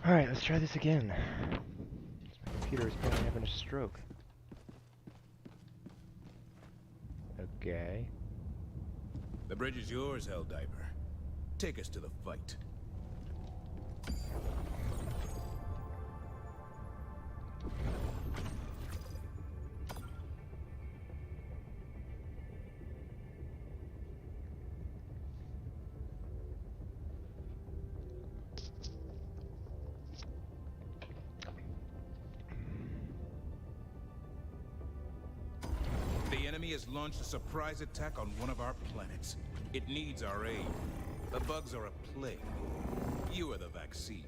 Alright, let's try this again. My computer is apparently having a stroke. Okay. The bridge is yours, Helldiver. Take us to the fight. The enemy has launched a surprise attack on one of our planets. It needs our aid. The bugs are a plague. You are the vaccine.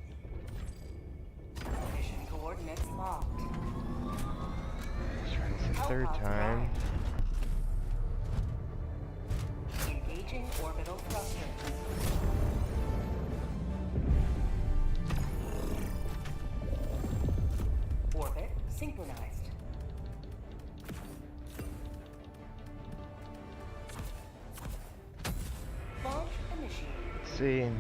Mission coordinates locked. Let's try this a third time. Engaging orbital thrusters. Orbit synchronized. Launch initiated. Let's see.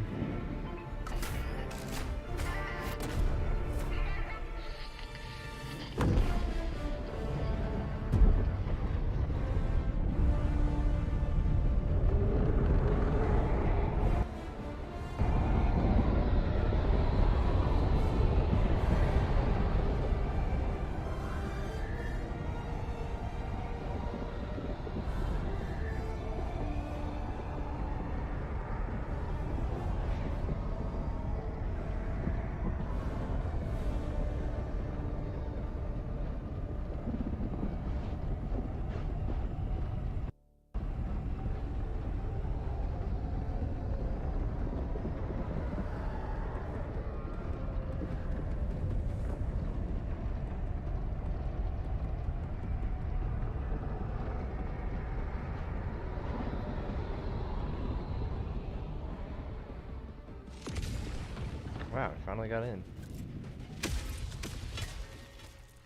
Wow, we finally got in.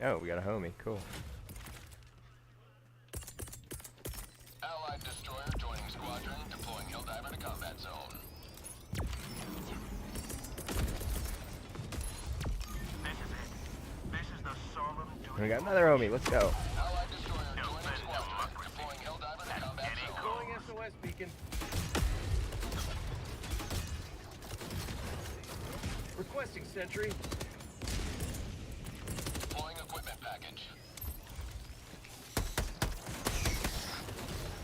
Oh, we got a homie. Cool. Allied destroyer joining squadron, deploying Helldiver to combat zone. This is it. This is the solemn duty. We got another homie. Let's go. Allied destroyer joining squadron, deploying Helldiver to combat zone. Calling SOS beacon. Requesting sentry. Deploying equipment package.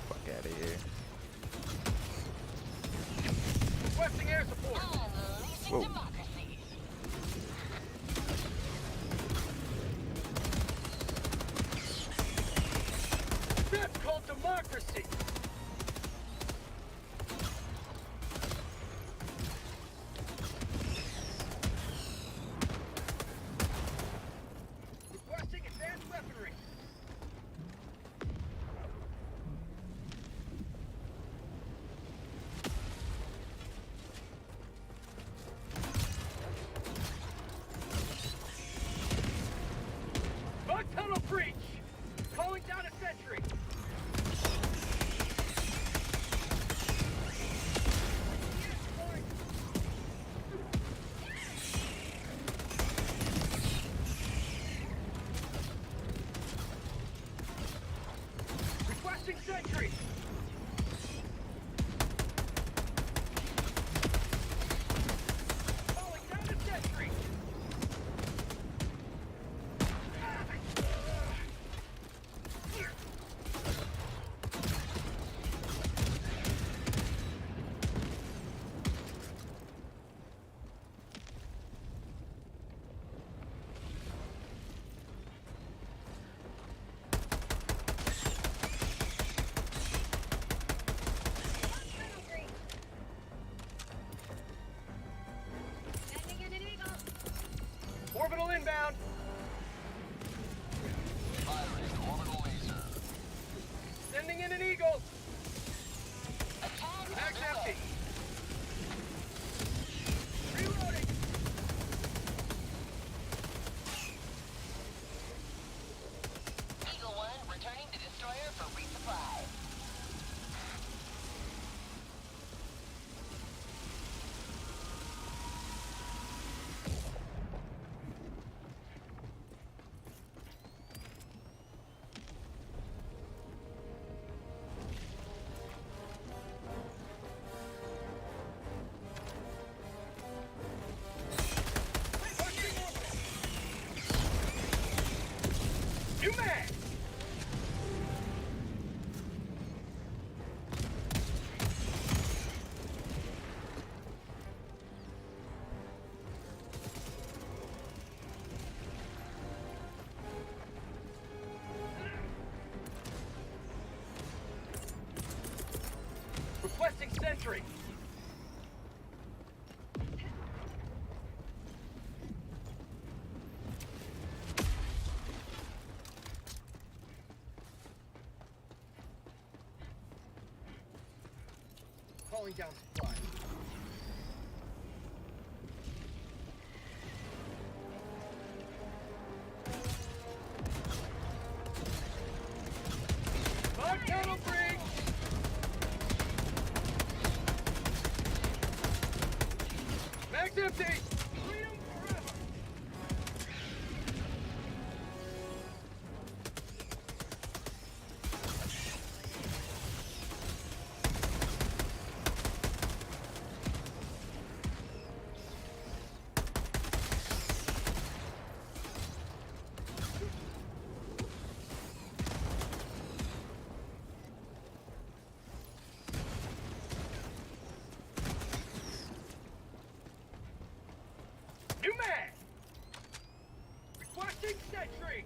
Fuck out of here. Requesting air support. Whoa. That's called democracy. Requesting advanced weaponry. Bug tunnel breach. Calling down a sentry. Requesting sentry. Calling down a sentry. Orbital inbound. Firing orbital laser. Sending in an eagle. Max empty. Reloading. Eagle 1 returning to destroyer for resupply. calling down supplies. Mod tunnel breach! Mag's empty! Freedom forever! New mag! Requesting sentry!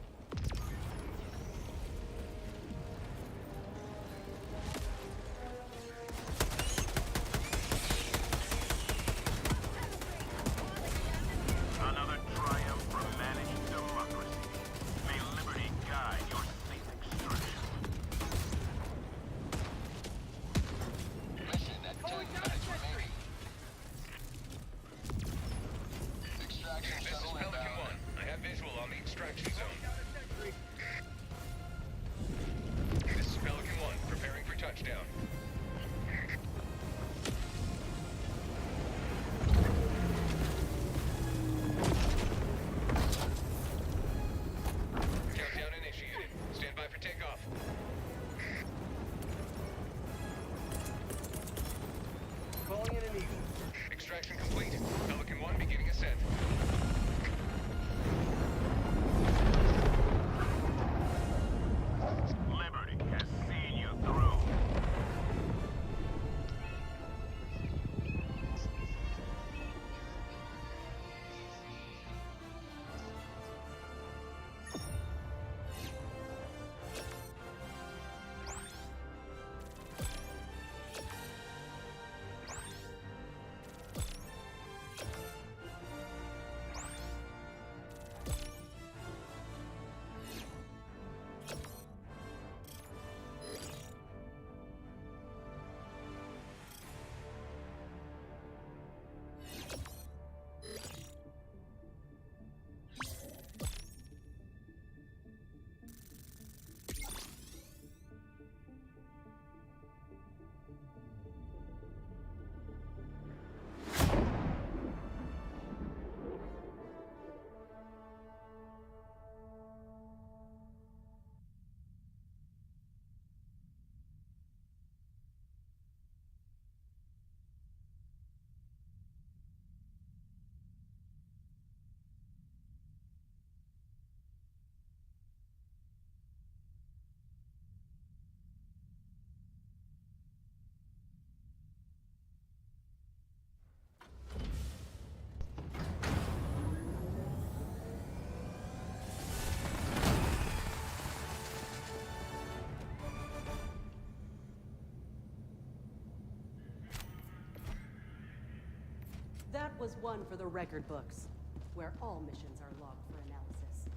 Another triumph for managed democracy. May liberty guide your safe extraction. Mission at 10 minutes remaining. Extraction shuttle inbound. I have visual on the extraction zone. Down a sentry. This is Pelican 1, preparing for touchdown. Countdown initiated. Stand by for takeoff. Calling in an eagle. Extraction complete. Pelican 1 beginning ascent. Liberty has seen you through. That was one for the record books, where all missions are logged for analysis.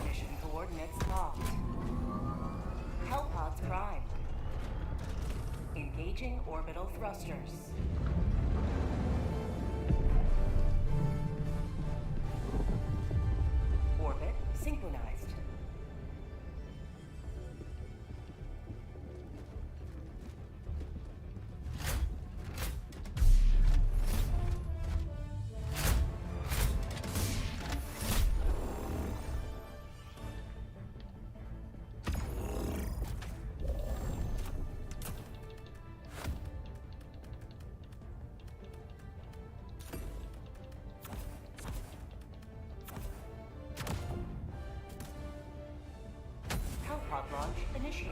Mission coordinates locked. Hellpods prime. Engaging orbital thrusters. Orbit synchronized. Hellpod launch initiated.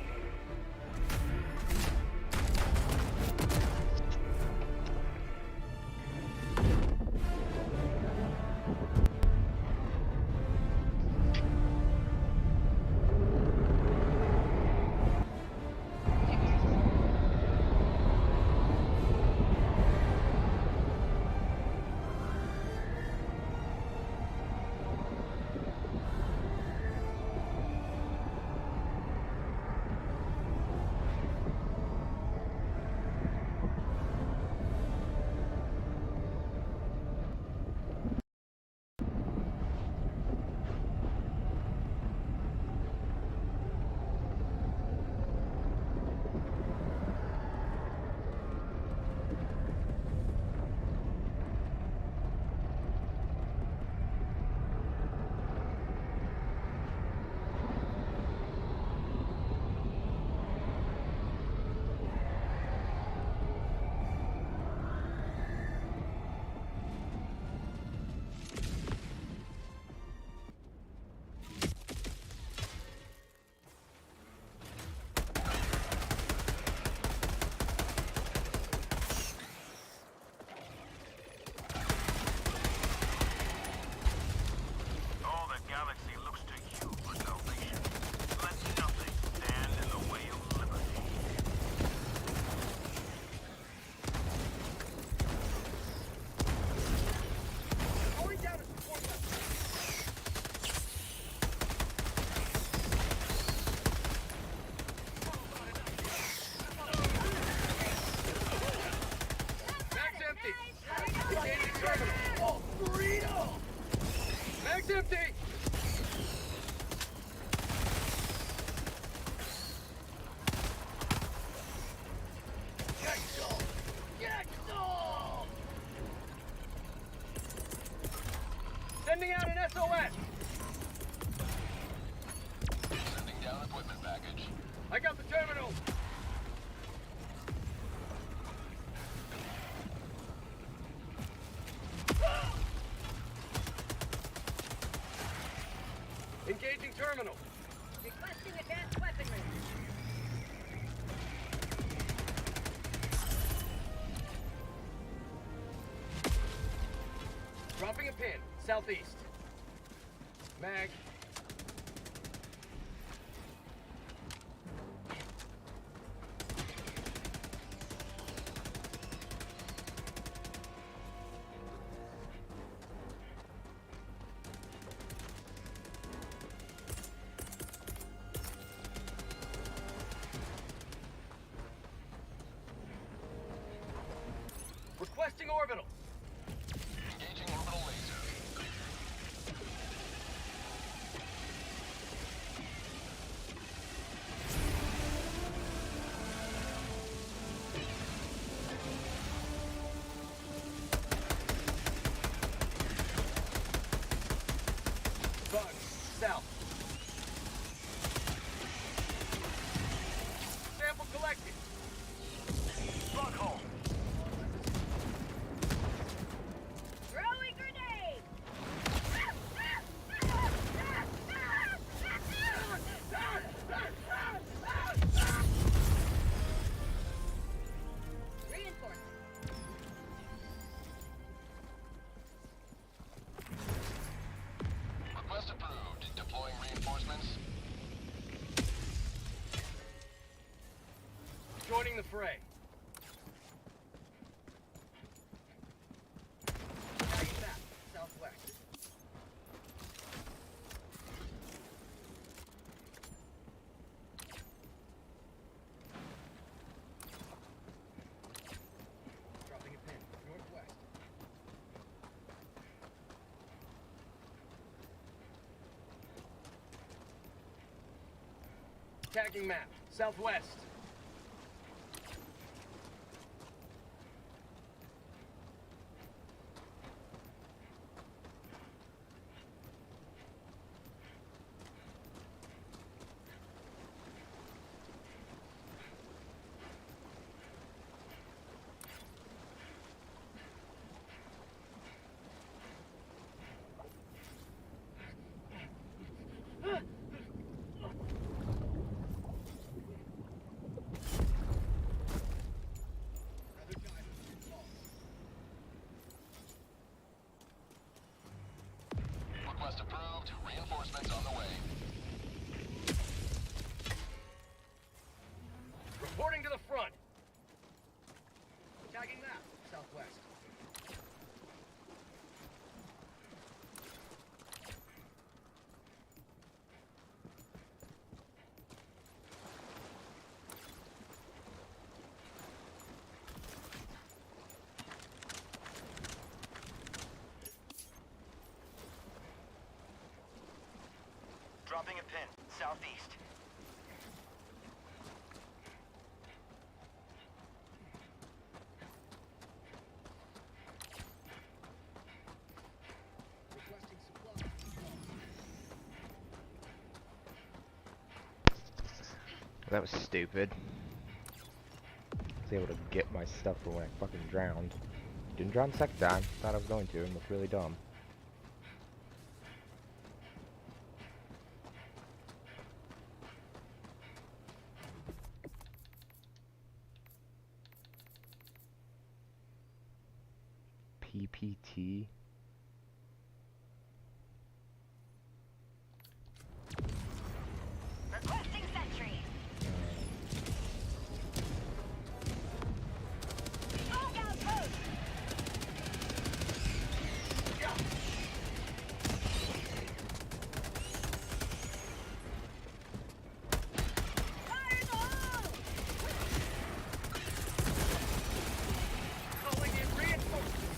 Bag's empty! Sending out an SOS! Sending down equipment package. I got the terminal! Engaging terminal. Requesting advanced weaponry. Dropping a pin. Southeast. Mag. Requesting orbital. Engaging orbital laser. Bug. South. Sample collected. Bug hole. Throwing grenade! Reinforcement. Request approved. Deploying reinforcements. Joining the fray. Tagging map. Southwest. Dropping a pin. Northwest. Tagging map. Southwest. Request approved. Reinforcements on the way. Reporting to the front. Tagging map. Southwest. Dropping a pin. Southeast. Requesting supply. That was stupid. I was able to get my stuff for when I fucking drowned. Didn't drown the second time. Thought I was going to and looked really dumb. PPT. Requesting sentry. Smoke outpost. Fire in the hole! Calling in reinforcements.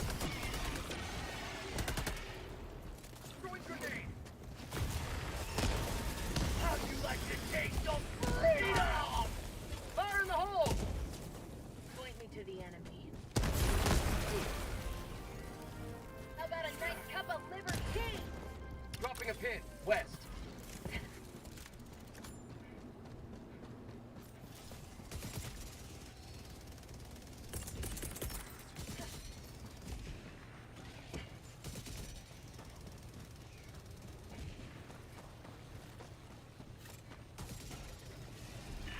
enemy. How about a nice cup of liver tea? Dropping a pin. West.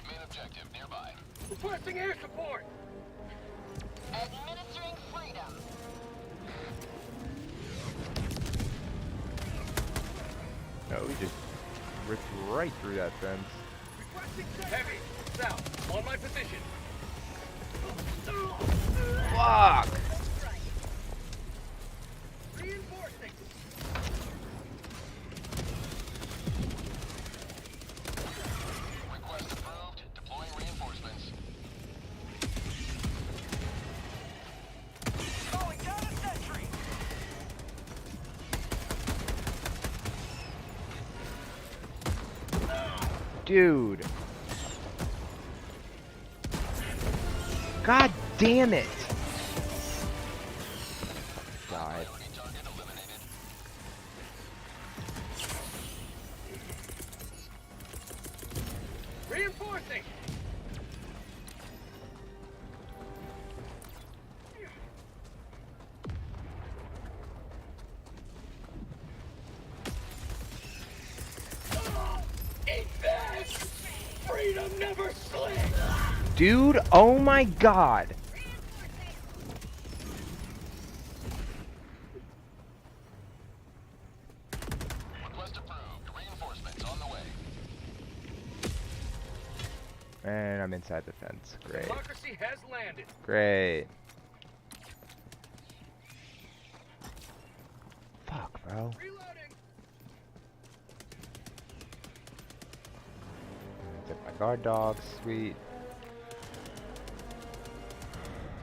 Main objective nearby. Requesting air support. Administering freedom. Oh, we just ripped right through that fence. Heavy. South. On my position. Fuck! Reinforcing. Request approved. Deploying reinforcements. Calling down a sentry. Dude. God damn it! Died. Priority target eliminated. Reinforcing. Eat this! Freedom never slips! Dude, oh my god! Request approved. Reinforcements on the way. And I'm inside the fence. Great. Democracy has landed. Great. Fuck, bro. Reloading. Took my guard dog, sweet.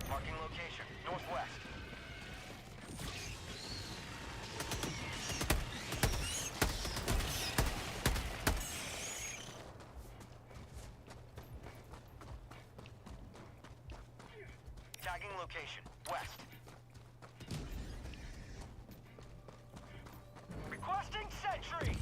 Marking location. Northwest. Tagging location. West. Requesting sentry.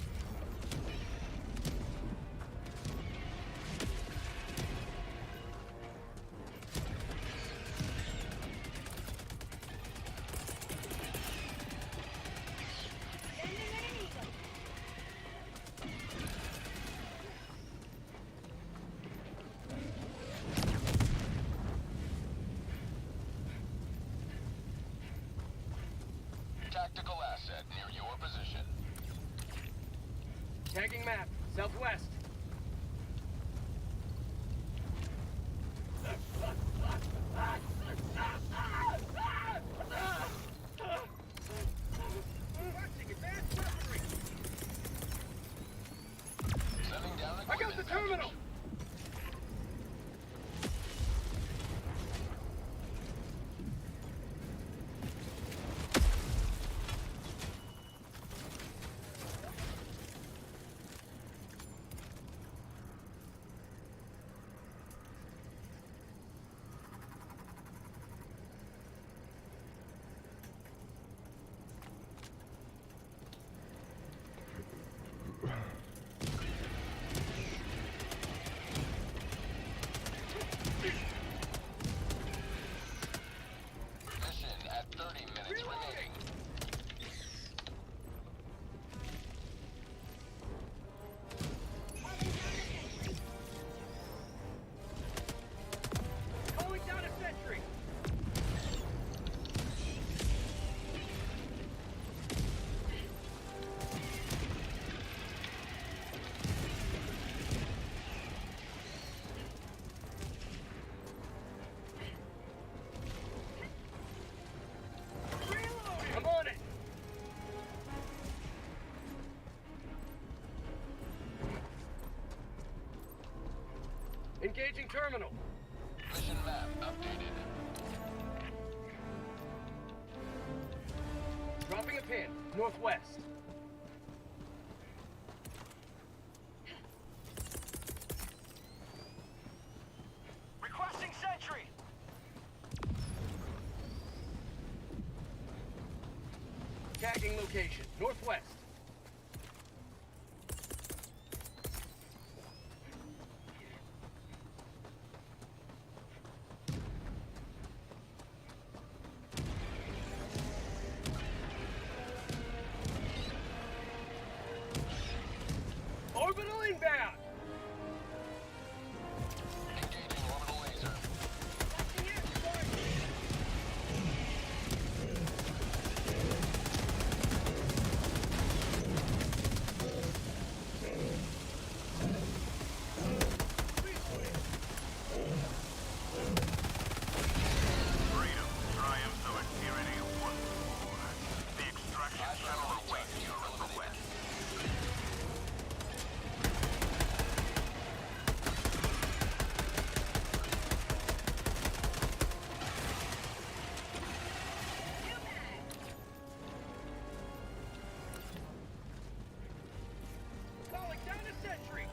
Tactical asset near your position. Tagging map. Southwest. Sending down I got the equipment terminal. Mission at 30 minutes remaining. Calling down a sentry. I'm on it. Engaging terminal. Mission map updated. Dropping a pin. Northwest. Requesting sentry. Tagging location, northwest. Orbital inbound! Engaging orbital laser. Freedom triumphs over tyranny once more. The extraction shuttle awaits you from the west. Calling down a sentry!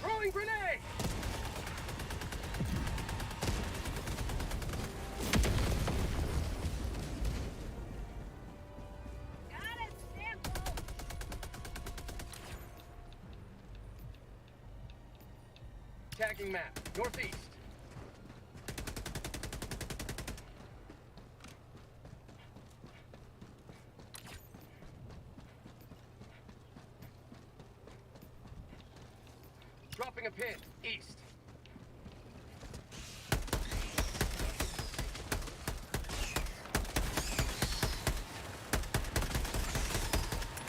Throwing grenade! Got a sample. Tagging map, northeast. Dropping a pin, east.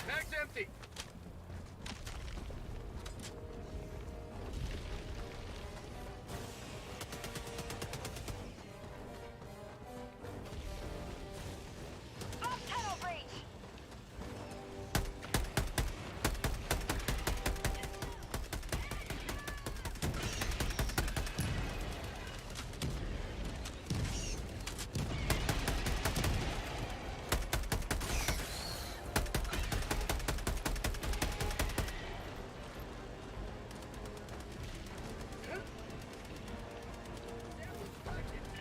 Mag's empty. Off tunnel breach.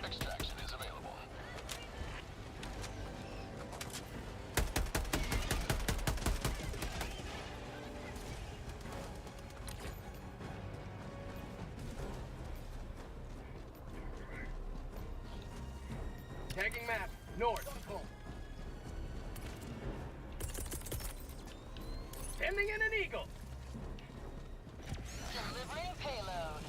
Extraction is available. Tagging map, north. Sending in an eagle. Delivering payload.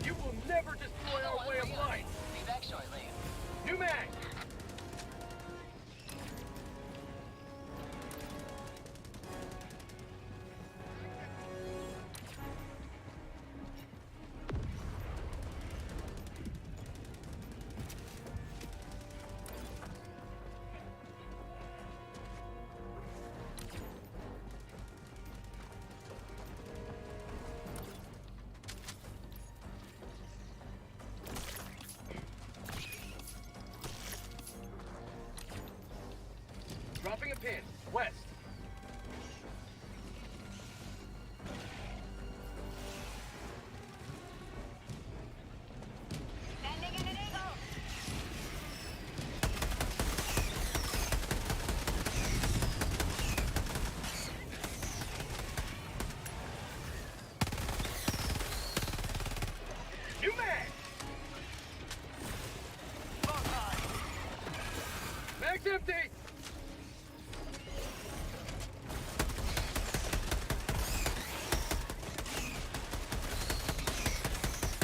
You will never destroy our way of life. Be back shortly. New mag. Dropping a pin, west. Sending in an eagle. New mag. Mag's empty.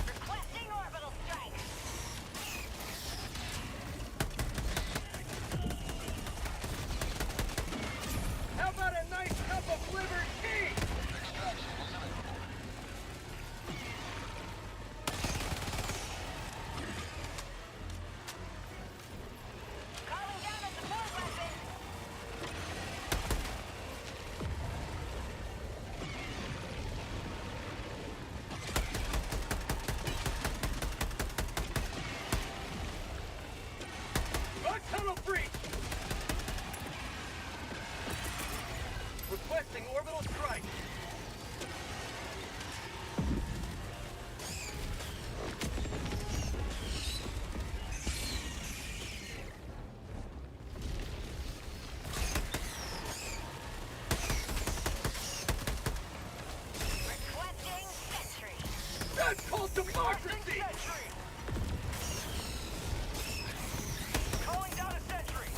Requesting orbital strike. How about a nice cup of liver tea? Extraction is available. Calling down a support weapon. Requesting orbital strike. Requesting sentry. That's called democracy! Calling down a sentry.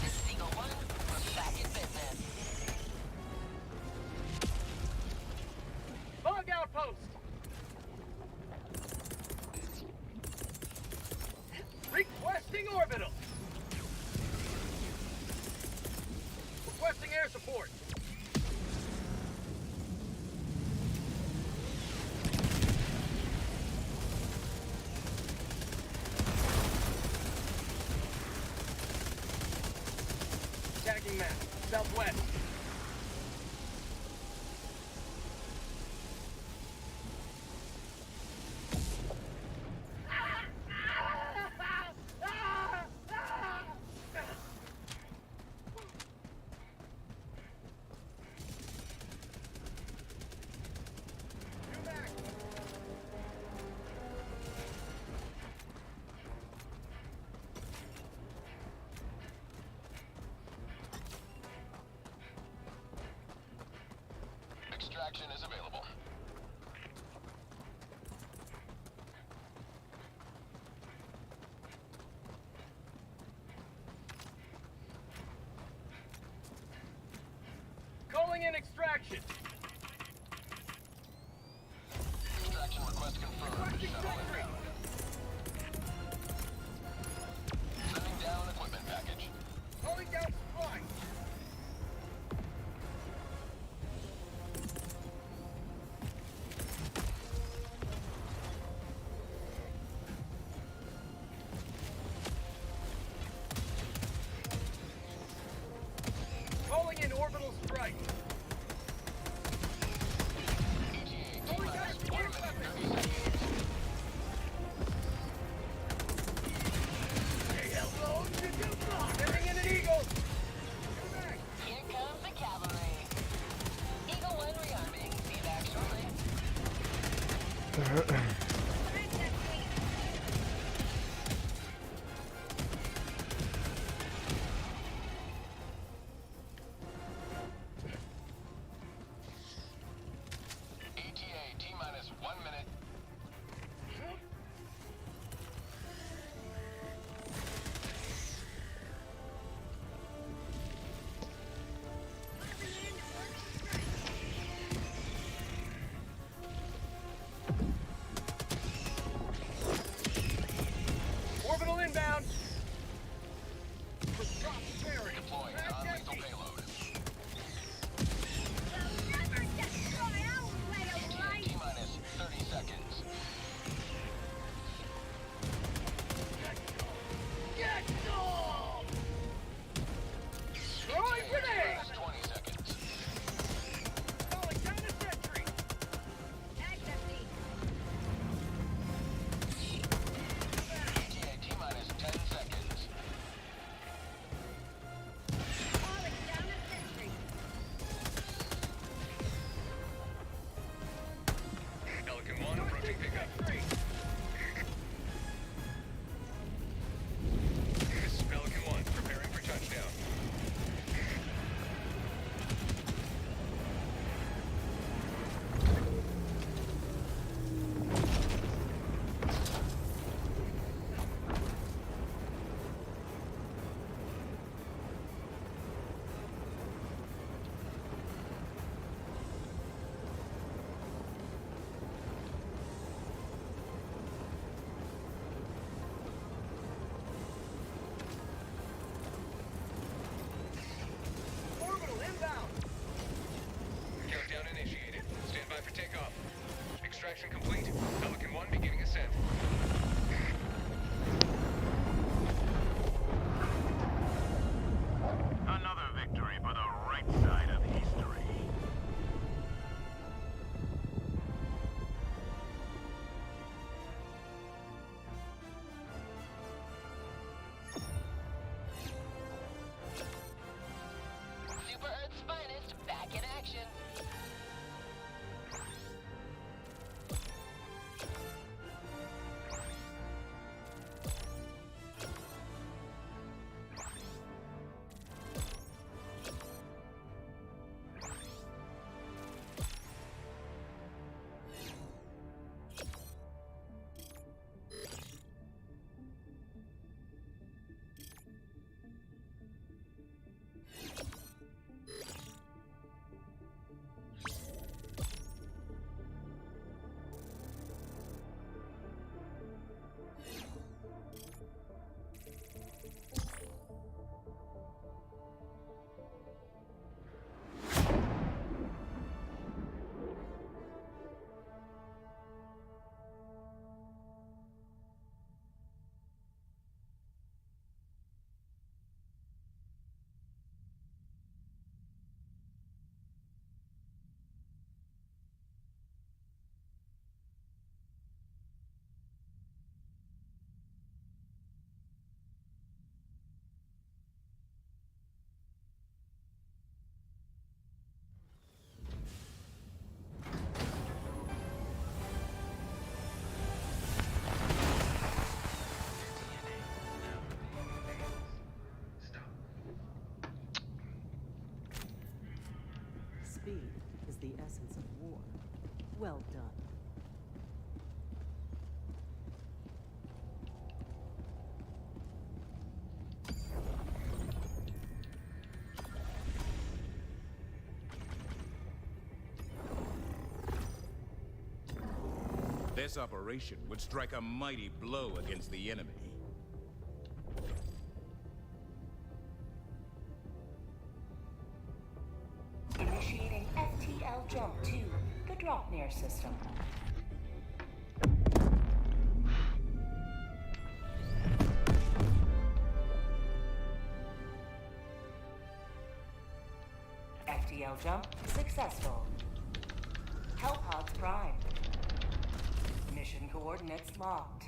This is Eagle 1. We're back in business. Bug outpost! Requesting orbital! Requesting air support. Tagging map, southwest. Extraction is available. Calling in extraction. Extraction request confirmed. Requesting Shuttle sentry. inbound. Sending down equipment package. Calling down supply. Calling in orbital strike. before. Well done. This operation would strike a mighty blow against the enemy. Initiating FTL jump to the drop near system. FTL jump successful. Hellpods prime. Mission coordinates locked.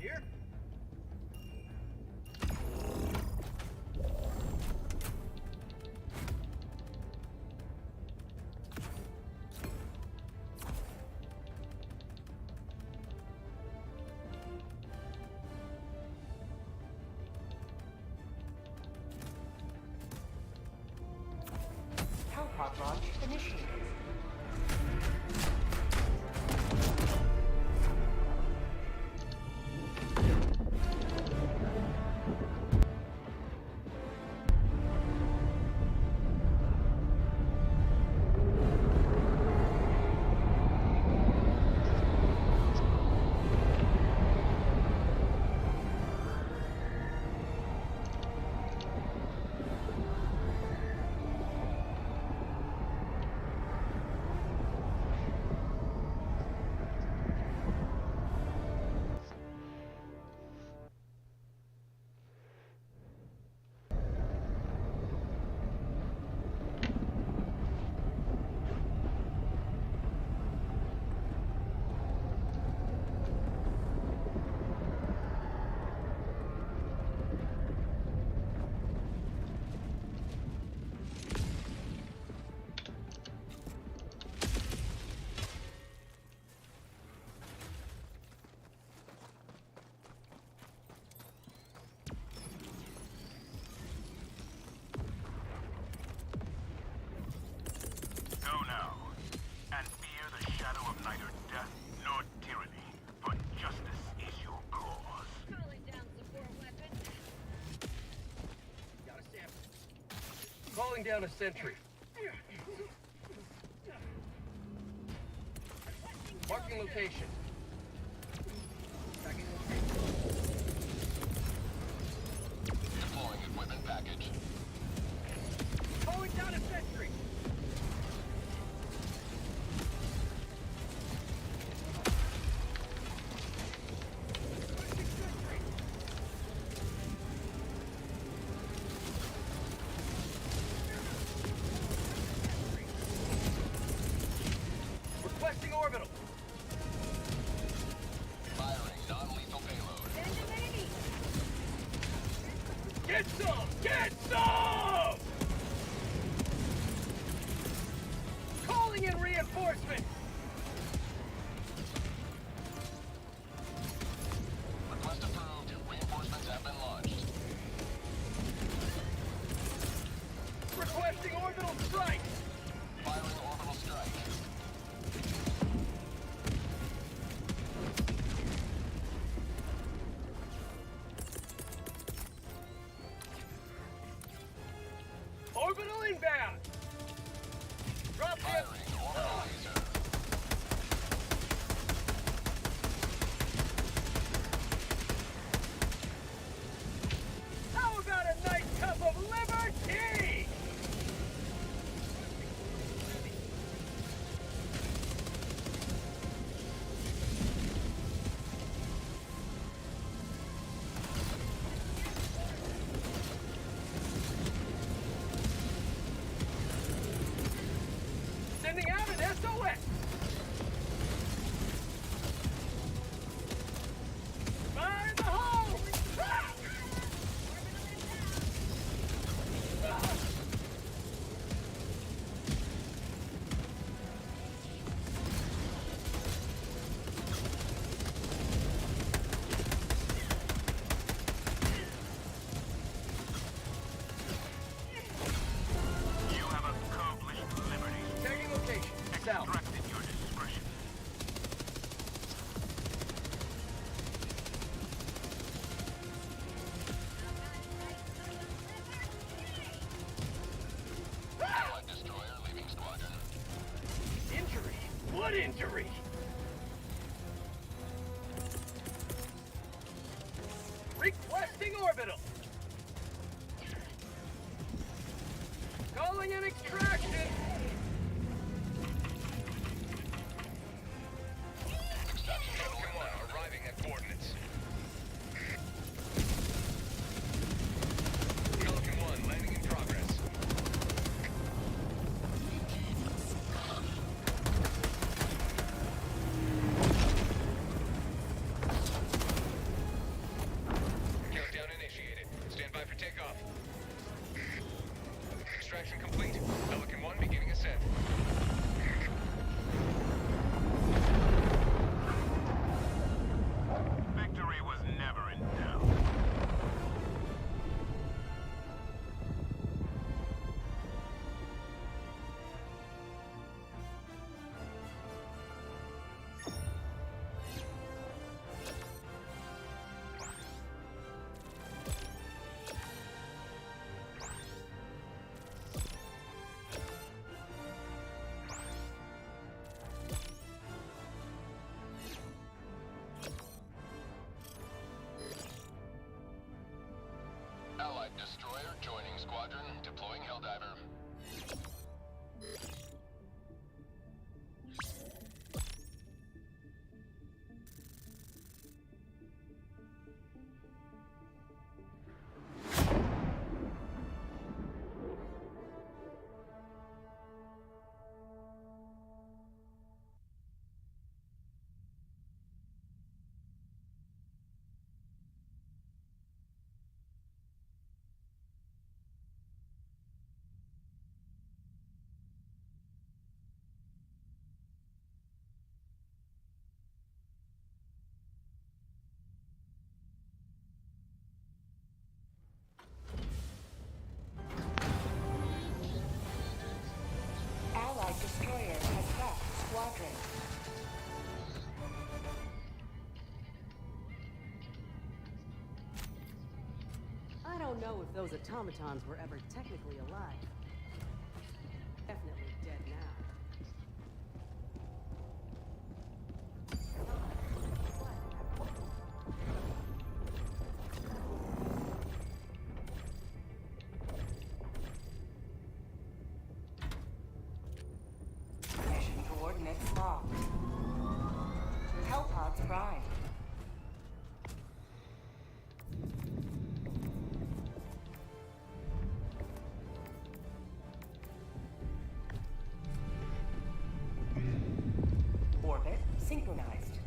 Here? Hellpod launch initiated. Go now, and fear the shadow of neither death nor tyranny, for justice is your cause. Calling down support weapon. Got a sample. Calling down a sentry. Marking location. Tracking location. Deploying equipment package. Calling down a sentry. Requesting orbital. Firing non-lethal payload. Send a baby. Get some! Get some! Calling in reinforcements! Request approved. Reinforcements have been launched. Requesting orbital strike! Firing orbital strike. What injury? Requesting orbital. Calling an extraction. Falcon 1 arriving at coordinates. Falcon 1 landing in progress. Countdown initiated. Stand by for takeoff. Extraction complete. Pelican 1 beginning ascent. Victory was never in doubt. Allied destroyer joining squadron, deploying Helldiver. Allied destroyer has left squadron. I don't know if those automatons were ever technically alive. Definitely dead now. Mission coordinates locked. Hellpods prime. Orbit synchronized.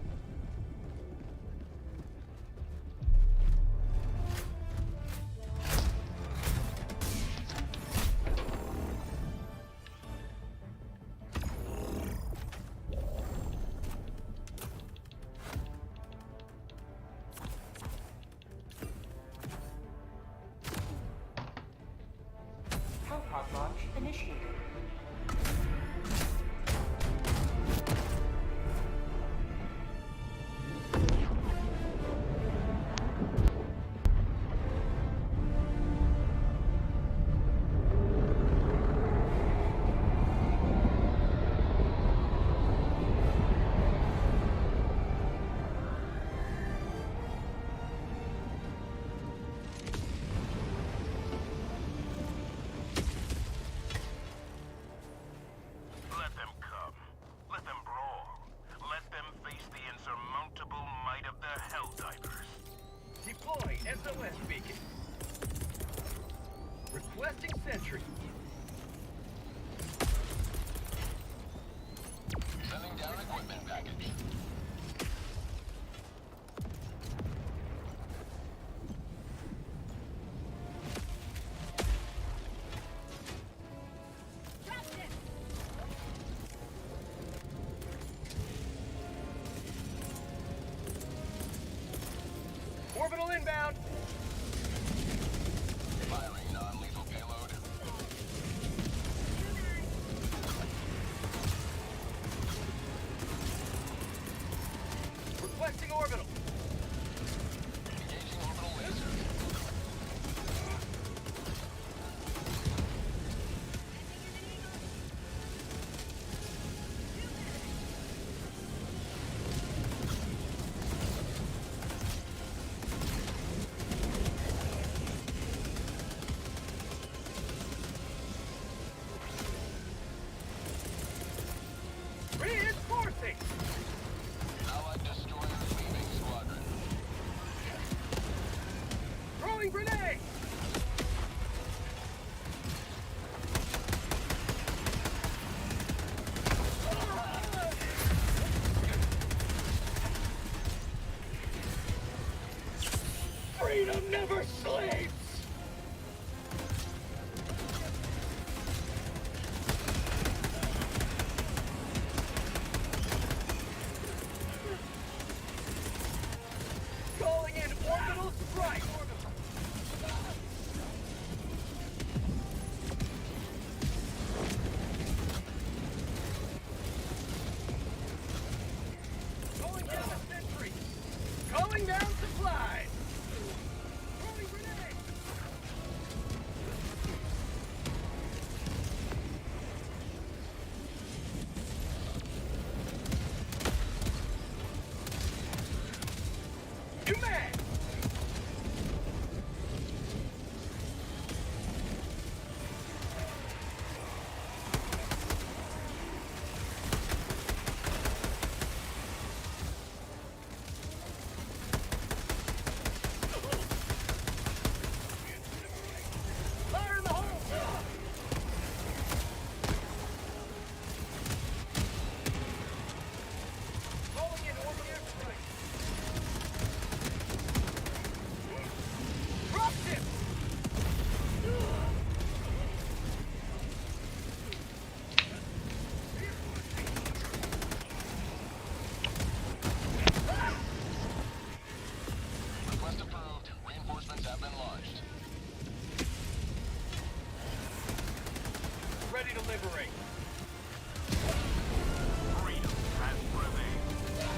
Hellpod launch initiated. Let them come. Let them brawl. Let them face the insurmountable might of the Helldivers. Deploy SOS beacon. Requesting sentry. Sending down equipment package. Orbital inbound. Firing non-lethal payload. Requesting orbital. Engaging orbital laser. Luna never sleeps! Calling in orbital strike! Calling down a sentry! Calling down supplies! Throwing grenade! Command! Fire in the hole! Calling in orbital strike! Drop ship! Request approved. Reinforcements have been launched. Ready to liberate. Freedom has prevailed.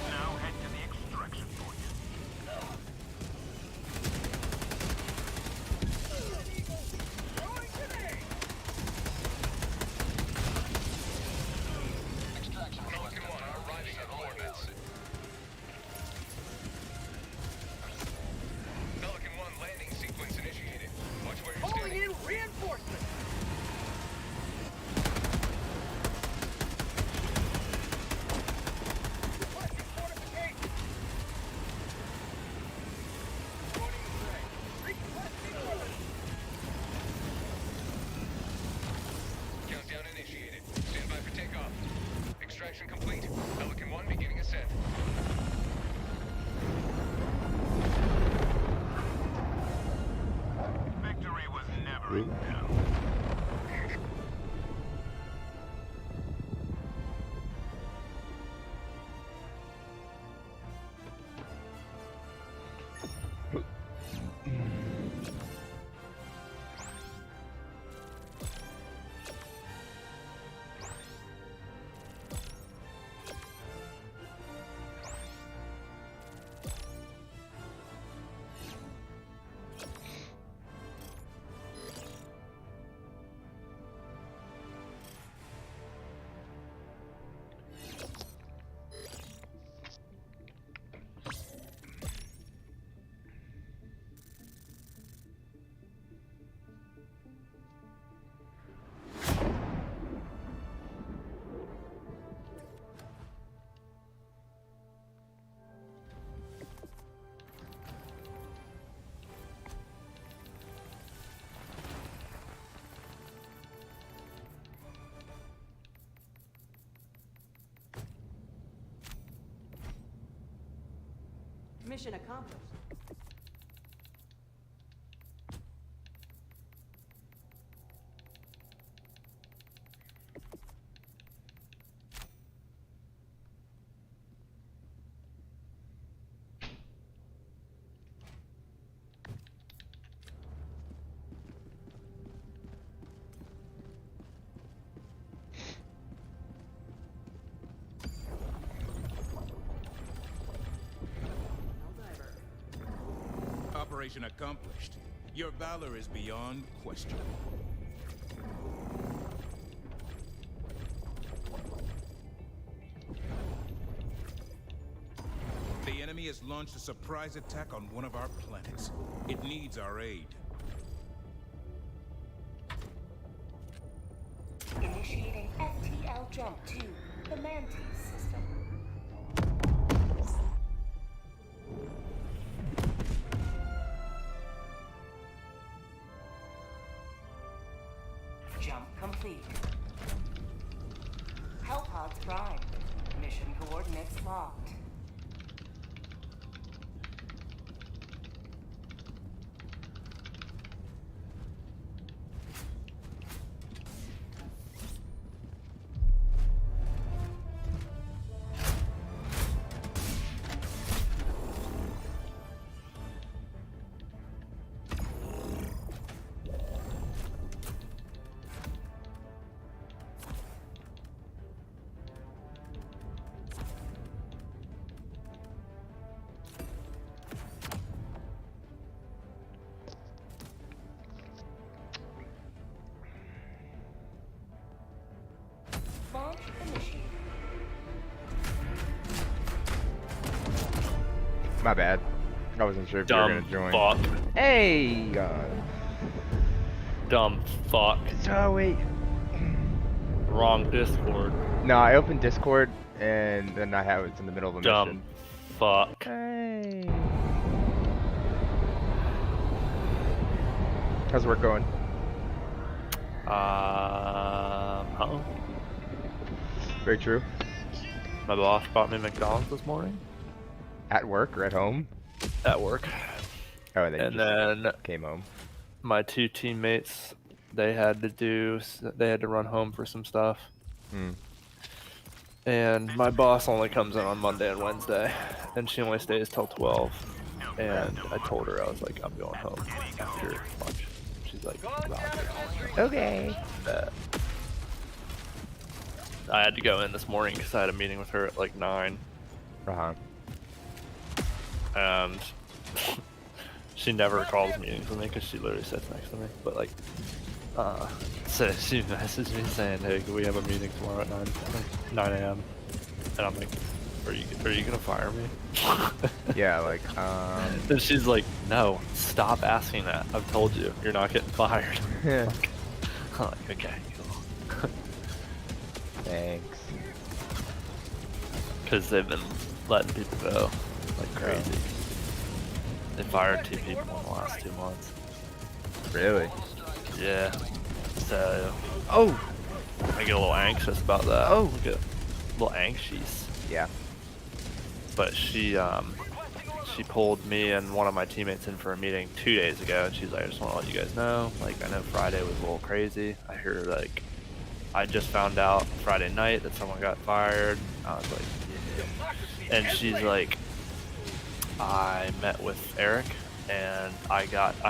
Now head to the extraction point. Throwing grenade! Extraction Pelican 1 arriving at coordinates. Pelican 1 landing sequence initiated. Watch where you're Calling standing. in reinforcements! Requesting fortification! Joining the fray. Requesting order! Countdown initiated. Stand by for takeoff. Extraction complete. Pelican 1 beginning ascent. Victory was never in doubt. Mission accomplished. Operation accomplished. Your valor is beyond question. The enemy has launched a surprise attack on one of our planets. It needs our aid. Initiating FTL jump to the Mantis system. Jump complete. Hellpods prime. Mission coordinates locked. My bad. I wasn't sure if you were Dumb gonna join. fuck. Hey. Dumb fuck. Oh wait. Wrong Discord. No, I opened Discord and then I have it's in the middle of a Dumb mission. fuck. Hey. How's work going? Huh? Very true. My boss brought me McDonald's this morning. At work or at home? At work. Oh, and And then then came home. my 2 teammates, they had to run home for some stuff. Hmm. And my boss only comes in on Monday and Wednesday, and she only stays till 12. And I told her, I was like, I'm going home after lunch. She's like, Okay. I had to go in this morning because I had a meeting with her at like 9. Uh-huh. And she never calls meetings with me because she literally sits next to me. But like, so she messaged me saying, "Hey, can we have a meeting tomorrow at 9 a.m.?" And I'm like, "Are you gonna fire me?" Yeah, like And she's like, "No, stop asking that. I've told you, you're not getting fired." I'm like, okay, cool. Thanks. Because they've been letting people go like crazy. They fired 2 people in the last 2 months. Really? Yeah. So Oh. I get a little anxious about that. Oh. I get a little anxious. Yeah. But she pulled me and one of my teammates in for a meeting 2 days ago, and she's like, I just want to let you guys know, like, I know Friday was a little crazy. I hear, like, I just found out Friday night that someone got fired. I was like, yeah. And she's like, I met with Eric, and I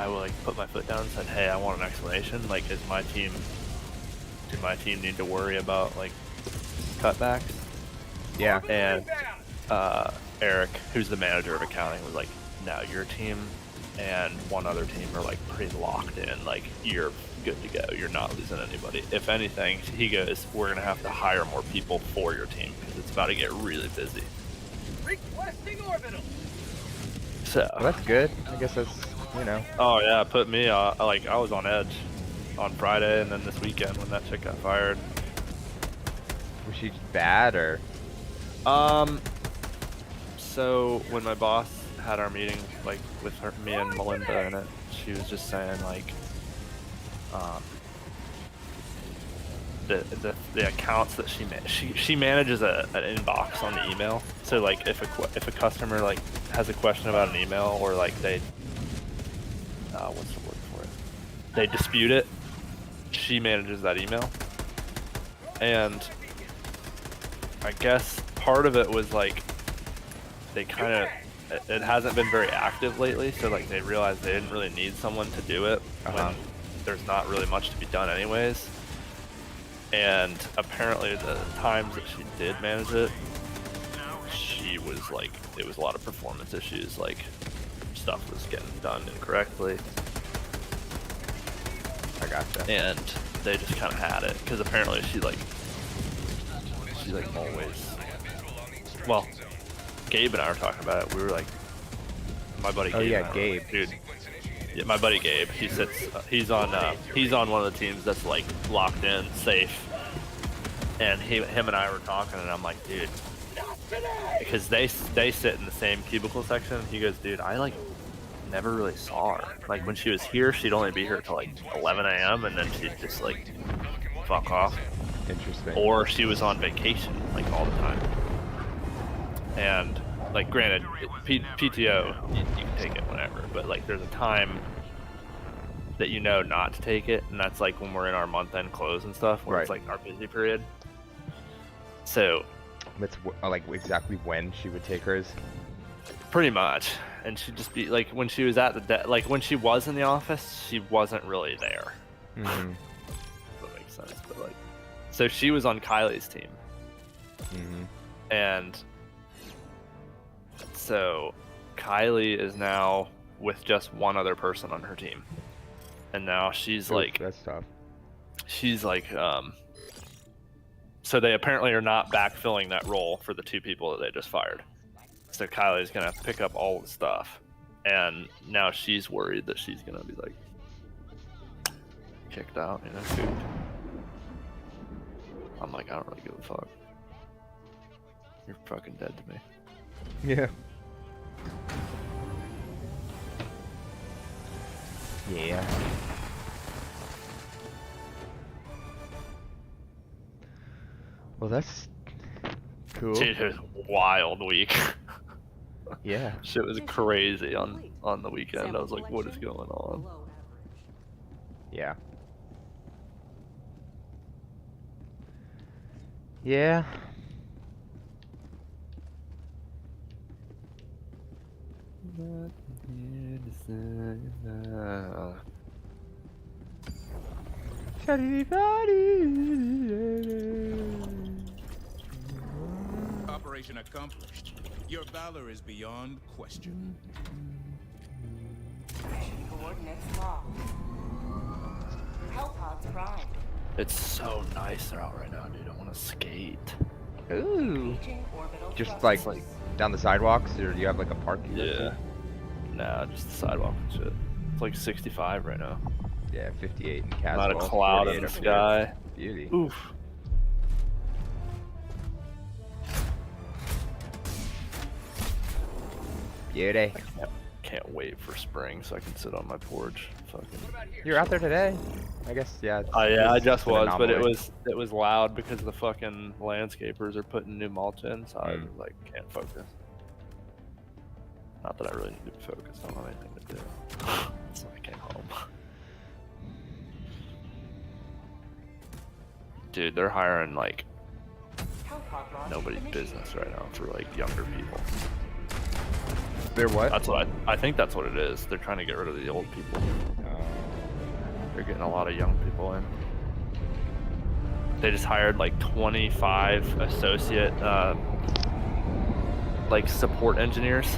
like put my foot down and said, hey, I want an explanation. Like, did my team need to worry about like cutbacks? Yeah. And Eric, who's the manager of accounting, was like, no, your team and one other team are like pretty locked in. Like, you're good to go. You're not losing anybody. If anything, he goes, we're gonna have to hire more people for your team because it's about to get really busy. Requesting orbital. So Well, that's good. I guess that's, you know. oh yeah, put me like I was on edge on Friday and then this weekend when that chick got fired. Was she bad or? So when my boss had our meeting, like with her, me and Melinda in it, she was just saying like, the accounts that she manages an inbox on the email. So like if a customer like has a question about an email or like they what's the word for it? They dispute it. She manages that email, and I guess part of it was like they kind of it hasn't been very active lately, so like they realized they didn't really need someone to do it when there's not really much to be done anyways. And apparently the times that she did manage it, she was like, it was a lot of performance issues, like stuff was getting done incorrectly. I gotcha. And they just kind of had it because apparently she's like always, well, Gabe and I were talking about it. We were like, my buddy Gabe. Oh yeah, Gabe. Dude. Yeah, my buddy Gabe. He sits. He's on one of the teams that's like locked in, safe. And him and I were talking, and I'm like, dude, because they sit in the same cubicle section. He goes, dude, I like never really saw her. Like when she was here, she'd only be here till like 11 a.m. and then she'd just like fuck off. Interesting. Or she was on vacation like all the time. And like, granted, PTO, you can take it whenever, but like there's a time that you know not to take it, and that's like when we're in our month-end close and stuff, where it's like our busy period. So that's like exactly when she would take hers. Pretty much, and she'd just be like, when she was at the like when she was in the office, she wasn't really there. Mm-hmm. That makes sense, but like, so she was on Kylie's team, and so Kylie is now with just one other person on her team, and now she's like, that's tough. She's like, so they apparently are not backfilling that role for the 2 people that they just fired. So Kylie's gonna pick up all the stuff, and now she's worried that she's gonna be like kicked out, you know, cooped. I'm like, I don't really give a fuck. You're fucking dead to me. Yeah. Yeah. Well, that's cool. Dude, it was a wild week. Yeah. Shit was crazy on the weekend. I was like, what is going on? Below average. Yeah. Yeah. Operation accomplished. Your valor is beyond question. Mission coordinates locked. Hellpods primed. It's so nice they're out right now, dude. I want to skate. Ooh. Engaging orbital Just thrusters. like down the sidewalks, or do you have like a park? you go to? Yeah. Nah, just the sidewalk and shit. It's like 65 right now. Yeah, 58 in Caswell. Not a cloud in 48 the up here. sky. Beauty. Oof. Beauty. Can't wait for spring so I can sit on my porch. Fucking. You're out there today? I guess, yeah. Oh yeah, I just an was, but anomaly. it was loud because the fucking landscapers are putting new mulch in, so I like can't focus. Not that I really need to focus. I don't have anything to do. So I came home. Dude, they're hiring like Hellpod launch nobody's initiated. business right now for like younger people. They're what? That's what I think that's what it is. They're trying to get rid of the old people. They're getting a lot of young people in. They just hired like 25 associate like support engineers.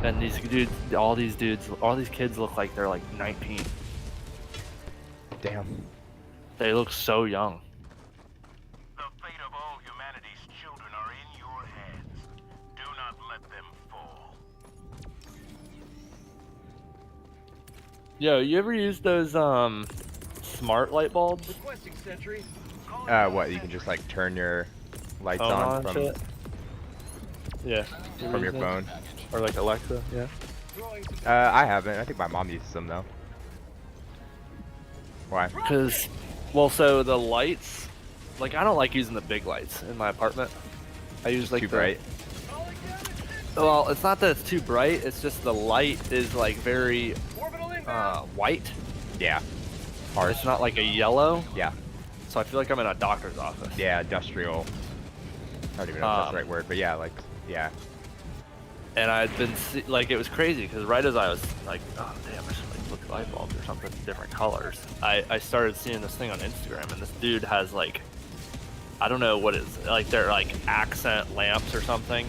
And these dudes, all these kids look like they're like 19. Damn. They look so young. The fate of all humanity's children are in your hands. Do not let them fall. Yo, you ever use those smart light bulbs? Requesting sentry. What, you can just like turn your lights Phone on and from shit? Yeah. your phone? Or like Alexa, yeah. I haven't. I think my mom uses them though. Why? Because, well, so the lights, like I don't like using the big lights in my apartment. I use like Too bright. Well, it's not that it's too bright. It's just the light is like very white. Yeah. Harsh. It's not like a yellow. Yeah. So I feel like I'm in a doctor's office. Yeah, industrial. I don't even know if that's the right word, but yeah, like, yeah. And I'd been like, it was crazy because right as I was like, oh damn, I should like look at light bulbs or something different colors. I started seeing this thing on Instagram, and this dude has like, I don't know what is like, they're like accent lamps or something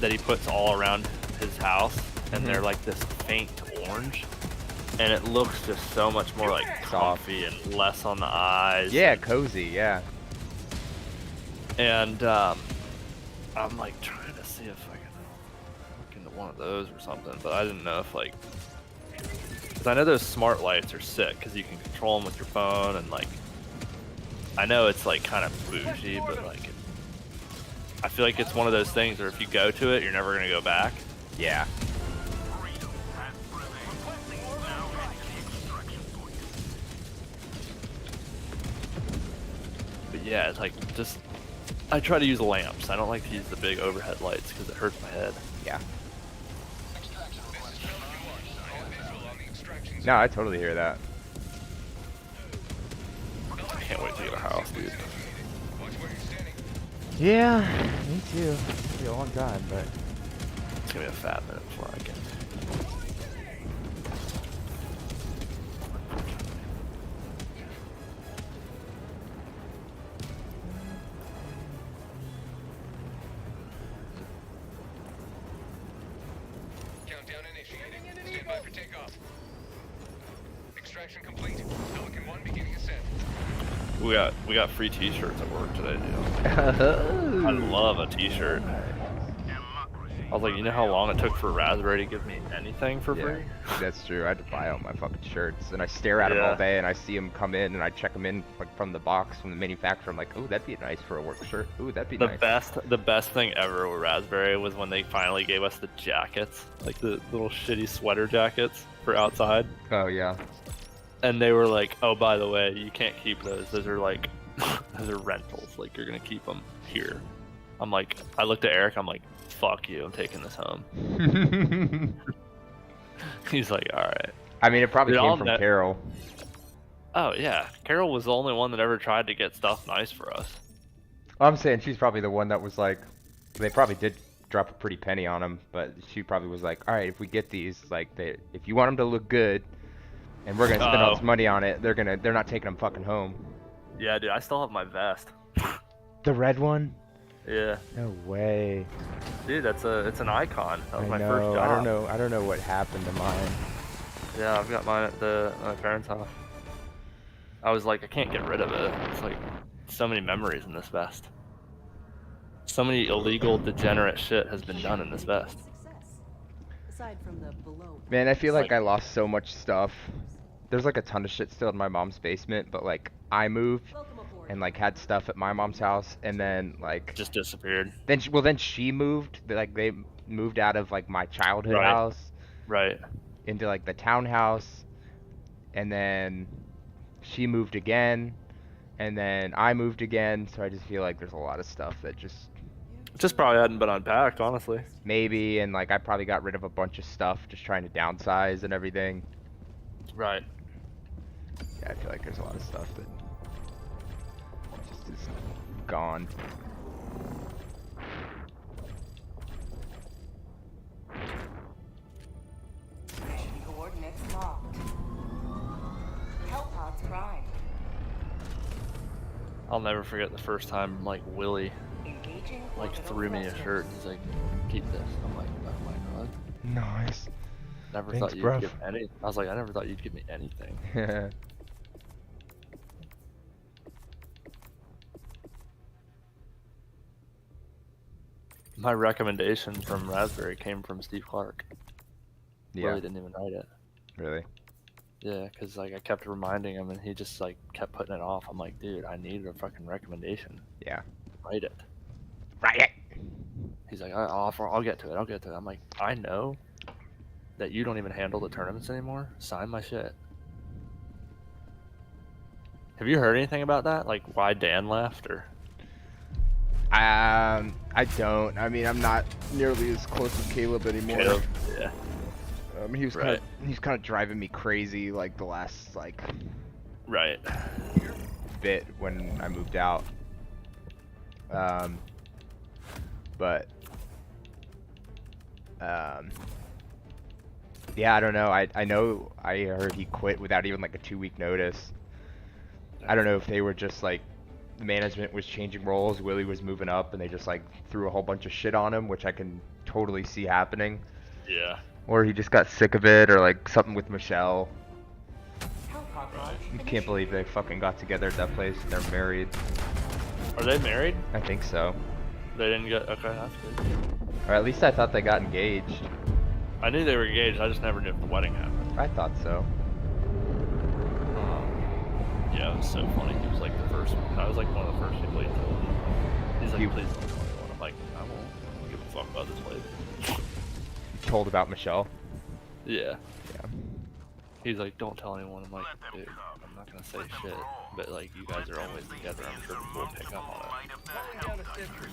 that he puts all around his house, and they're like this faint orange, and it looks just so much more like comfy and less on the eyes. Yeah, cozy. Yeah. And I'm like trying to see if I can look into one of those or something, but I didn't know if like, because I know those smart lights are sick because you can control them with your phone, and like, I know it's like kind of bougie, but like, I feel like it's one of those things where if you go to it, you're never gonna go back. Yeah. But yeah, it's like just, I try to use lamps. I don't like to use the big overhead lights because it hurts my head. Yeah. No, I totally hear that. I can't wait to get a house, dude. Yeah, me too. It'll be a long time, but It's gonna be a fat minute before I can. Countdown initiated. Stand by for takeoff. Extraction complete. Pelican 1 beginning ascent. We got free T-shirts at work today, dude. I love a T-shirt. I was like, you know how long it took for Raspberry to give me anything for Yeah, free? that's true. I had to buy all my fucking shirts, and I stare at them all Yeah. day, and I see them come in, and I check them in like from the box from the manufacturer. I'm like, ooh, that'd be nice for a work shirt. Ooh, that'd be nice. The best thing ever with Raspberry was when they finally gave us the jackets, like the little shitty sweater jackets for outside. Oh yeah. And they were like, oh, by the way, you can't keep those. Those are like, those are rentals. Like, you're gonna keep them here. I'm like, I looked at Eric. I'm like, fuck you. I'm taking this home. He's like, all right. I mean, it probably Dude, came from Carol. Oh yeah, Carol was the only one that ever tried to get stuff nice for us. I'm saying she's probably the one that was like, they probably did drop a pretty penny on them, but she probably was like, all right, if we get these, like, if you want them to look good, and we're gonna spend all this money on it, they're not taking them fucking home. Yeah, dude, I still have my vest. The red one? Yeah. No way. Dude, it's an icon. That was I my know. first job. I don't know what happened to mine. Yeah, I've got mine at my parents' house. I was like, I can't get rid of it. It's like so many memories in this vest. So many illegal, degenerate shit has been done in this vest. Aside from the below. Man, I feel like I lost so much stuff. There's like a ton of shit still in my mom's basement, but like I moved and like had stuff at my mom's house, and then like just disappeared. Then she moved. Like they moved out of like my childhood Right. house, right, into like the townhouse, and then she moved again, and then I moved again. So I just feel like there's a lot of stuff that just probably hadn't been unpacked, honestly. Maybe, and like I probably got rid of a bunch of stuff just trying to downsize and everything. Right. Yeah, I feel like there's a lot of stuff that just is gone. Mission coordinates locked. Hellpods prime. I'll never forget the first time like Willie Engaging like orbital threw me a thrusters. shirt. He's like, keep this. I'm like, oh my god. Nice. Never Thanks, thought you'd bruv. give any. I was like, I never thought you'd give me anything. My recommendation from Raspberry came from Steve Clark. Yeah. Willie didn't even write it. Really? Yeah, because like I kept reminding him, and he just like kept putting it off. I'm like, dude, I need a fucking recommendation. Yeah. Write it. Write it. He's like, I'll get to it. I'll get to it. I'm like, I know that you don't even handle the tournaments anymore. Sign my shit. Have you heard anything about that? Like why Dan left or? I don't. I mean, I'm not nearly as close with Caleb anymore. Caleb, yeah. He was he's kind of driving me crazy like the last like right bit when I moved out. But yeah, I don't know. I know I heard he quit without even like a 2-week notice. I don't know if they were just like the management was changing roles, Willie was moving up, and they just like threw a whole bunch of shit on him, which I can totally see happening. Yeah. Or he just got sick of it, or like something with Michelle. Hellpod launch I can't believe they fucking got together at that place. They're married. Are they married? I think so. They didn't get. Okay, that's good. Or at least I thought they got engaged. I knew they were engaged. I just never knew if the wedding happened. I thought so. Yeah, it was so funny. He was like the first. I was like one of the first people he told. He's like, You- please don't tell anyone. I'm like, I won't give a fuck about this place. Told about Michelle. Yeah. Yeah. He's like, don't tell anyone. I'm like, dude, I'm not gonna say shit. But like, you guys are always together. I'm sure people will pick up on it. Calling down a sentry.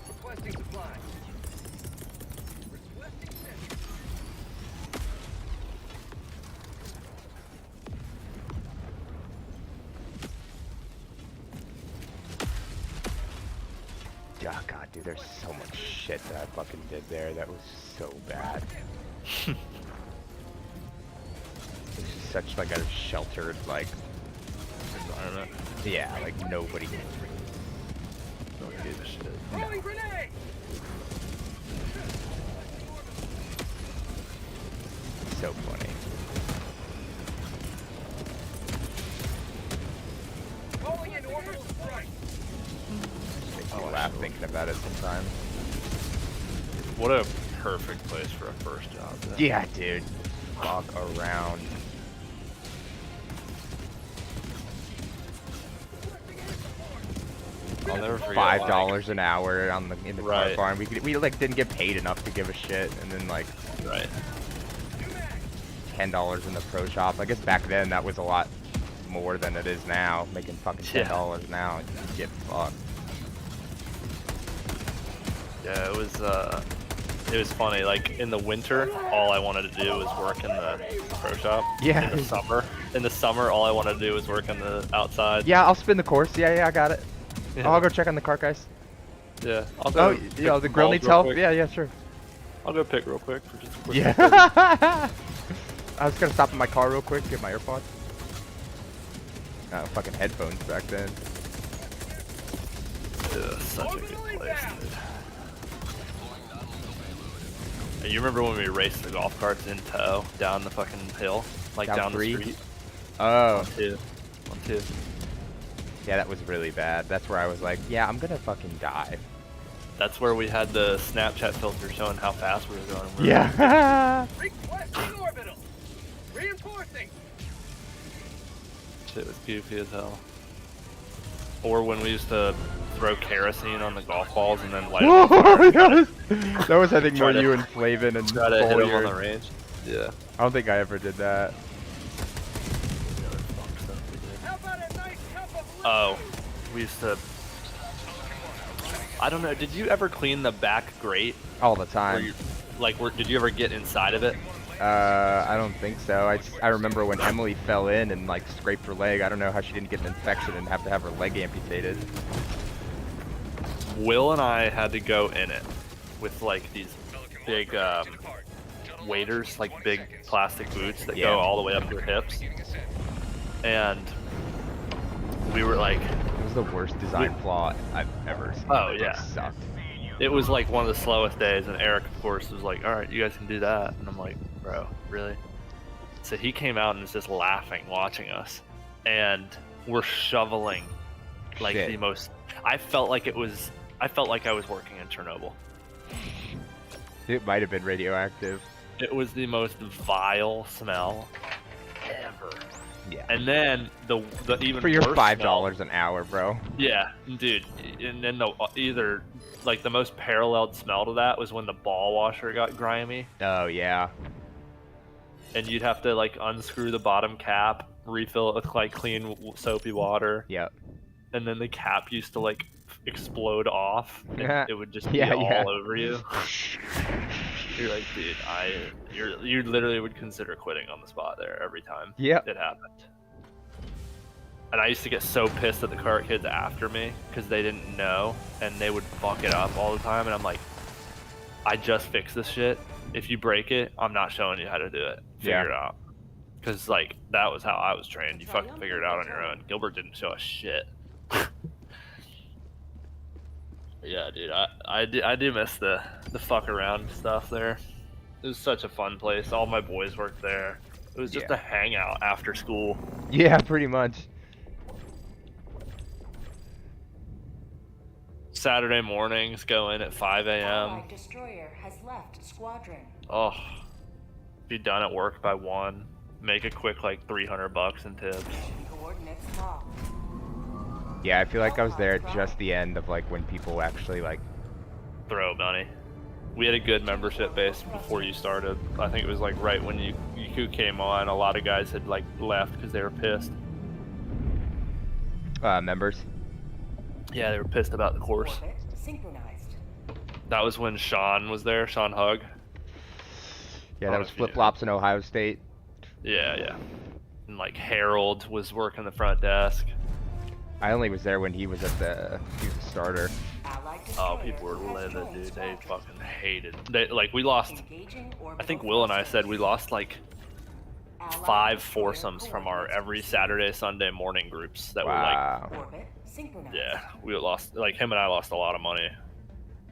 Requesting supplies. Requesting sentry. Oh god, dude, there's so much shit that I fucking did there that was so bad. It's just such like a sheltered like Environment. yeah, like nobody Don't give a shit. Throwing grenade! so funny. Calling in orbital strike. Makes me laugh thinking about it sometimes. What a perfect place for a first job. Though. Yeah, dude. Fuck around. I'll never forget. $5 an hour on in the car Right. farm. We like didn't get paid enough to give a shit, and then like Right. $10 in the pro shop. I guess back then that was a lot more than it is now. Making fucking $10 now, you get fucked. Yeah, it was funny. Like in the winter, all I wanted to do was work in the pro shop. Yeah. In the summer, all I wanted to do was work on the outside. Yeah, I'll spin the course. Yeah, I got it. Yeah. Oh, I'll go check on the cart, guys. Yeah. I'll Oh, go yo, the grill balls needs real help. quick. Yeah, sure. I'll go pick real quick for just a quick. Yeah. I was gonna stop in my car real quick, get my AirPods. Fucking headphones back then. Yeah, such a good place, dude. And you remember when we raced the golf carts in tow down the fucking hill, like down the 3? street? Oh. 1-2. Yeah, that was really bad. That's where I was like, yeah, I'm gonna fucking die. That's where we had the Snapchat filter showing how fast we were going. We were Yeah. Requesting orbital. Reinforcing. Shit was goofy as hell. Or when we used to throw kerosene on the golf balls and then light them on fire. That was, I think, more Try to- you and Flavin and Try to hit them on Boyer. the range. Yeah. I don't think I ever did that. How about a nice cup of Oh, we used to. I don't know. Did you ever clean the back grate? All the time. Did you ever get inside of it? I don't think so. I remember when Emily fell in and like scraped her leg. I don't know how she didn't get an infection and have to have her leg amputated. Will and I had to go in it with like these big waders, like big plastic boots that go all the way up your hips. And we were like, It was the worst design flaw I've ever seen. Oh, It yeah. sucked. it was like one of the slowest days, and Eric, of course, was like, all right, you guys can do that. And I'm like, bro, really? So he came out and was just laughing, watching us. And we're shoveling like Shit. the most. I felt like I was working in Chernobyl. It might have been radioactive. It was the most vile smell ever. Yeah. And then the even For your worse $5 an hour, bro. Yeah, dude. And then the most paralleled smell to that was when the ball washer got grimy, Oh yeah. and you'd have to like unscrew the bottom cap, refill it with like clean soapy water, Yep. and then the cap used to like explode off, and it would just be Yeah, all yeah. over you. You're like, dude, you literally would consider quitting on the spot there every time Yep. it happened. And I used to get so pissed at the cart kids after me because they didn't know and they would fuck it up all the time. And I'm like, I just fixed this shit. If you break it, I'm not showing you how to do it. Figure it out. Because like that was how I was trained. You fucking figure it out on your own. Gilbert didn't show us shit. Yeah, dude, I do miss the fuck around stuff there. It was such a fun place. All my boys worked there. It was just a hangout after school. Yeah, pretty much. Saturday mornings, go in at 5 a.m. Allied destroyer has left squadron. Oh, be done at work by 1. Make a quick like $300 in tips. Coordinates locked. Yeah, I feel like I was there at just the end of like when people actually like Throw money. We had a good membership base before you started. I think it was like right when you came on. A lot of guys had like left because they were pissed. members. Yeah, they were pissed about the course. Orbit synchronized. That was when Sean was there. Sean Hug. Yeah, that was Flip Flops in Ohio State. Yeah. And like Harold was working the front desk. I only was there when he was a starter. Allied Oh, destroyer people were has livid, joined dude. They squadron. fucking hated. We lost. Engaging I orbital think Will and I thrusters. said we lost like Allied 5 destroyer foursomes from our coordinates every received. Saturday, Sunday morning groups that Wow. Orbit synchronized. were like, yeah, we lost. Like him and I lost a lot of money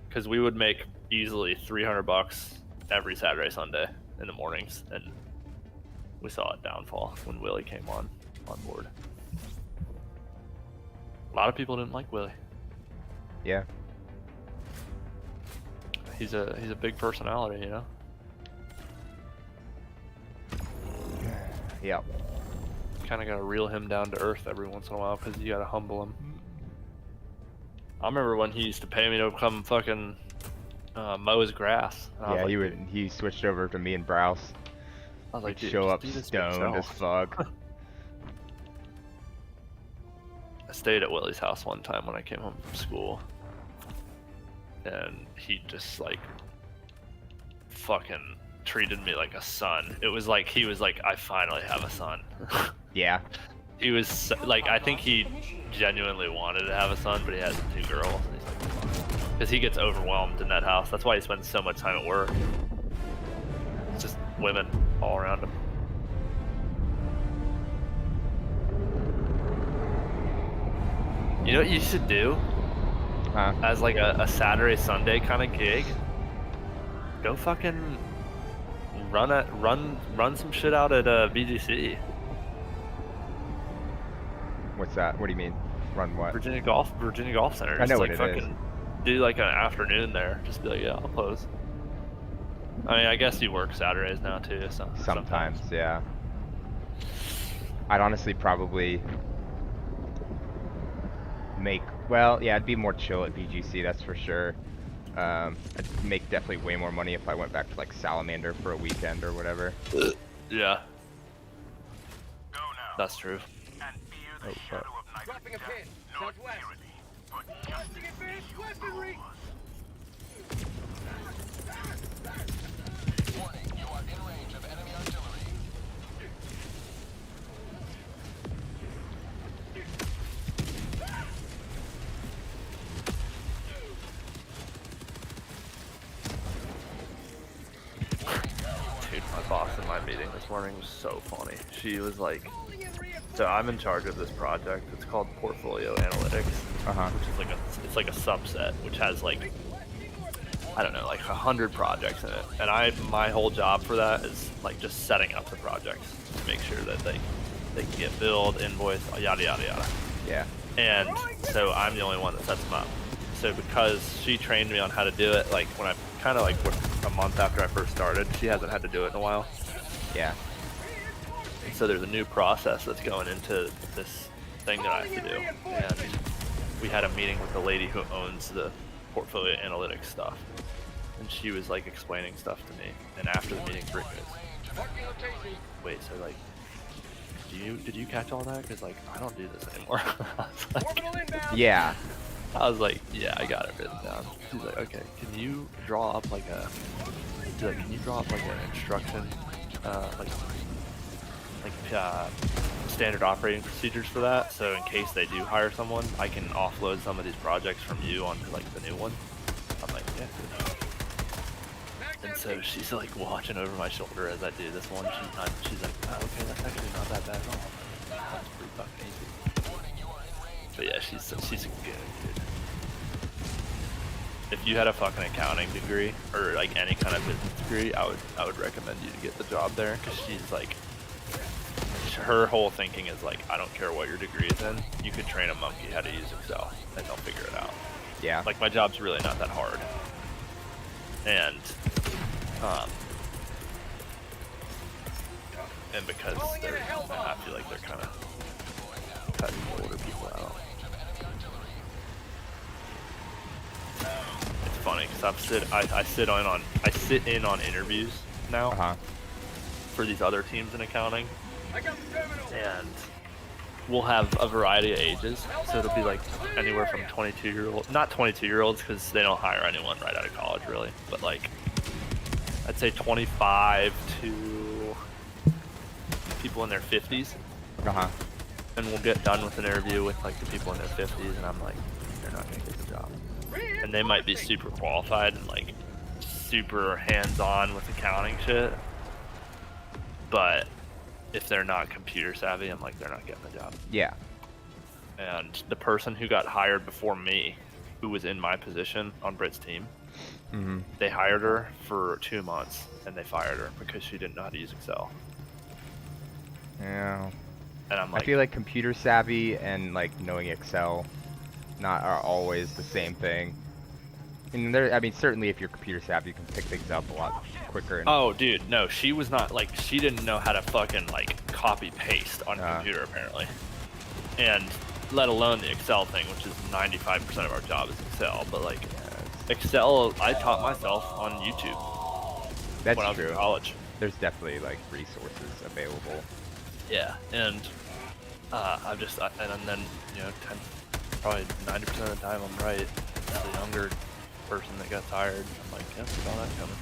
because we would make easily $300 every Saturday, Sunday in the mornings, and we saw it downfall when Willie came on board. A lot of people didn't like Willie. Yeah. he's a big personality, you know. Yep. Kind of gotta reel him down to earth every once in a while because you gotta humble him. I remember when he used to pay me to come fucking mow his grass. And I was Yeah, like, he "Dude," would. He switched over to me and Browse. I was like, He'd "Dude, show just up do this stoned as yourself." fuck. I stayed at Willie's house one time when I came home from school, and he just like fucking treated me like a son. It was like he was like, I finally have a son. Yeah. He was like, I think he genuinely wanted to have a son, but he has 2 girls. Because he gets overwhelmed in that house. That's why he spends so much time at work. It's just women all around him. You know what you should do? Huh? As like a Saturday, Sunday kind of gig? Go fucking run some shit out at VGC. What's that? What do you mean? Run what? Virginia Golf Center. I know Just, what like, it is. fucking do like an afternoon there. Just be like, yeah, I'll close. I mean, I guess you work Saturdays now too, so Sometimes, yeah. I'd honestly probably make, well, yeah, I'd be more chill at VGC, that's for sure. I'd make definitely way more money if I went back to like Salamander for a weekend or whatever. Yeah, Go now. that's true. And fear the Oh, shadow of night Dropping a attack, pin. not Southwest. tyranny, but justice advanced is your weaponry. cause. Warning, you are in range of enemy artillery. Dude, my boss in my meeting this morning was so funny. She was like, so I'm in charge of this project. It's called Portfolio Analytics, Uh-huh. which is like it's like a subset, which has like, I don't know, like 100 projects in it. And my whole job for that is like just setting up the projects to make sure that they can get billed, invoice, yada yada yada. Yeah. And so I'm the only one that sets them up. So because she trained me on how to do it, like when I kind of like a month after I first started, she hasn't had to do it in a while. Yeah. So there's a new process that's going into this thing that I have to do. And we had a meeting with the lady who owns the portfolio analytics stuff. And she was like explaining stuff to me. And after the meeting, Britt goes, wait, so like, did you catch all that? Because like, I don't do this anymore. Yeah. I was like, yeah, I got it written down. She's like, okay, can you draw up like an instruction, standard operating procedures for that? So in case they do hire someone, I can offload some of these projects from you onto like the new one. I'm like, yeah, good. And so she's like watching over my shoulder as I do this one. She's like, oh, okay, that's actually not that bad at all. That's pretty fucking easy. But yeah, she's a good dude. If you had a fucking accounting degree or like any kind of business degree, I would recommend you to get the job there, because she's like, her whole thinking is like, I don't care what your degree is in, you could train a monkey how to use Excel and they'll figure it out. Yeah. Like my job's really not that hard. And because I feel like they're kind of cutting the older people out. It's funny because I sit in on interviews now for these other teams in accounting, and we'll have a variety of ages. So it'll be like anywhere from 22-year-old, not 22-year-olds because they don't hire anyone right out of college really, but like I'd say 25 to people in their 50s. And we'll get done with an interview with like the people in their 50s, and I'm like, they're not gonna get the job. And they might be super qualified and like super hands-on with accounting shit, but if they're not computer savvy, I'm like, they're not getting the job. Yeah. And the person who got hired before me, who was in my position on Britt's team, they hired her for 2 months and they fired her because she didn't know how to use Excel. Yeah. And I'm like, I feel like computer savvy and like knowing Excel are always the same thing. And there, I mean, certainly if you're computer savvy, you can pick things up a lot quicker. And, Oh, dude, no, she was not, like, she didn't know how to fucking, like, copy paste on a computer, apparently. And let alone the Excel thing, which is 95% of our job is Excel, but, like, Excel, I taught myself on YouTube that's when I was true. in college. There's definitely, like, resources available. Yeah, and I've just, and then, you know, probably 90% of the time I'm right. It's the younger person that got tired. I'm like, yeah, saw that coming.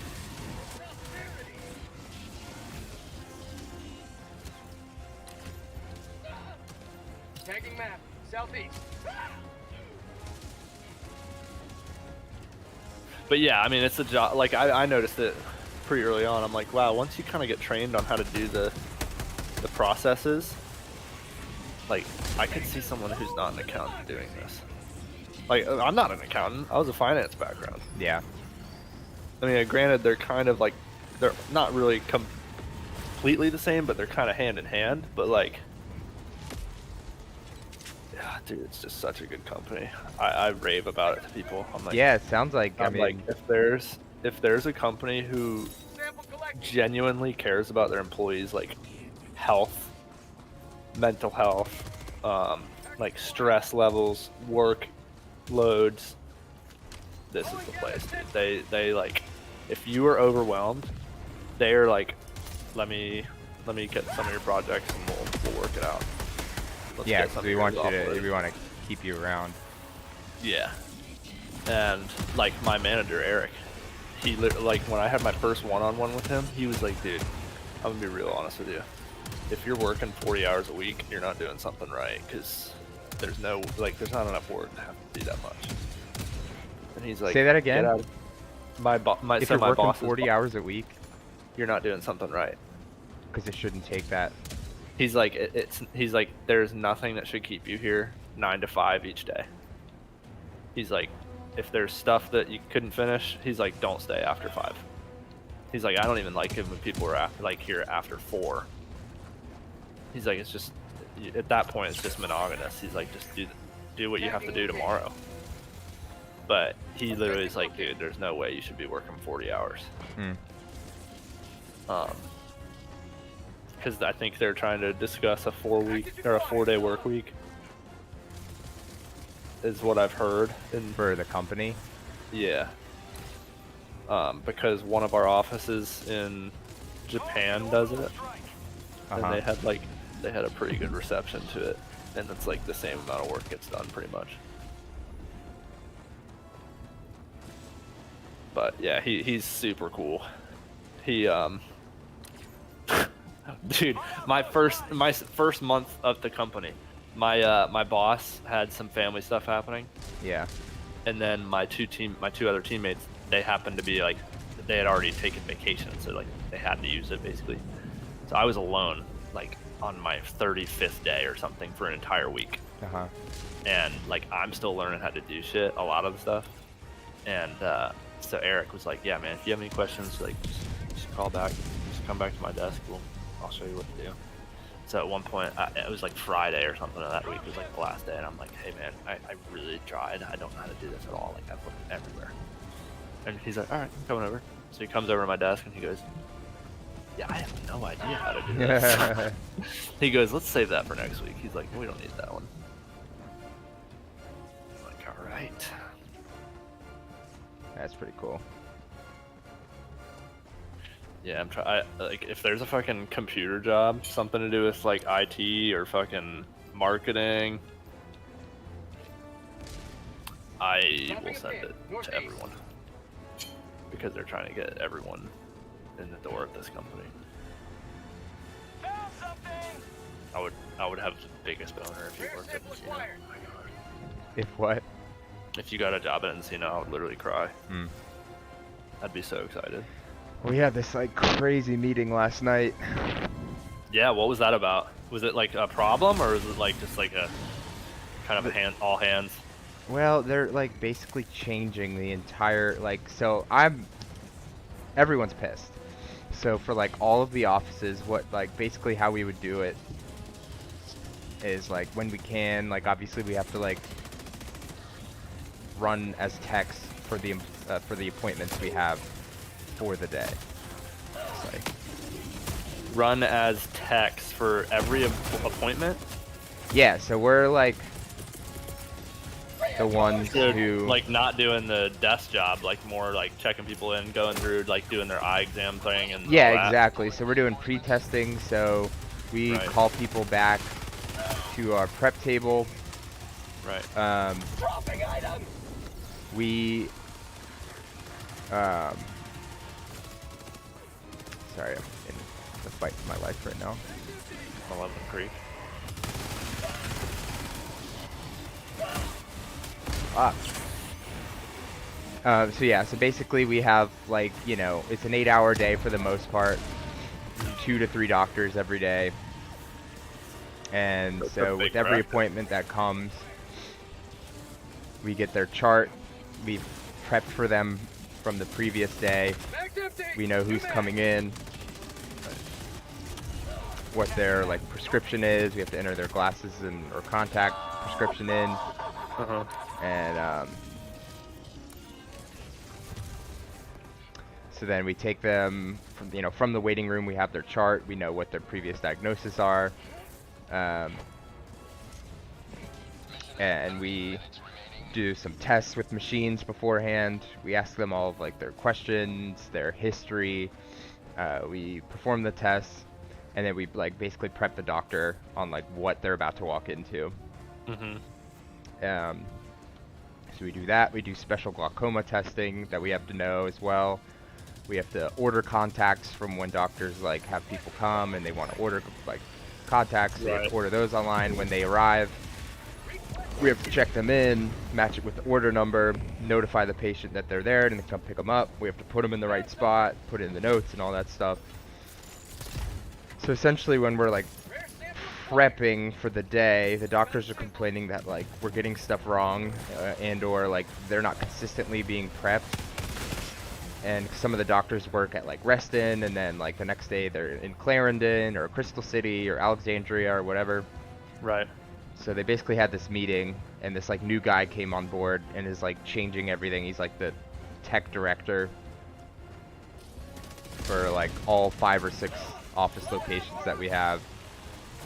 Tagging map, southeast. But yeah, I mean, it's a job. Like I noticed it pretty early on. I'm like, wow, once you kind of get trained on how to do the processes, like I could see someone who's not an accountant doing this. Like I'm not an accountant. I was a finance background. Yeah. I mean, granted, they're kind of like they're not really completely the same, but they're kind of hand in hand. But like, yeah, dude, it's just such a good company. I rave about it to people. I'm like, Yeah, it sounds like. I I'm mean, like, if there's a company who genuinely cares about their employees, like health, mental health, like stress levels, work loads, this is the place, dude. They like, if you are overwhelmed, they're like, let me get some of your projects and we'll work it out. Let's yeah, get because some we of want yours you to, offloaded. we want to keep you around. Yeah. And like my manager Eric, he like when I had my first one-on-one with him, he was like, dude, I'm gonna be real honest with you. If you're working 40 hours a week, you're not doing something right, because there's not enough work to have to do that much. And he's like, Say that again. "Get out of-" If so you're my working boss is 40 hours a week, you're not doing something right. because it shouldn't take that. He's like, he's like, there's nothing that should keep you here 9 to 5 each day. He's like, if there's stuff that you couldn't finish, he's like, don't stay after 5. He's like, I don't even like it when people are like here after 4. He's like, it's just, at that point, it's just monogamous. He's like, just do what you have to do tomorrow. But he literally is like, dude, there's no way you should be working 40 hours. Because I think they're trying to discuss a 4-day work week, is what I've heard. For the company? Yeah. Because one of our offices in Japan does it, and they had a pretty good reception to it, and it's like the same amount of work gets done pretty much. But yeah, he's super cool. He dude, my first month of the company, my boss had some family stuff happening. Yeah. And then my two other teammates, they happened to be like, they had already taken vacation, so like they had to use it basically. So I was alone, like on my 35th day or something for an entire week. And like I'm still learning how to do shit, a lot of the stuff. And so Eric was like, yeah man, if you have any questions, like just call back, just come back to my desk, I'll show you what to do. So at one point, it was like Friday or something of that week, it was like the last day, and I'm like, hey man, I really tried, I don't know how to do this at all, like I've looked everywhere. And he's like, alright, I'm coming over. So he comes over to my desk and he goes, yeah, I have no idea how to do this. He goes, let's save that for next week. He's like, we don't need that one. I'm like, alright. That's pretty cool. Yeah, I'm trying. Like, if there's a fucking computer job, something to do with like IT or fucking marketing, I will send it to everyone, because they're trying to get everyone in the door of this company. I would have the biggest boner if you worked at Encino. Oh my god. If what? If you got a job at Encino, I would literally cry. I'd be so excited. We had this like crazy meeting last night. Yeah, what was that about? Was it like a problem, or was it like just like a kind of all hands? Well, they're like basically changing the entire so everyone's pissed. So for like all of the offices, what basically how we would do it is like when we can, like obviously we have to like run as techs for the for the appointments we have for the day. It's like, Run as techs for every appointment. yeah, so we're like the ones who Like not doing the desk job, like more like checking people in, going through, like doing their eye exam thing, and yeah, all that. exactly. So we're doing pre-testing. So we Right. call people back to our prep table. Right. We sorry, I'm in the fight for my life right now. 11 Creek. So yeah, so basically we have like, you know, it's an 8-hour day for the most part, 2 to 3 doctors every day. And That's a so big with every practice. appointment that comes, we get their chart, we prepped for them from the previous day, we know who's coming in, what their like prescription is, we have to enter their glasses and or contact prescription in, and so then we take them from, you know, from the waiting room. We have their chart. We know what their previous diagnoses are, and we do some tests with machines beforehand. We ask them all of like their questions, their history. We perform the tests, and then we like basically prep the doctor on like what they're about to walk into. So we do that. We do special glaucoma testing that we have to know as well. We have to order contacts from when doctors like have people come and they want to order like contacts. They have to order those online when they arrive. We have to check them in, match it with the order number, notify the patient that they're there, and then come pick them up. We have to put them in the right spot, put it in the notes and all that stuff. So essentially when we're like prepping for the day, the doctors are complaining that like we're getting stuff wrong and or like they're not consistently being prepped. And some of the doctors work at like Reston, and then like the next day they're in Clarendon or Crystal City or Alexandria or whatever. Right. So they basically had this meeting, and this like new guy came on board and is like changing everything. He's like the tech director for like all 5 or 6 office locations that we have.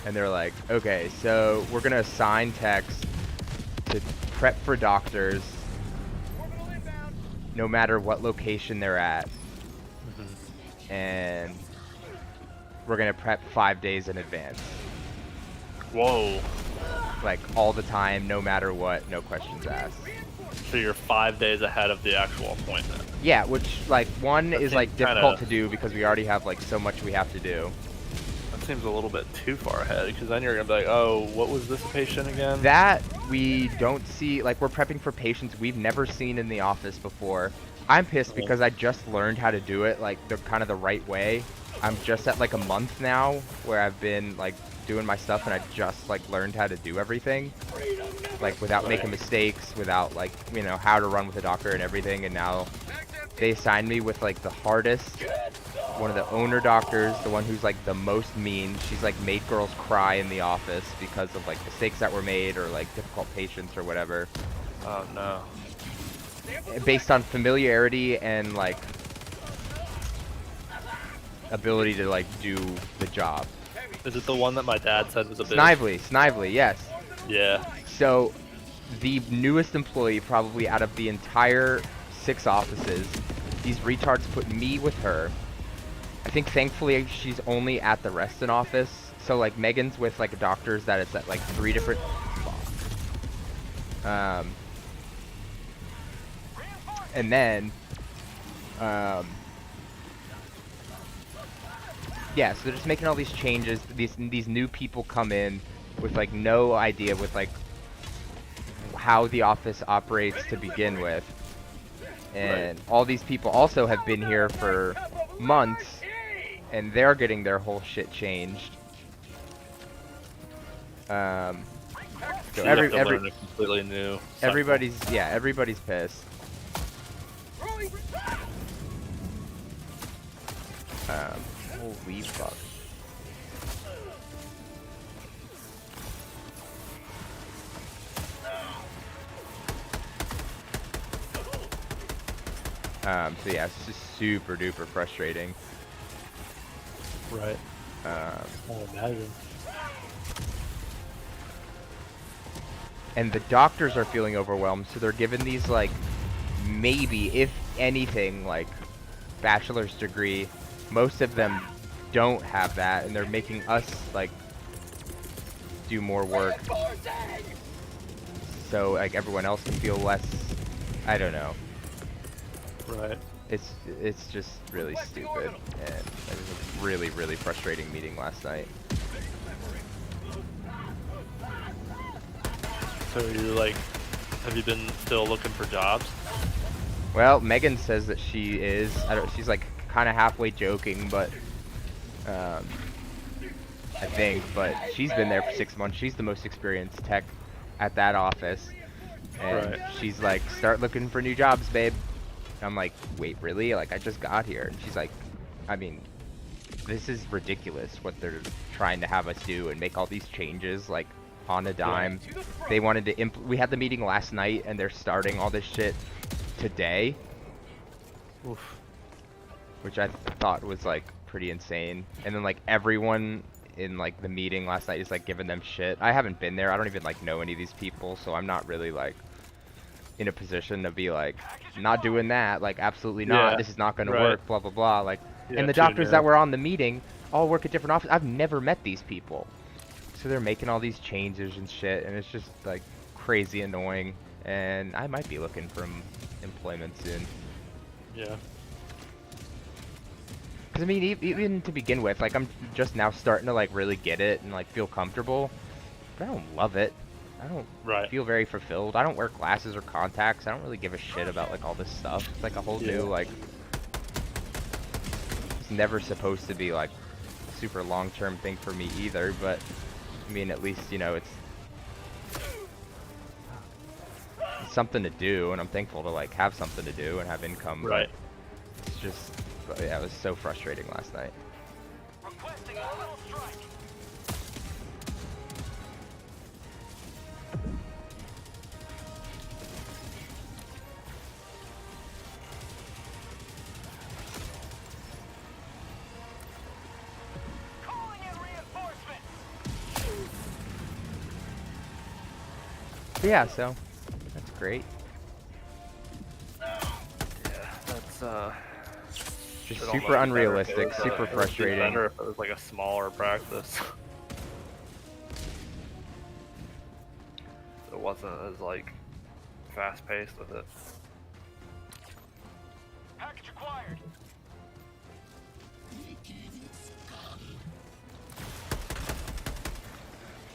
And they're like, okay, so we're gonna assign techs to prep for doctors no matter what location they're at. And we're gonna prep 5 days in advance. Whoa. Like all the time, no matter what, no questions asked. So you're 5 days ahead of the actual appointment. Yeah, which like one That is like seems difficult kinda- to do because we already have like so much we have to do. That seems a little bit too far ahead, because then you're gonna be like, oh, what was this patient again? That we don't see, like we're prepping for patients we've never seen in the office before. I'm pissed because I just learned how to do it like the kind of the right way. I'm just at like a month now where I've been like doing my stuff, and I just like learned how to do everything like without making mistakes, without like, you know, how to run with a doctor and everything. And now they assigned me with like the hardest, one of the owner doctors, the one who's like the most mean. She's like made girls cry in the office because of like mistakes that were made or like difficult patients or whatever. Oh no. Based on familiarity and like ability to like do the job. Is it the one that my dad said was a bit? Snively, yes. Yeah. So the newest employee probably out of the entire 6 offices, these retards put me with her. I think thankfully she's only at the Reston office. So like Megan's with like doctors that it's at like 3 different and then yeah, so they're just making all these changes. These new people come in with like no idea with like how the office operates to begin with. And all these people also have been here for months, and they're getting their whole shit changed. So you have to learn a completely new cycle. everybody's pissed. Holy fuck. So yeah, it's just super duper frustrating. Right. I imagine. And the doctors are feeling overwhelmed, so they're given these like, maybe, if anything, like bachelor's degree. Most of them don't have that, and they're making us like do more work. So like everyone else can feel less. I don't know. Right. It's just really stupid, and it was a really frustrating meeting last night. So you like, have you been still looking for jobs? Well, Megan says that she is. I don't. She's like kind of halfway joking, but I think. But she's been there for 6 months. She's the most experienced tech at that office, and Right. she's like, "Start looking for new jobs, babe." I'm like, "Wait, really? Like, I just got here." And she's like, "I mean, this is ridiculous what they're trying to have us do and make all these changes like on a dime." They wanted to we had the meeting last night, and they're starting all this shit today. Oof. Which I thought was like pretty insane. And then like everyone in like the meeting last night is like giving them shit. I haven't been there. I don't even like know any of these people, so I'm not really like in a position to be like, not doing that, like absolutely not. Yeah, This is not going right. to work, blah blah blah. Like, Yeah, and the tune doctors in. that were on the meeting all work at different offices. I've never met these people, so they're making all these changes and shit, and it's just like crazy annoying. And I might be looking for employment soon. Yeah. Cause I mean, even to begin with, like I'm just now starting to like really get it and like feel comfortable, but I don't love it. I don't Right. feel very fulfilled. I don't wear glasses or contacts. I don't really give a shit about like all this stuff. It's like a whole new like. It's never supposed to be like a super long-term thing for me either, but I mean, at least you know it's something to do, and I'm thankful to like have something to do and have income. Right. But it's just, yeah, it was so frustrating last night. Requesting orbital strike. Calling in reinforcements. But yeah, so that's great. Yeah. That's Just It almost super be better if unrealistic, it was, super it would be frustrating. better if it was like a smaller practice. It wasn't as like fast paced with it. Package acquired.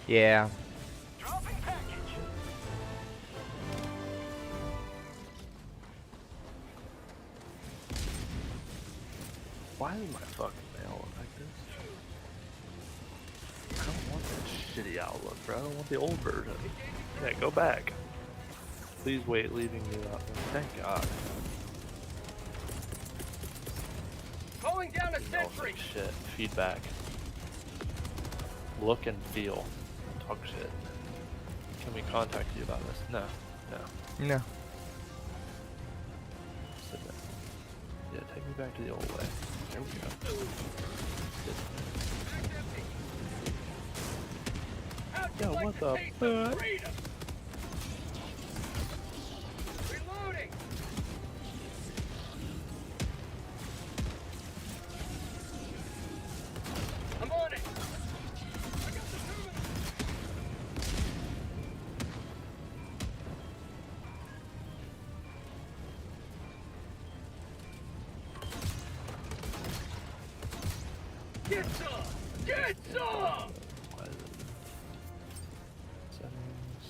Yeah. Dropping package. Why does my fucking mail look like this? I don't want that shitty outlook, bro. I don't want the old version. Yeah, go back. Please wait, leaving me out. Thank God. Calling down a Smells sentry. like shit. Feedback. Look and feel. Talk shit. Can we contact you about this? No. No. No. Sit down. Yeah, take me back to the old way. There we go. Yo, what the fuck? Reloading. I'm on it. I got the terminal. Get some! Get some! What is it? Settings.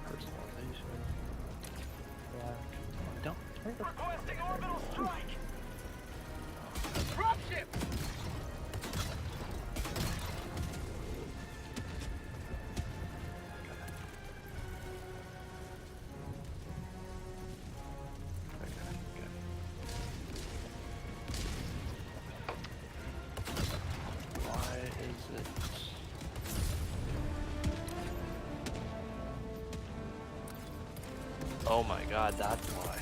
Personalization. Black. Don't turn the Requesting orbital strike. Dropship. Why is it? Oh my god, that's why.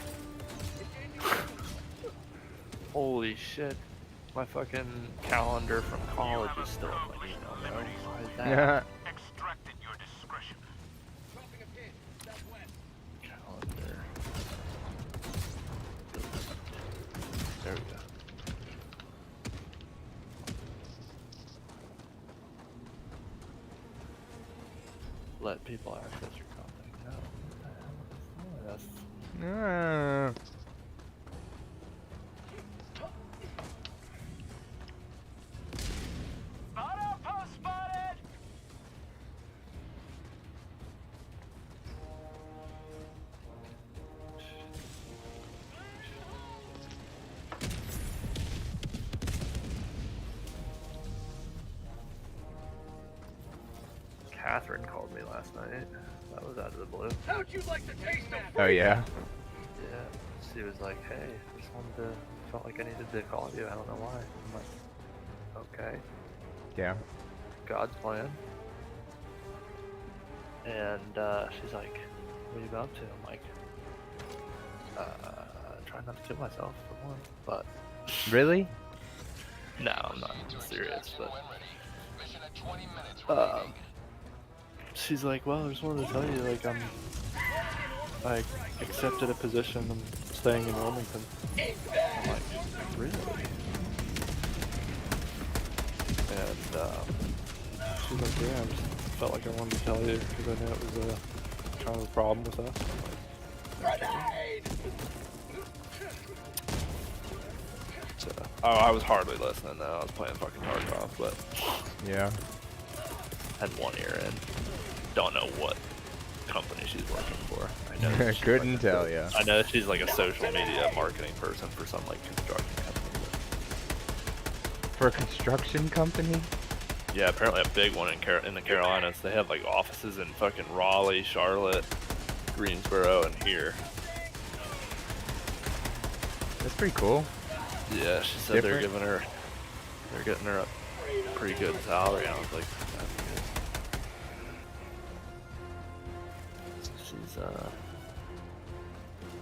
Holy shit. My fucking calendar from college is still in my email, bro. Why is that? Yeah. Extracted your discretion. Dropping a pin. Southwest. Calendar. There we go. Let people access your content. No. What the hell is this? Ah. Auto post spotted! Catherine called me last night. That was out of the blue. How'd you like the taste of Oh yeah. Yeah. She was like, hey, just wanted to, felt like I needed to call you. I don't know why. I'm like, okay. Yeah. God's plan. And she's like, what are you up to? I'm like, trying not to kill myself for one. But Really? no, I'm not serious. But Mission at 20 minutes she's like, well, I just wanted to tell you, like, I accepted a position. I'm staying in Wilmington. I'm like, really? And she's like, yeah, I just felt like I wanted to tell you because I knew it was a kind of a problem with us. I'm like, okay. So, oh, I was hardly listening though. I was playing fucking Tarkov, but Yeah. had one ear in. Don't know what company she's working for. I know she's Couldn't like tell ya. I know she's like a social media marketing person for some like construction company. For a construction company? Yeah, apparently a big one in the Carolinas. They have like offices in fucking Raleigh, Charlotte, Greensboro, and here. That's pretty cool. Yeah, she said they're Different? getting her a pretty good salary. And I was like, that's good.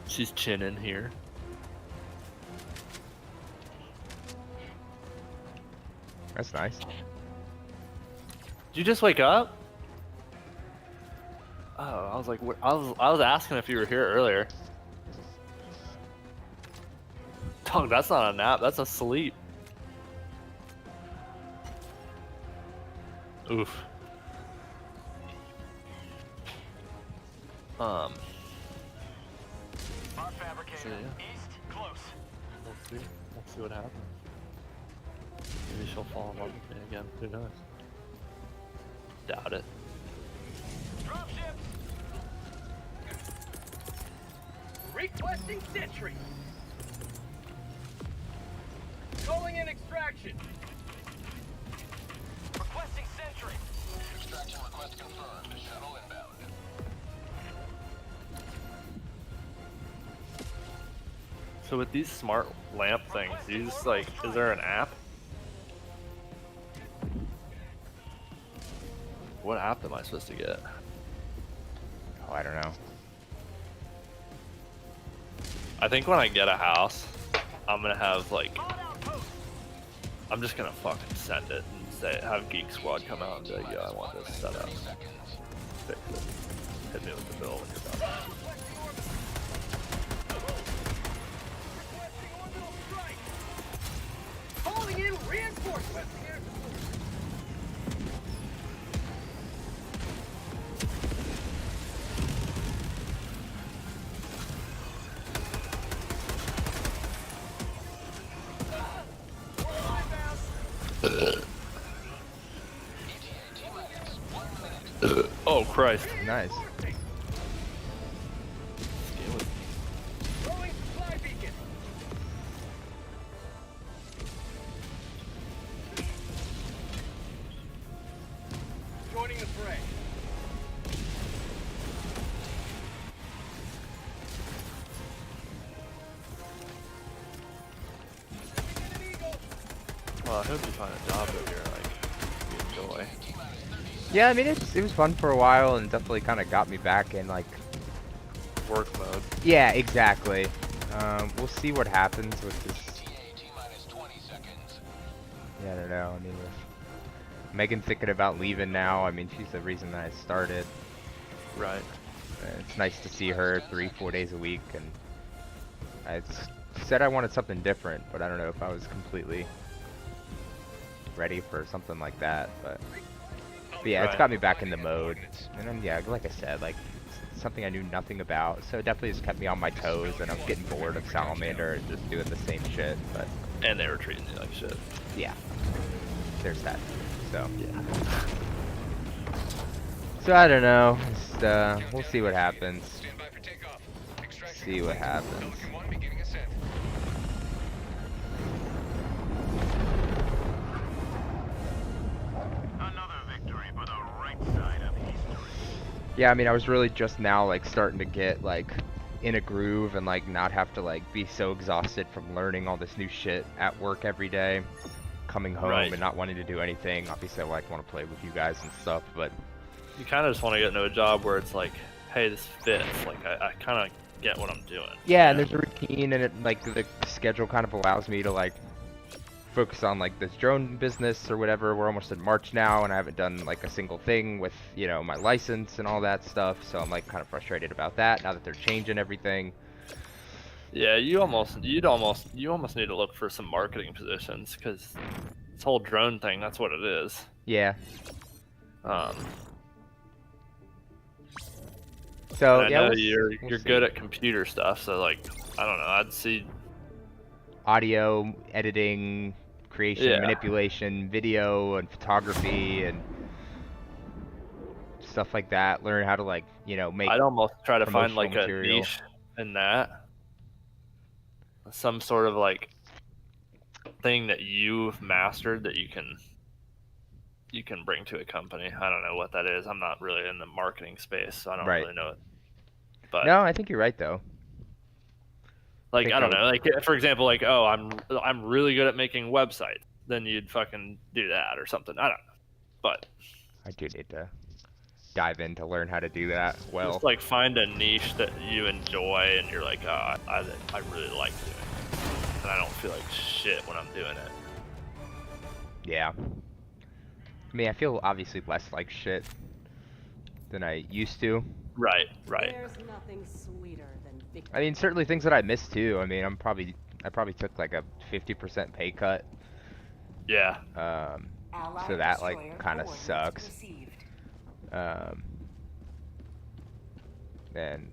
She's chinning here. That's nice. Did you just wake up? Oh, I was like, I was asking if you were here earlier. Dog, that's not a nap. That's a sleep. Oof. Our fabricator. So, yeah. East, close. We'll see. We'll see what happens. Maybe she'll fall in love with me again. Who knows? Doubt it. Dropship! Requesting sentry. Calling in extraction. Requesting sentry. Extraction request confirmed. Shuttle inbound. So with these smart lamp things, you just like, is there an app? What app am I supposed to get? Oh, I don't know. I think when I get a house, I'm gonna have like, I'm just gonna fucking send it and say, have Geek Squad come out and be like, yo, I want this set up. Fix it. Hit me with the bill when you're done. Calling in reinforcements. Oh Christ. Nice. Throwing supply beacon. Joining the fray. Well, I hope you find a job that you're like, you enjoy. Yeah, I mean it was fun for a while and definitely kind of got me back in like work mode. Yeah, exactly. We'll see what happens with this. T-minus 20 seconds. Yeah, I don't know. I mean, with Megan thinking about leaving now, I mean, she's the reason that I started. Right. It's nice to see her 3-4 days a week, and I said I wanted something different, but I don't know if I was completely ready for something like that. But yeah, it's Right. got me back in the mode, and then yeah, like I said, like it's something I knew nothing about, so it definitely just kept me on my toes, and I'm getting bored of Salamander and just doing the same shit. But And they were treating you like shit. yeah, there's that. So Yeah. so I don't know. Just, we'll see what happens. Stand by for takeoff. Extraction See what complete. happens. Pelican 1 beginning ascent. Another victory for the right side of history. Yeah, I mean, I was really just now like starting to get like in a groove and like not have to like be so exhausted from learning all this new shit at work every day, coming home Right. and not wanting to do anything. Obviously, I like want to play with you guys and stuff, but You kind of just want to get into a job where it's like, hey, this fits. Like, I kind of get what I'm doing. yeah, and you there's a routine, and it like the schedule kind of allows me to like focus on like this drone business or whatever. We're almost in March now, and I haven't done like a single thing with, you know, my license and all that stuff. So I'm like kind of frustrated about that now that they're changing everything. Yeah, you almost need to look for some marketing positions because this whole drone thing, that's what it is. Yeah. Um, So I yeah, know we'll you're see. good at computer stuff, so like, I don't know, I'd see. Audio editing, creation, Yeah. manipulation, video and photography and stuff like that. Learn how to like, you know, make I'd almost try to find promotional like a material. niche in that, some sort of like thing that you've mastered that you can bring to a company. I don't know what that is. I'm not really in the marketing space, so I don't Right. really know it. But No, I think you're right though. like, think I don't that know. Like, for example, like, oh, I'm really good at making websites. Then you'd fucking do that or something. I don't know. But I do need to dive in to learn how to do that well. just like find a niche that you enjoy and you're like, oh, I really like doing it. And I don't feel like shit when I'm doing it. Yeah. I mean, I feel obviously less like shit than I used to. Right. There's nothing sweeter than victory. I mean, certainly things that I miss too. I mean, I probably took like a 50% pay cut. Yeah. Allied So that destroyer like kind of coordinates sucks. received. And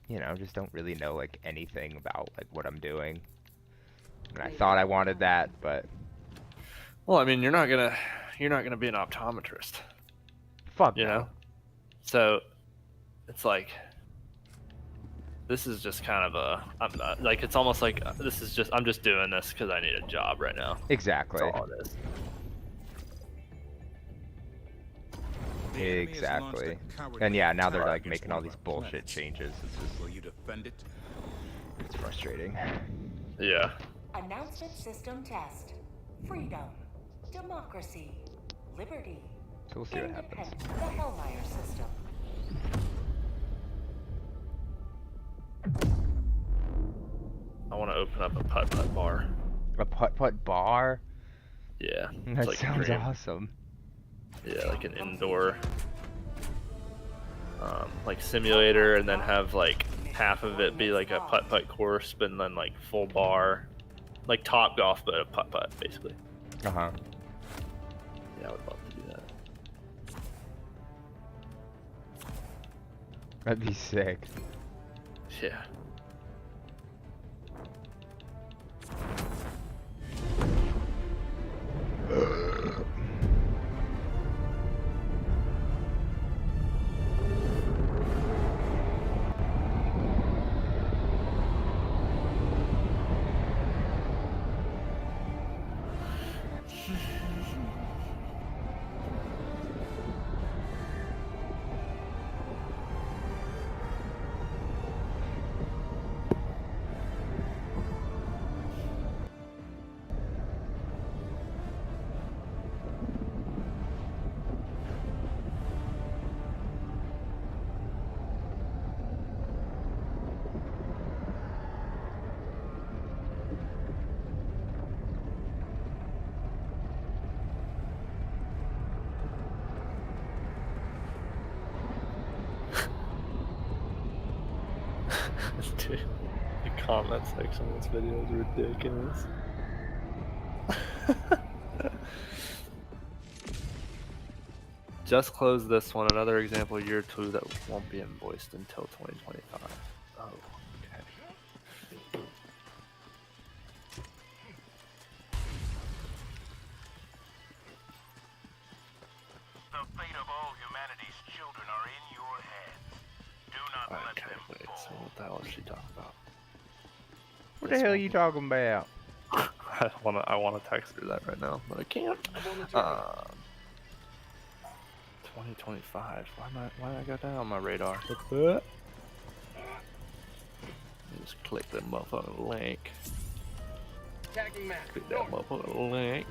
you know, just don't really know like anything about like what I'm doing. And I thought I wanted that, but Well, I mean, you're not gonna be an optometrist, fuck you no. know. So it's like this is just kind of I'm not like it's almost like I'm just doing this because I need a job right now. Exactly. That's all it is. The enemy has launched Exactly. a cowardly And yeah, now they're attack like against making one all of these our bullshit planets. changes. Will you defend it? It's frustrating. Yeah. Announcement system test. Freedom. Democracy. Liberty. So we'll see what happens. Independence. The Hellmeyer system. I want to open up a putt-putt bar. A putt-putt bar? Yeah. That It's like a sounds dream. awesome. Yeah, like an indoor like simulator, and then have like half of it be like a putt-putt course, but then like full bar, like Top Golf but a putt-putt basically. Uh-huh. Yeah, I would love to do that. That'd be sick. Yeah. Dude, the comment section of this video is ridiculous. Just closed this one. Another example year 2 that won't be invoiced until 2025. Oh, okay. The fate of all humanity's children are in your hands. Do not let Okay, them wait, so fall. what the hell is she talking about? What the hell are you talking about? I wanna text her that right now, but I can't. 2025. Why did I got that on my radar? Let me just click that motherfucking link. Tagging map. Click that motherfucking link.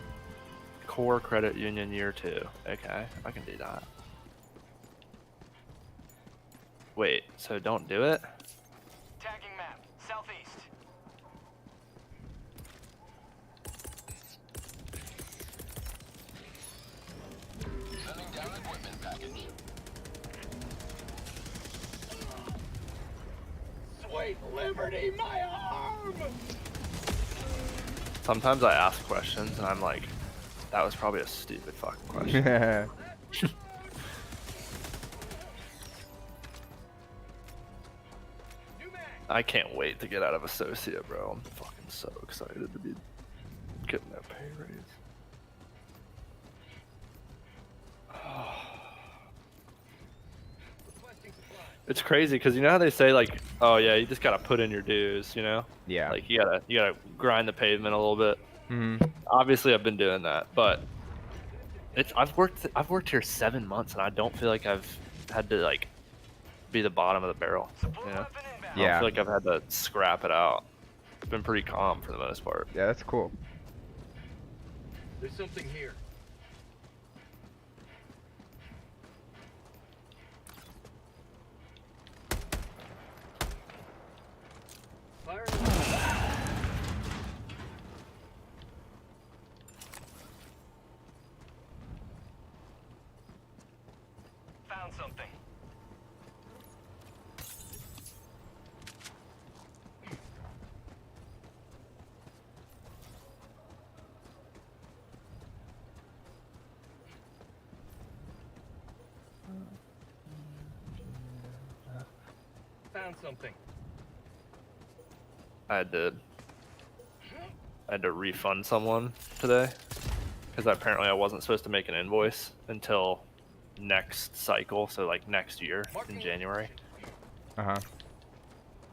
Core credit union year 2. Okay, I can do that. Wait, so don't do it? Tagging map. Southeast. Sending down equipment package. Sweet liberty, my arm! Sometimes I ask questions and I'm like, that was probably a stupid fucking question. I can't wait to get out of associate, bro. I'm fucking so excited to be getting that pay raise. It's crazy because you know how they say like, oh yeah, you just gotta put in your dues, you know? Yeah. Like you gotta grind the pavement a little bit. Mm-hmm. Obviously, I've been doing that, but I've worked here 7 months and I don't feel like I've had to like be the bottom of the barrel. You know? I don't Yeah. feel like I've had to scrap it out. It's been pretty calm for the most part. Yeah, that's cool. There's something here. Fire. Found something. Found something. I had to refund someone today because apparently I wasn't supposed to make an invoice until next cycle, so like next year in January. Uh-huh.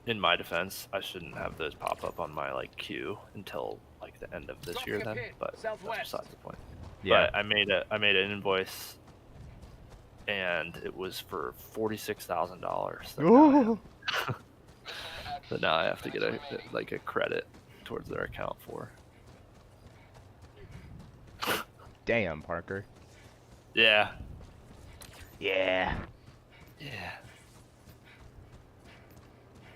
In my defense, I shouldn't have those pop up on my like queue until like the end of this year then, but that's besides the point. Yeah. But I made an invoice and it was for $46,000. Ooh. So now I have to get a credit towards their account for. Damn, Parker. Yeah. Yeah. Yeah.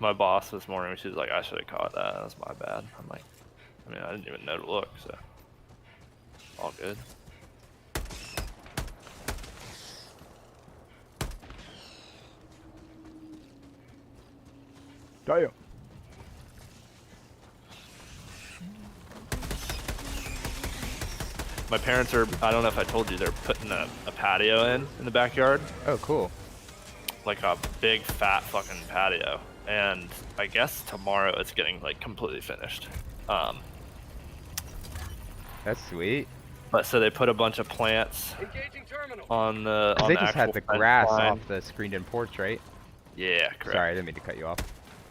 My boss this morning, she was like, I should have caught that. That's my bad. I'm like, I mean, I didn't even know to look, so all good. Damn. My parents are, I don't know if I told you, they're putting a patio in the backyard. Oh, cool. Like a big fat fucking patio. And I guess tomorrow it's getting like completely finished. That's sweet. But so they put a bunch of plants Engaging terminal. on the They just actual had the fence grass line. off the screened-in porch, right? Yeah, correct. Sorry, I didn't mean to cut you off.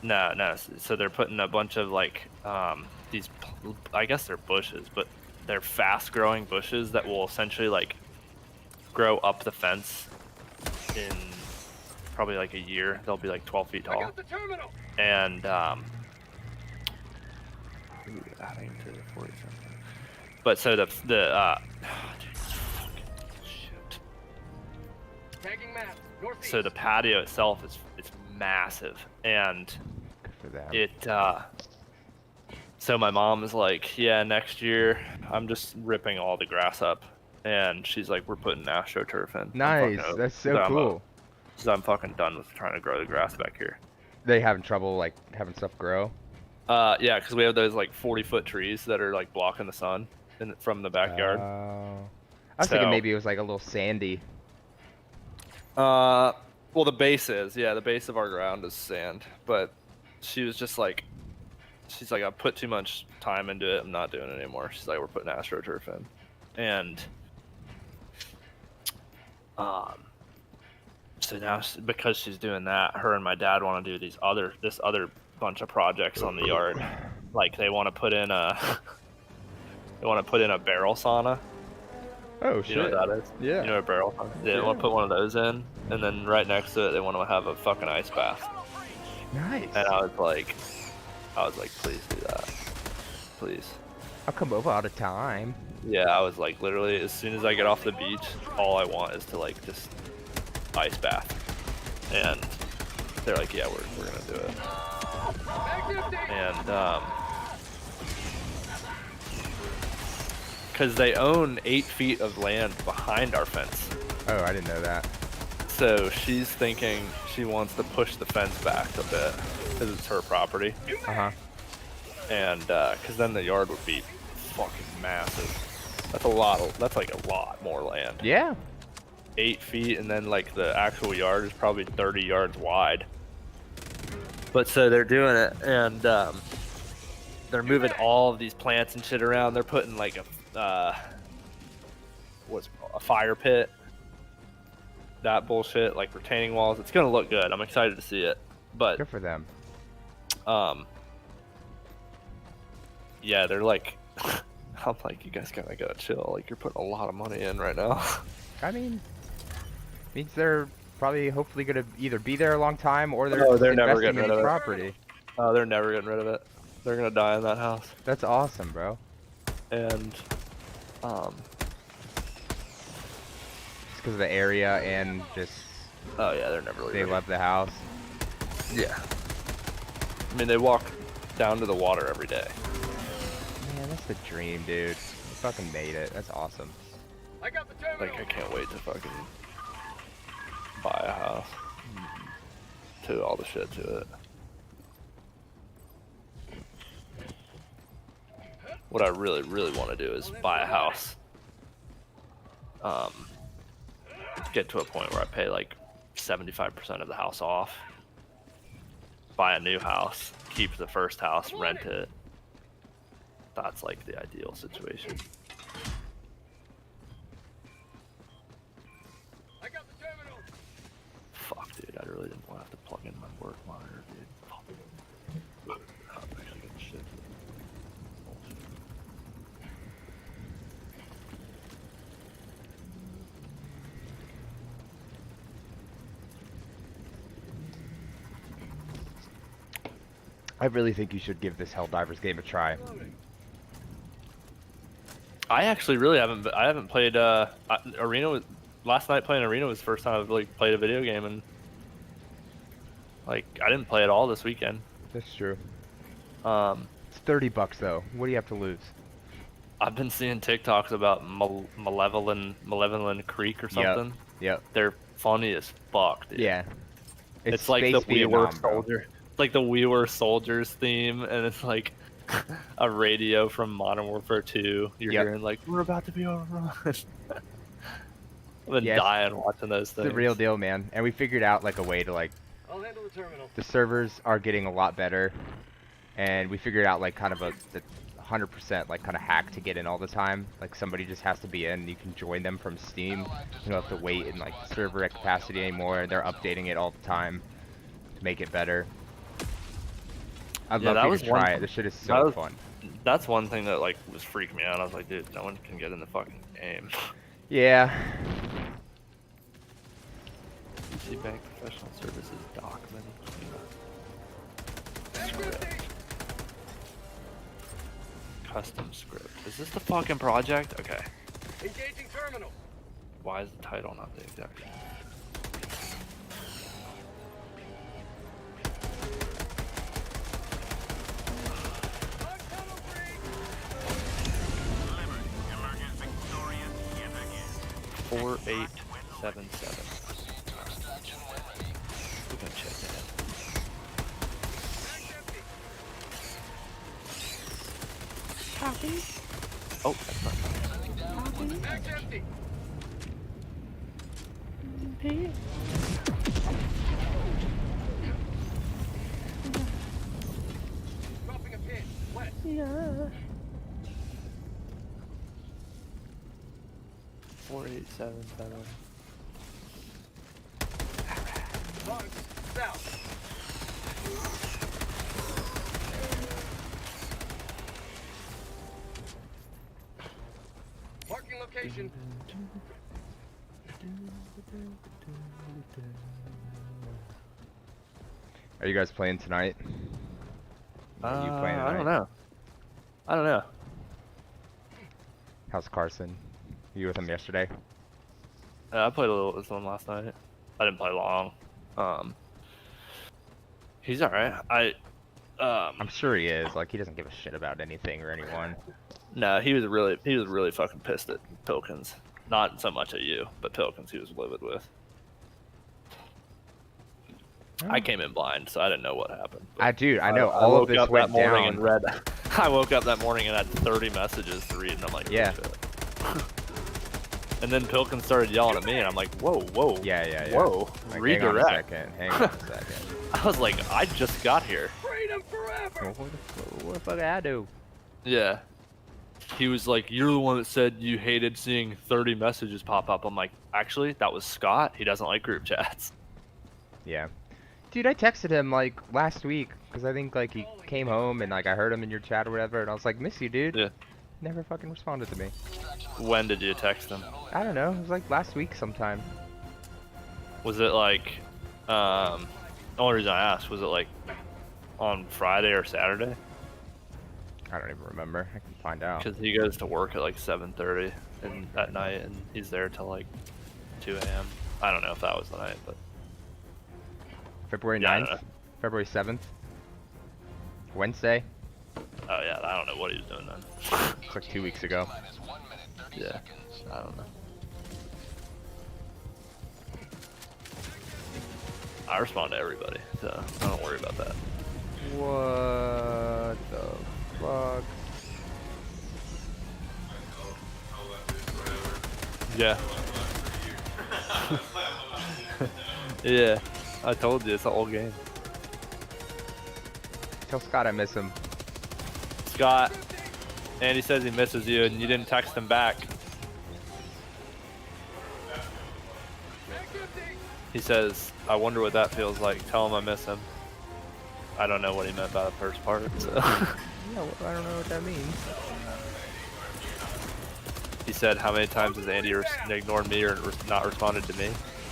No. So they're putting a bunch of like these, I guess they're bushes, but they're fast-growing bushes that will essentially like grow up the fence in probably like a year. They'll be like 12 feet I tall. got the terminal. And ooh, adding to the 40 something. But so dude, shit. Tagging map. Northeast. So the patio itself it's massive, and Good for them. it so my mom is like, yeah, next year I'm just ripping all the grass up, and she's like, we're putting AstroTurf in. Nice. That's so cool. Because I'm fucking done with trying to grow the grass back here. They having trouble like having stuff grow? Yeah, because we have those like 40-foot trees that are like blocking the sun from the backyard. I was thinking maybe it was like a little sandy. Well, the base is, yeah, the base of our ground is sand, but she was just like, she's like, I put too much time into it, I'm not doing it anymore. She's like, we're putting AstroTurf in. And, so now, because she's doing that, her and my dad want to do this other bunch of projects on the yard. Like, they want to put in a barrel sauna. Oh, shit. You know what that is? Yeah. You know what a barrel sauna is? Yeah, they want to put one of those in, and then right next to it, they want to have a fucking ice bath. Nice. And I was like, please do that. Please. I'll come over all the time. Yeah, I was like, literally, as soon as I get off the beach, all I want is to like just ice bath. And they're like, yeah, we're gonna do it. And because they own 8 feet of land behind our fence. Oh, I didn't know that. So she's thinking she wants to push the fence back a bit because it's her property. Uh-huh. And because then the yard would be fucking massive. That's like a lot more land. Yeah. 8 feet, and then like the actual yard is probably 30 yards wide. But so they're doing it, and they're moving all of these plants and shit around. They're putting like a what's it called? A fire pit. That bullshit, like retaining walls. It's gonna look good. I'm excited to see it. But good for them. Yeah, they're like, I'm like, you guys gotta chill. Like, you're putting a lot of money in right now. I mean, means they're probably hopefully gonna either be there a long time or they're never investing getting in rid of it. property. Oh, they're never getting rid of it. They're gonna die in that house. That's awesome, bro. And just because of the area and just oh yeah, they're never leaving. They love the house. Yeah. I mean, they walk down to the water every day. Man, that's the dream, dude. You fucking made it. That's awesome. I got the terminal. Like, I can't wait to fucking buy a house. Do all the shit to it. What I really, really want to do is buy a house. Get to a point where I pay like 75% of the house off. Buy a new house, keep the first house, rent it. That's like the ideal situation. I got the terminal. Fuck, dude, I really didn't want to have to plug in my work monitor, dude. Fuck. I'm actually getting shit. I really think you should give this Helldivers game a try. I actually really haven't. I haven't played Arena. Last night playing Arena was the first time I've really played a video game, and like I didn't play it all this weekend. That's true. It's $30 though. What do you have to lose? I've been seeing TikToks about Malevolent Creek or something. Yep. They're funny as fuck, dude. Yeah. It's like the We Were Soldier. It's like the We Were Soldiers theme, and it's like a radio from Modern Warfare 2. You're hearing like, we're about to be overrun. I've been dying watching those things. It's the real deal, man. And we figured out like a way to like. I'll handle the terminal. The servers are getting a lot better, and we figured out like kind of the 100% like kind of hack to get in all the time. Like somebody just has to be in. You can join them from Steam. You don't have to wait in like server at capacity anymore. They're updating it all the time to make it better. I'd love you to try it. This shit is so fun. That's one thing that like was freaking me out. I was like, dude, no one can get in the fucking game. Yeah. PC Bank Professional Services document. Custom script. Is this the fucking project? Okay. Engaging terminal. Why is the title not the exact? Emerges victorious yet again. 4877. We can check that out. Oh, that's not Mag's empty. Dropping a pin. West. 4877. Bugs. South. Marking location. Are you guys playing tonight? Are you playing I don't tonight? know. I don't know. How's Carson? You with him yesterday? I played a little with him last night. I didn't play long. He's alright. I'm sure he is. Like, he doesn't give a shit about anything or anyone. No, he was really fucking pissed at Pilkins. Not so much at you, but Pilkins he was livid with. I came in blind, so I didn't know what happened. Dude, I know I all of woke this up went that morning down. and read. I woke up that morning and had 30 messages to read, and I'm like, Yeah. shit. And then Pilkins started yelling at me, and I'm like, whoa, whoa. Yeah. Whoa, Like, redirect. Hang on a second. I was like, I just got here. Freedom forever. What the fuck did I do? Yeah. He was like, you're the one that said you hated seeing 30 messages pop up. I'm like, actually, that was Scott. He doesn't like group chats. Yeah. Dude, I texted him, like, last week, because I think, like, he came home, and, like, I heard him in your chat or whatever, and I was like, miss you, dude. Yeah. Never fucking responded to me. When did you text him? I don't know. It was, like, last week sometime. Was it like, the only reason I asked, was it like on Friday or Saturday? I don't even remember. I can find out. Because he goes to work at like 7:30 at night, and he's there till like 2 a.m. I don't know if that was the night, but February Yeah, I 9th? don't know. February 7th? Wednesday? oh yeah, I don't know what he was doing then. It's like 2 weeks ago. Yeah, I don't know. I respond to everybody, so I don't worry about that. What the fuck? Yeah. Yeah, I told you, it's the old game. Tell Scott I miss him. Scott, Andy says he misses you, and you didn't text him back. He says, I wonder what that feels like. Tell him I miss him. I don't know what he meant by the first part, so. Yeah, well, I don't know what that means. He said, how many times has Andy ignored me or not responded to me?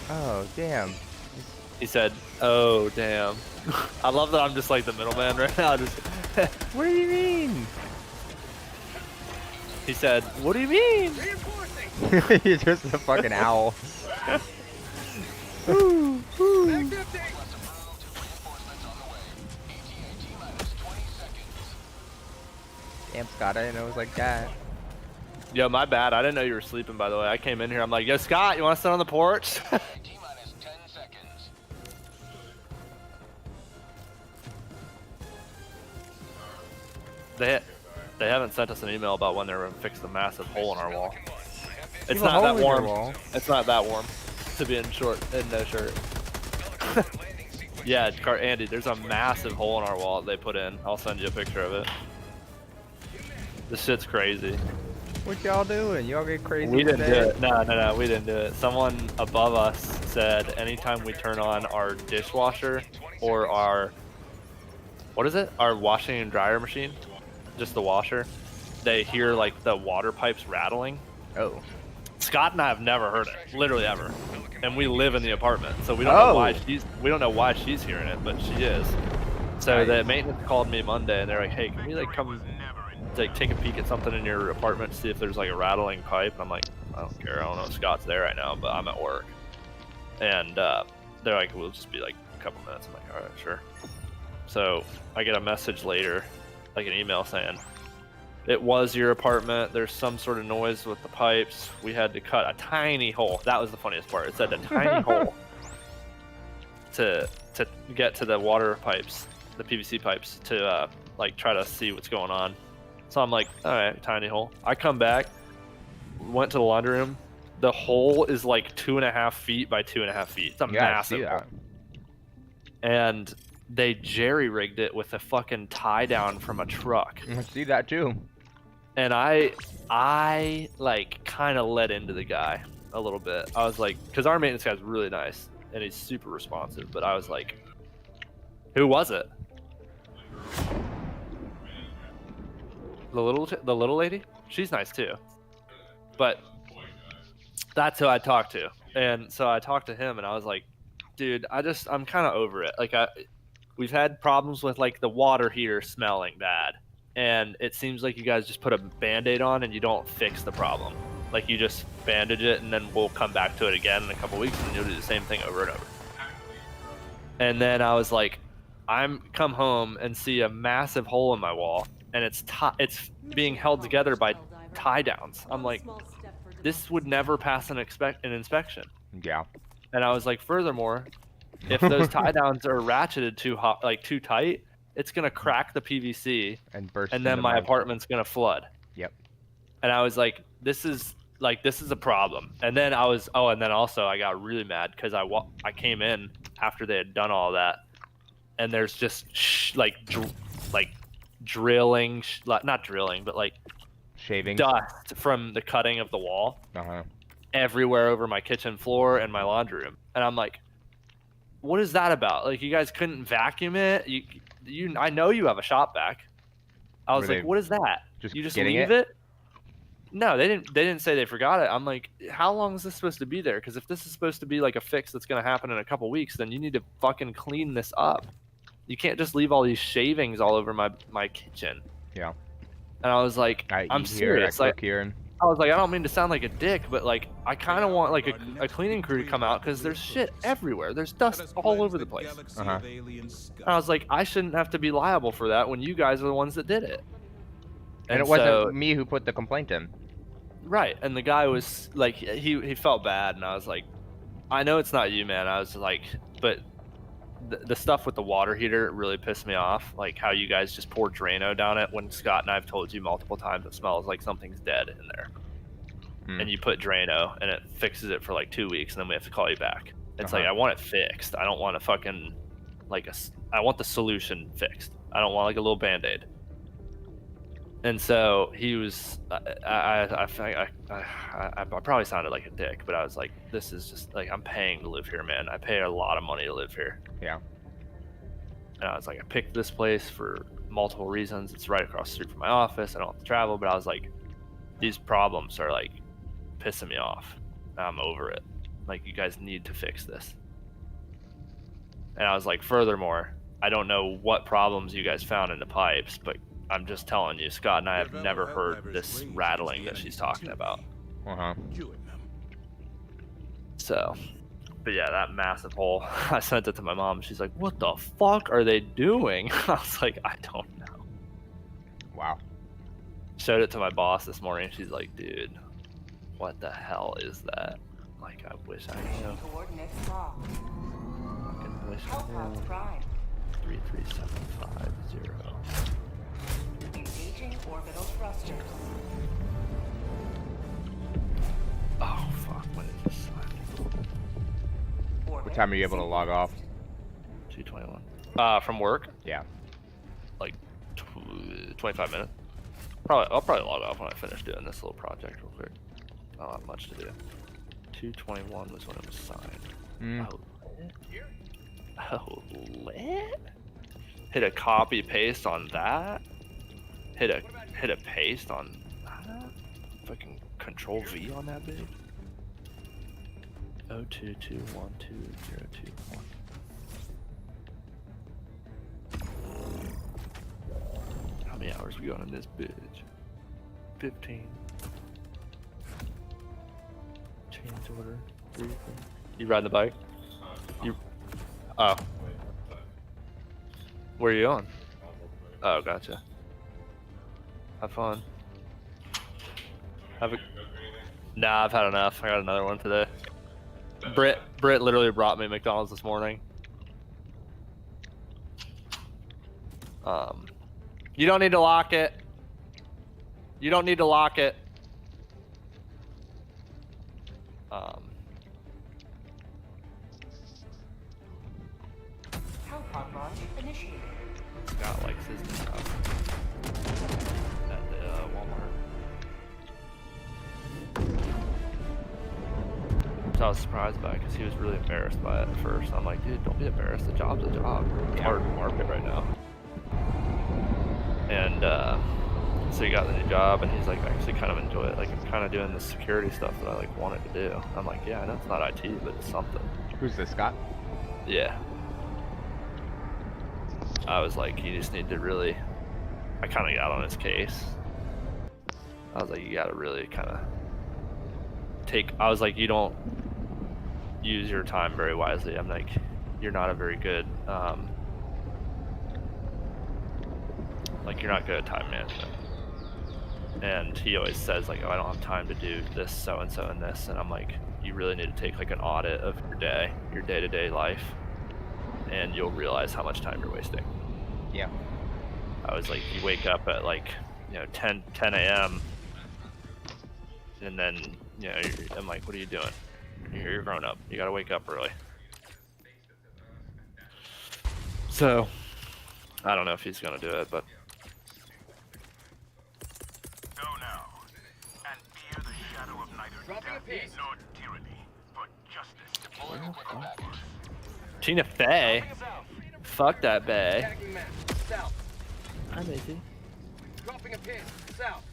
Oh, damn. He said, oh, damn. I love that I'm just like the middleman right now. Just What do you mean? He said, what do you mean? You're just a fucking owl. Damn, Scott, I didn't know it was like that. Yo, my bad. I didn't know you were sleeping, by the way. I came in here. I'm like, yo, Scott, you want to sit on the porch? T-minus 10 seconds. They haven't sent us an email about when they're going to fix the massive hole in our wall. It's You have a not that hole in your warm. wall. It's not that warm to be in no shirt. Yeah, Andy, there's a massive hole in our wall that they put in. I'll send you a picture of it. This shit's crazy. What y'all doing? Y'all get crazy We didn't today? do it. No, we didn't do it. Someone above us said anytime we turn on our dishwasher or our, what is it? Our washing and dryer machine, just the washer, they hear like the water pipes rattling. Oh. Scott and I have never heard it, literally ever. And we live in the apartment, so we don't know why she's hearing it, but she is. So the maintenance called me Monday and they're like, hey, can we like come like take a peek at something in your apartment to see if there's like a rattling pipe? And I'm like, I don't care, I don't know if Scott's there right now, but I'm at work. And they're like, we'll just be like a couple minutes. I'm like, all right, sure. So I get a message later, like an email saying, it was your apartment, there's some sort of noise with the pipes, we had to cut a tiny hole. That was the funniest part. It said a tiny hole to get to the water pipes, the PVC pipes, to like try to see what's going on. So I'm like, all right, tiny hole. I come back, went to the laundry room. The hole is like 2.5 feet by 2.5 feet. It's a Yeah, I massive see hole. that. And they jerry-rigged it with a fucking tie down from a truck. I see that too. And I like kind of let into the guy a little bit. I was like, because our maintenance guy's really nice and he's super responsive, but I was like, who was it? The little lady? She's nice too. But that's who I talked to. And so I talked to him and I was like, dude, I'm kind of over it. Like we've had problems with like the water heater smelling bad. And it seems like you guys just put a Band-Aid on and you don't fix the problem. Like you just bandage it and then we'll come back to it again in a couple weeks and you'll do the same thing over and over. And then I was like, I'm come home and see a massive hole in my wall and it's being held together by tie downs. I'm like, this would never pass an inspection. Yeah. And I was like, furthermore, if those tie downs are ratcheted too tight, it's gonna crack the PVC And burst. and then into my apartment's gonna flood. Yep. And I was like, this is a problem. And then and then also I got really mad because I came in after they had done all that, and there's just drilling, not drilling, but like Shaving. dust from the cutting of the wall Uh-huh. everywhere over my kitchen floor and my laundry room. And I'm like, what is that about? Like, you guys couldn't vacuum it? I know you have a shop vac. I was Were like, they what is that? just You just getting leave it? No, they didn't say they forgot it. I'm like, how long is this supposed to be there? Because if this is supposed to be like a fix that's going to happen in a couple weeks, then you need to fucking clean this up. You can't just leave all these shavings all over my kitchen. Yeah. And I was like, I'm eat here, serious. I Like, cook here, and I was like, I don't mean to sound like a dick, but like, I kind of want like a cleaning crew to come out because there's shit everywhere. There's dust all over the place. Uh-huh. And I was like, I shouldn't have to be liable for that when you guys are the ones that did it. and it so- wasn't me who put the complaint in. Right, and the guy was like, he felt bad, and I was like, I know it's not you, man. I was like, but the stuff with the water heater really pissed me off. Like how you guys just pour Drano down it when Scott and I've told you multiple times it smells like something's dead in there. And you put Drano and it fixes it for like 2 weeks, and then we have to call you back. It's like, I want it fixed. I don't want to fucking I want the solution fixed. I don't want like a little Band-Aid. And so he was, I probably sounded like a dick, but I was like, this is just like, I'm paying to live here, man. I pay a lot of money to live here. Yeah. And I was like, I picked this place for multiple reasons. It's right across the street from my office. I don't have to travel, but I was like, these problems are like pissing me off. I'm over it. Like, you guys need to fix this. And I was like, furthermore, I don't know what problems you guys found in the pipes, but I'm just telling you, Scott and I have never heard this rattling that she's talking about. Uh-huh. So, but yeah, that massive hole, I sent it to my mom. She's like, what the fuck are they doing? I was like, I don't know. Wow. Showed it to my boss this morning. She's like, dude, what the hell is that? Like, I wish I knew. Coordinates locked. Fucking wish I Hellpods knew. prime. 33750. Engaging orbital thrusters. Oh fuck, when is this sign? What time are you able to log off? 2:21. From work? Yeah. Like 25 minutes. I'll probably log off when I finish doing this little project real quick. I don't have much to do. 2:21 was when it was signed. Oh, lit? Hit a copy paste on that. Hit a paste on that. Fucking Control V on that big. 022120221. How many hours we got on this bitch? 15. Change order. 3. You riding the bike? Oh. Where are you on? Oh, gotcha. Have fun. Nah, I've had enough. I got another one today. Britt literally brought me McDonald's this morning. You don't need to lock it. You don't need to lock it. Hellpod launch initiated. Scott likes his new house at the Walmart. So I was surprised by it because he was really embarrassed by it at first. I'm like, dude, don't be embarrassed. The job's a job. It's hard market right now. And so he got the new job, and he's like, I actually kind of enjoy it. Like, I'm kind of doing the security stuff that I like wanted to do. I'm like, yeah, I know it's not IT, but it's something. Who's this, Scott? Yeah. I was like, you just need to really. I kind of got on his case. I was like, you got to really kind of take. I was like, you don't use your time very wisely. I'm like, you're not a very good. Like, you're not good at time management. And he always says like, oh, I don't have time to do this, so and so, and this. And I'm like, you really need to take like an audit of your day, your day-to-day life, and you'll realize how much time you're wasting. Yeah. I was like, you wake up at like, 10 a.m. and then, I'm like, what are you doing? You're grown up. You gotta wake up early. So, I don't know if he's gonna do it, but. Go now, and fear the shadow of neither death nor tyranny, for justice. Deploying equipment package. Tina Fey? Fuck that bay. Tagging map. South. Hi, Macy. Dropping a pin. South.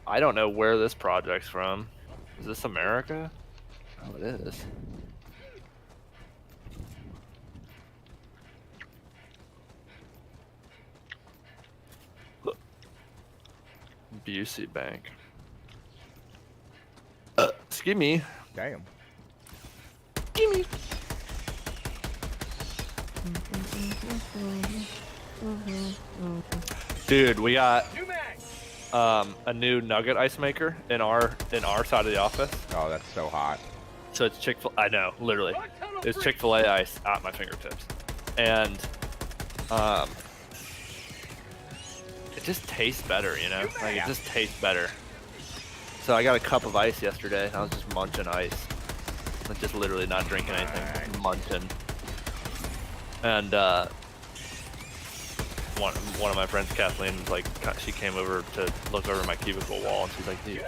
I don't know where this project's from. Is this America? Oh, it is. Busey Bank. Excuse me. Damn. Gimme. Dude, we got a new nugget ice maker in our side of the office. Oh, that's so hot. So it's I know, literally. It's Chick-fil-A ice at my fingertips. And it just tastes better, Like it just tastes better. So I got a cup of ice yesterday and I was just munching ice. Like just literally not drinking anything, munching. And one of my friends, Kathleen, was like, she came over to look over my cubicle wall, and she's like, "Dude,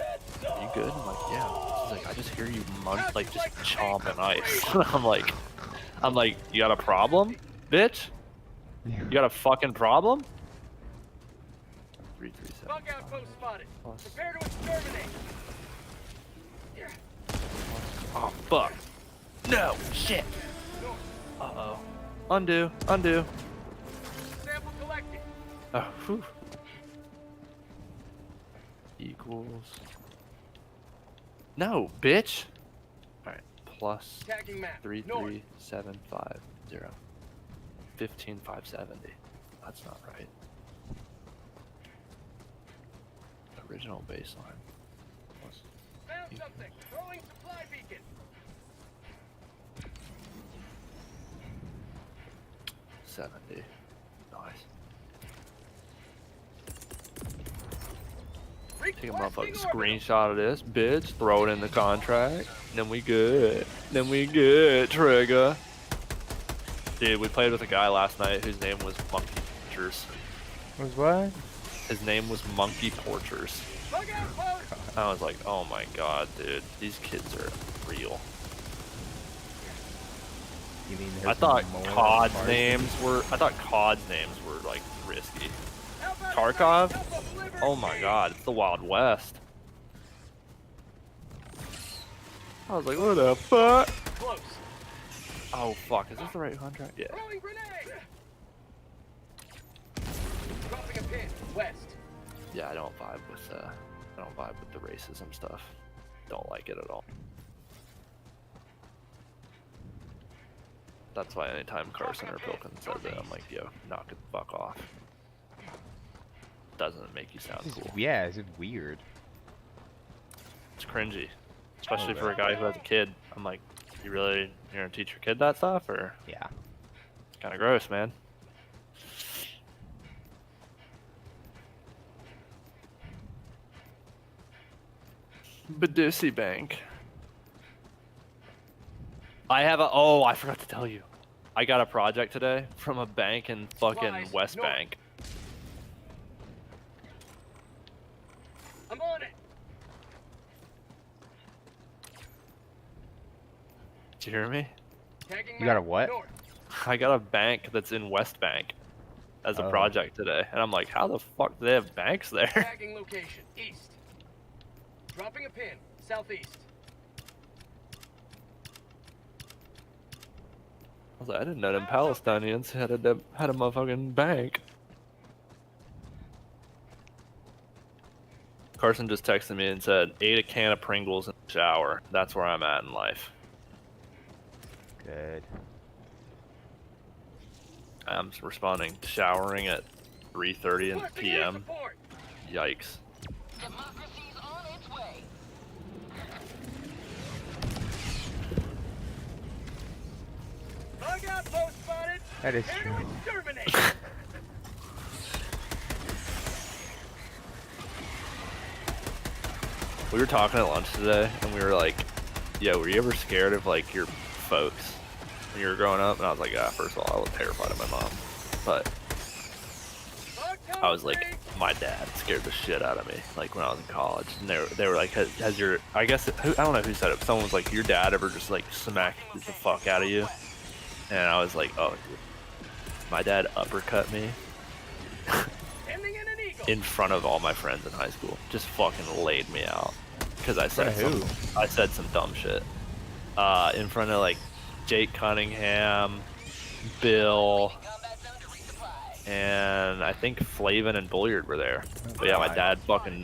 are you good?" I'm like, "Yeah." She's like, "I just hear you munch, like just chomping ice." I'm like, "You got a problem, bitch? You got a fucking problem?" 337. Bug outpost spotted. Plus. Prepare to exterminate. Oh fuck! No shit. Uh-oh. Undo. Sample collected. Oh, whew. Equals. No, bitch. All right. Plus Tagging map. 33750. 15570. That's not right. Original baseline. Plus Found something. Throwing supply beacon. 70. Nice. Take a motherfucking screenshot of this, bitch. Throw it in the contract. Then we good. Trigger. Dude, we played with a guy last night whose name was Monkey Porchers. Was what? His name was Monkey Porchers. I was like, oh my god, dude. These kids are real. You mean I thought COD's names were like risky. Tarkov? Oh my god, it's the Wild West. I was like, what the fuck? Close. Oh fuck, is this the right contract? Yeah. Throwing grenade. Dropping a pin. West. Yeah, I don't vibe with the racism stuff. Don't like it at all. That's why anytime Carson or Pilkins says it, I'm like, yo, knock it the fuck off. Doesn't make you sound This is, cool. yeah, this is weird. It's cringy. Especially Oh, for a guy who has a kid. I'm like, you're gonna teach your kid that stuff? Or Yeah. it's kinda gross, man. Badoosie Bank. I forgot to tell you. I got a project today from a bank in fucking Supplies, West north. Bank. I'm on it. Did you hear me? Tagging You got a map, what? north. I got a bank that's in West Bank as a Oh. project today. And I'm like, how the fuck do they have banks there? Tagging location, east. Dropping a pin, southeast. I was like, I didn't know them Palestinians had a motherfucking bank. Carson just texted me and said, ate a can of Pringles in the shower. That's where I'm at in life. Good. I'm responding, showering at 3:30 Requesting air p.m. support. Yikes. Democracy's on its way. Bug outpost spotted. That is Here true. to exterminate. We were talking at lunch today, and we were like, yo, were you ever scared of, like, your folks when you were growing up? And I was like, yeah, first of all, I was terrified of my mom. But I was like, my dad scared the shit out of me, like, when I was in college. And they were like, has your, I guess, I don't know who said it, but someone was like, your dad ever just, like, smacked the fuck out of you? And I was like, oh, dude. My dad uppercut me Ending in an eagle. in front of all my friends in high school. Just fucking laid me out. Because I said some dumb shit. In front of like Jake Cunningham, Bill, and I think Flavin and Bulliard were there. But yeah, my dad fucking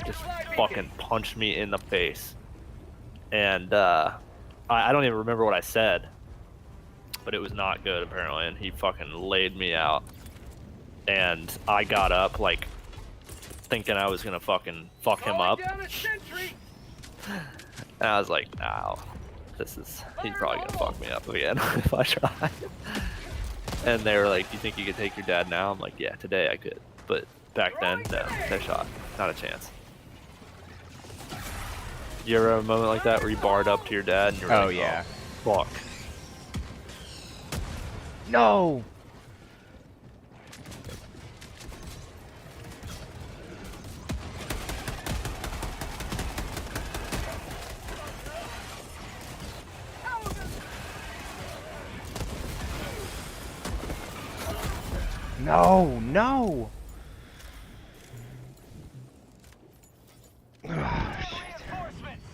just fucking punched me in the face. And I don't even remember what I said. But it was not good apparently, and he fucking laid me out. And I got up like thinking I was gonna fucking fuck him up. Down a sentry. And I was like, ow, he's probably gonna fuck me up again if I try. And they were like, do you think you could take your dad now? I'm like, yeah, today I could. But back then, no shot. Not a chance. You ever have a moment like that where you barred up to your dad and you're Oh like, yeah. fuck. No. No, no. Ah, shit. Reinforcements.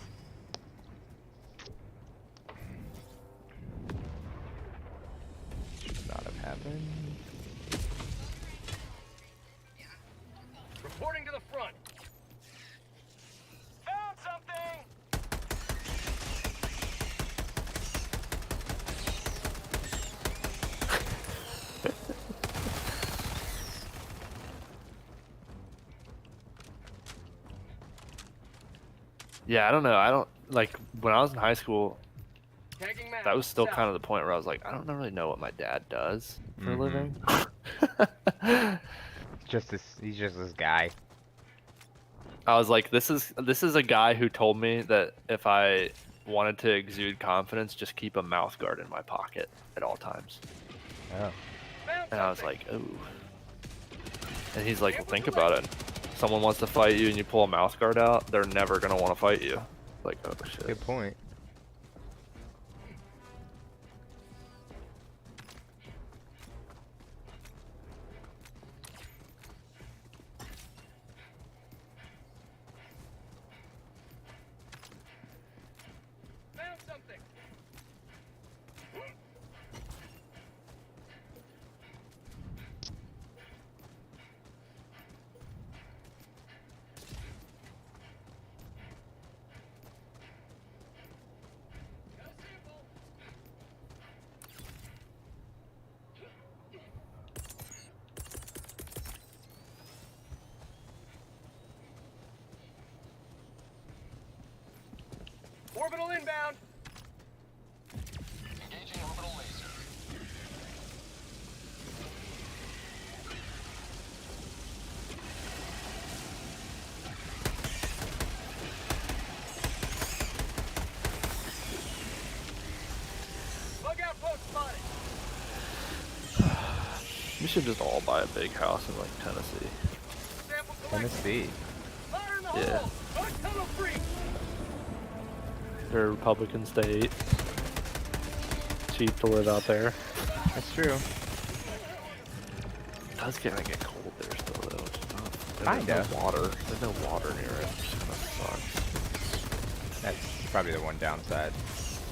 Should not have happened. Reporting to the front. Found something. Yeah, I don't know. I don't, like, when I was in high school, Tagging map. that was still south. kind of the point where I was like, I don't really know what my dad does for a living. He's just this guy. I was like, this is a guy who told me that if I wanted to exude confidence, just keep a mouth guard in my pocket at all times. Oh. Found And I was something. like, ooh. And he's like, well, think about it. Someone wants to fight you and you pull a mouth guard out, they're never gonna want to fight you. Like, oh shit. Good point. Found something. We should just all buy a big house in like Tennessee. Tennessee. Yeah. They're a Republican state. Cheap to live out there. That's true. It does kind of get cold there still though. It's not, Kinda. There's no water. There's no water near it. That sucks. That's probably the one downside.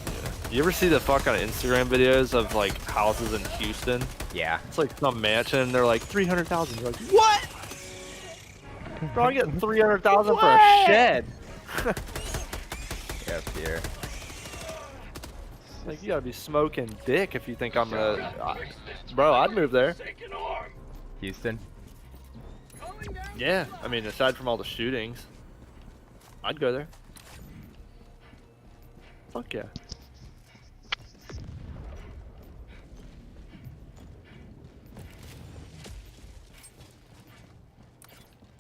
Yeah. You ever see the fuck on Instagram videos of like houses in Houston? Yeah. It's like some mansion. They're like 300,000. You're like, what? Bro, I'm getting 300,000 for a shed. Up here. Like you gotta be smoking dick if you think I'm gonna. Bro, I'd move there. Houston. Yeah, I mean, aside from all the shootings, I'd go there. Fuck yeah.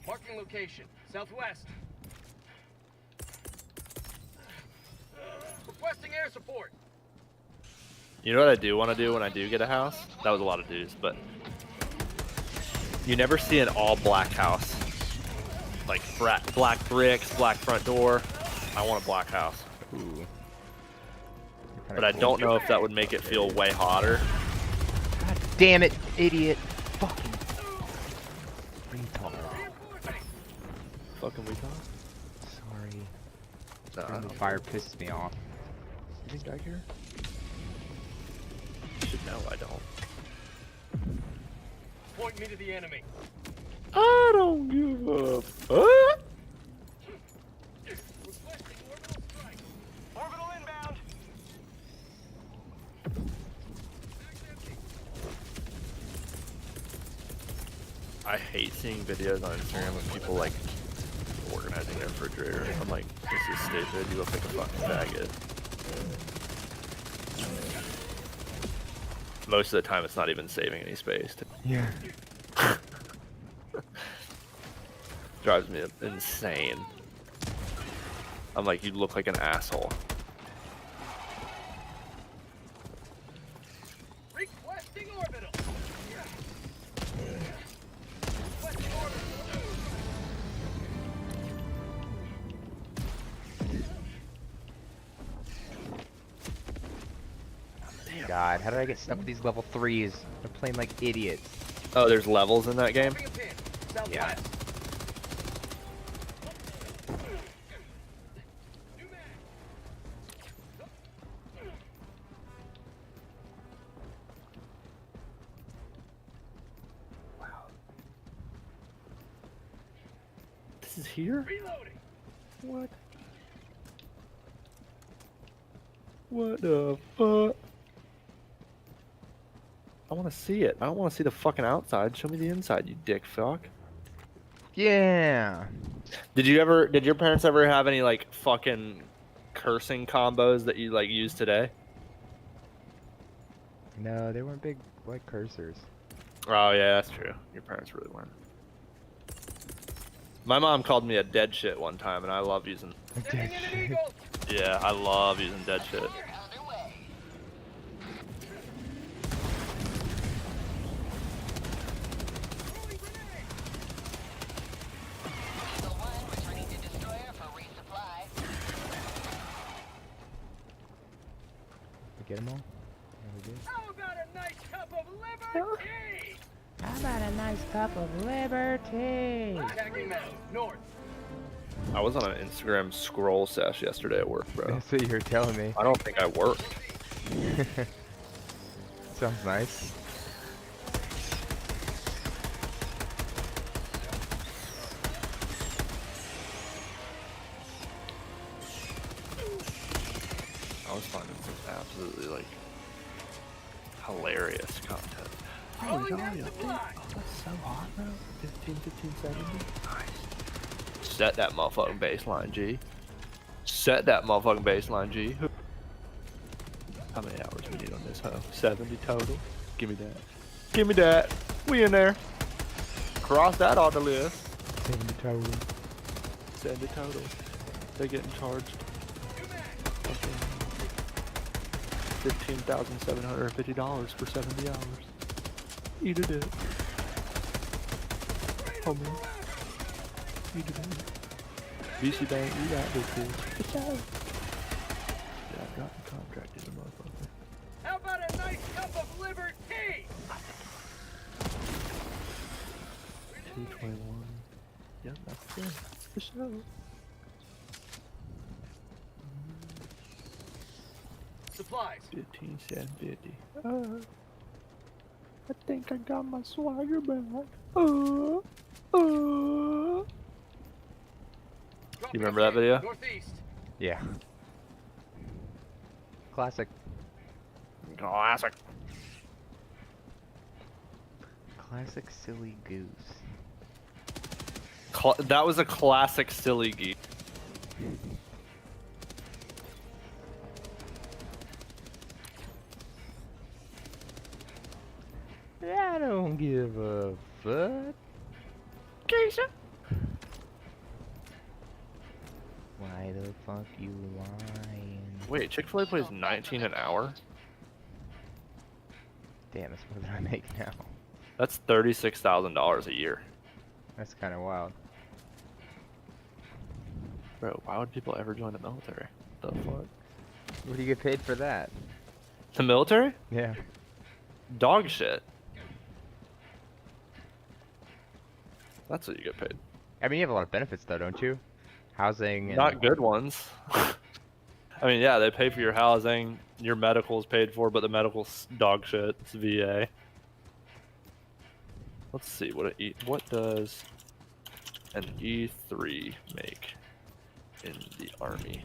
Marking location, southwest. Requesting air support. You know what I do want to do when I do get a house? That was a lot of dudes, but you never see an all black house. Like black bricks, black front door. I want a black house. Ooh. But I don't know if that would make it feel way hotter. God damn it, idiot. Fucking retard. Fucking retard. Sorry. Nah, Friendly fire pissed me off. You think I care? You should know I don't. Point me to the enemy. I don't give a fuck. Requesting orbital strike. Orbital inbound. I hate seeing videos on Instagram of people like organizing their refrigerator. I'm like, this is stupid. You look like a fucking faggot. Most of the time, it's not even saving any space. Yeah. Drives me insane. I'm like, you look like an asshole. Requesting orbital. Requesting orbital. God, how did I get stuck with these level 3s? They're playing like idiots. Oh, there's levels in that game? Dropping a pin, southwest. Yeah. New mag. This is here? Reloading. What? What the fuck? I want to see it. I don't want to see the fucking outside. Show me the inside, you dick fuck. Yeah. Did your parents ever have any like fucking cursing combos that you like use today? No, they weren't big like cursors. Oh yeah, that's true. Your parents really weren't. My mom called me a dead shit one time, and I love using. Sending in an eagle. Yeah, I love using dead shit. You're underway. Throwing grenade. Eagle 1 returning to destroyer for resupply. We get them all? Yeah, we did. How about a nice cup of liberty? How about a nice cup of liberty? Attacking now, north. I was on an Instagram scroll sesh yesterday at work, bro. That's what you were telling me. I don't think I worked. Sounds nice. I was finding some absolutely like hilarious content. Calling down supply. That's so hot, bro. 1570. Nice. Set that motherfucking baseline, G. Set that motherfucking baseline, G. How many hours we need on this, huh? 70 total. Give me that. Give me that. We in there. Cross that on the list. 70 total. 70 total. They're getting charged. $15,750 for 70 hours. Eat a dick. Homie. Eat a dick. BC Bank, you got this bitch. Yeah, I got the contract in the motherfucker. How about a nice cup of liver tea? 221. Yep, that's good. That's for sure. Supplies. 15,750. I think I got my swagger back. You remember that video? Northeast. Yeah. Classic. Classic. Classic silly goose. That was a classic silly geese. I don't give a fuck. Geisha. Why the fuck you lying? Wait, Chick-fil-A plays 19 an hour? Damn, that's more than I make now. That's $36,000 a year. That's kind of wild. Bro, why would people ever join the military? The fuck? What do you get paid for that? The military? Yeah. Dog shit. That's what you get paid. I mean, you have a lot of benefits though, don't you? Housing and... Not good ones. I mean, yeah, they pay for your housing, your medical is paid for, but the medical's dog shit. It's VA. Let's see what does an E3 make in the Army?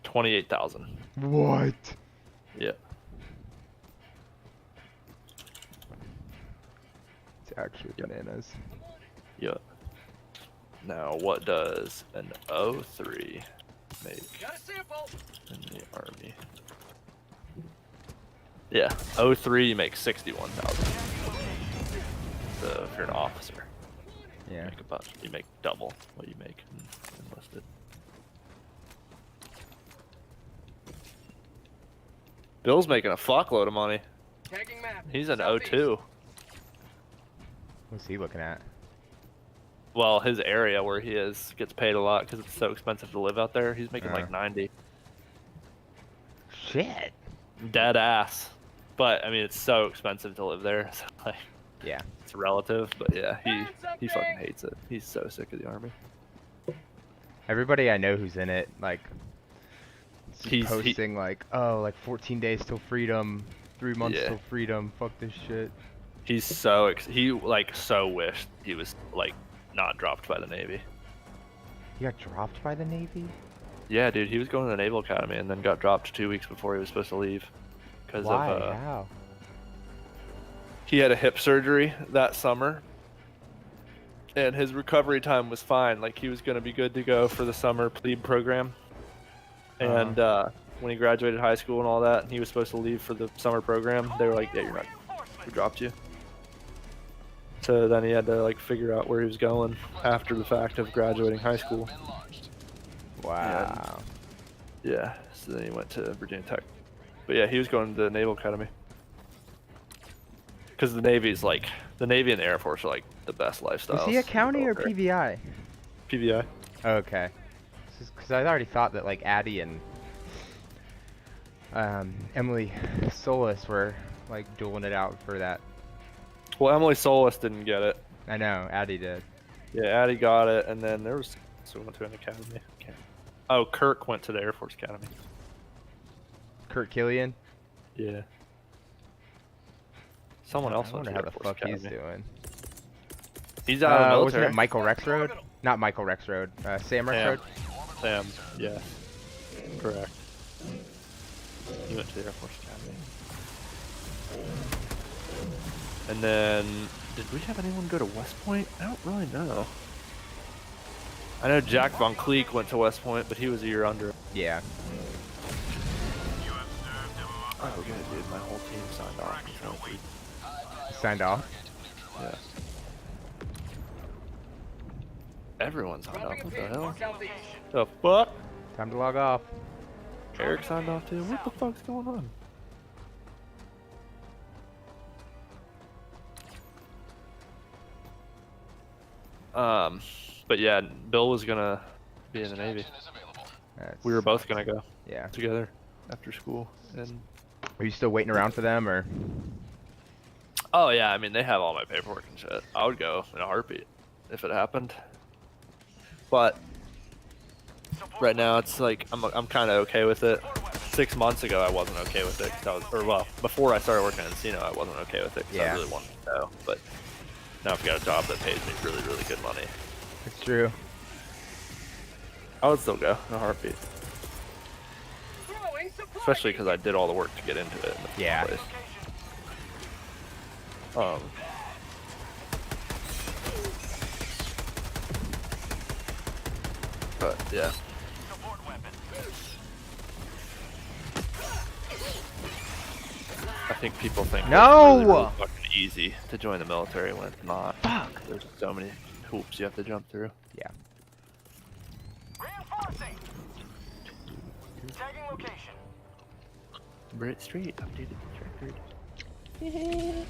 28,000. What? Yeah. It's actually bananas. Yeah. Now, what does an O3 make Got a sample. in the Army? Yeah, O3 makes 61,000. So if you're an officer, Yeah. you make double what you make enlisted. Bill's making a fuckload of money. Tagging map. He's an Southeast. O2. What's he looking at? Well, his area where he is gets paid a lot because it's so expensive to live out there. He's making like 90. Shit. Dead ass. But I mean, it's so expensive to live there. So like, Yeah. it's relative. But yeah, he fucking hates it. He's so sick of the Army. Everybody I know who's in it, like, is He- posting like, oh, like 14 days till freedom, 3 months Yeah. till freedom. Fuck this shit. He's so he like so wished he was like not dropped by the Navy. You got dropped by the Navy? Yeah, dude, he was going to the Naval Academy and then got dropped 2 weeks before he was supposed to leave because Why? of How? he had a hip surgery that summer and his recovery time was fine. Like he was going to be good to go for the summer plebe program. And when he graduated high school and all that, and he was supposed to leave for the summer program, they were like, "Yeah, you're not. We dropped you." So then he had to like figure out where he was going after the fact of graduating high school. Wow. Yeah, so then he went to Virginia Tech. But yeah, he was going to the Naval Academy. Because the Navy's like, the Navy and the Air Force are like the best lifestyles. Was he a county or PVI? PVI. Okay. Because I already thought that like Addie and Emily Solis were like dueling it out for that. Well, Emily Solis didn't get it. I know, Addie did. Yeah, Addie got it, and then there was someone went to an academy. Oh, Kirk went to the Air Force Academy. Kurt Killian? Yeah. Someone else I went wonder to how the Air the Force fuck he's Academy. doing. He's out of the Wasn't military. it Michael Rexroad? Not Michael Rexroad. Sam Rexroad? Sam, yeah. Correct. He went to the Air Force Academy. And then, did we have anyone go to West Point? I don't really know. I know Jack Von Cleek went to West Point, but he was a year under. Yeah. Oh, good, dude. My whole team signed off. He signed off? Yeah. Everyone signed off. What the hell? The fuck? Time to log off. Eric signed off too. What the fuck's going on? But yeah, Bill was gonna be in the Navy. We were both gonna go. Yeah. Together after school. And are you still waiting around for them, or? oh yeah, I mean they have all my paperwork and shit. I would go in a heartbeat if it happened. But right now it's like I'm kind of okay with it. 6 months ago I wasn't okay with it. 'Cause I was, or well, before I started working at Encino, I wasn't okay with it. 'Cause I really wanted to go. But now I've got a job that pays me really, really good money. It's true. I would still go in a heartbeat. Especially because I did all the work to get into it in the first place. But yeah. I think people think it's really fucking easy to join the military when it's not. Fuck. There's so many hoops you have to jump through. Yeah. Reinforcing. Tagging location. Brit Street updated the record.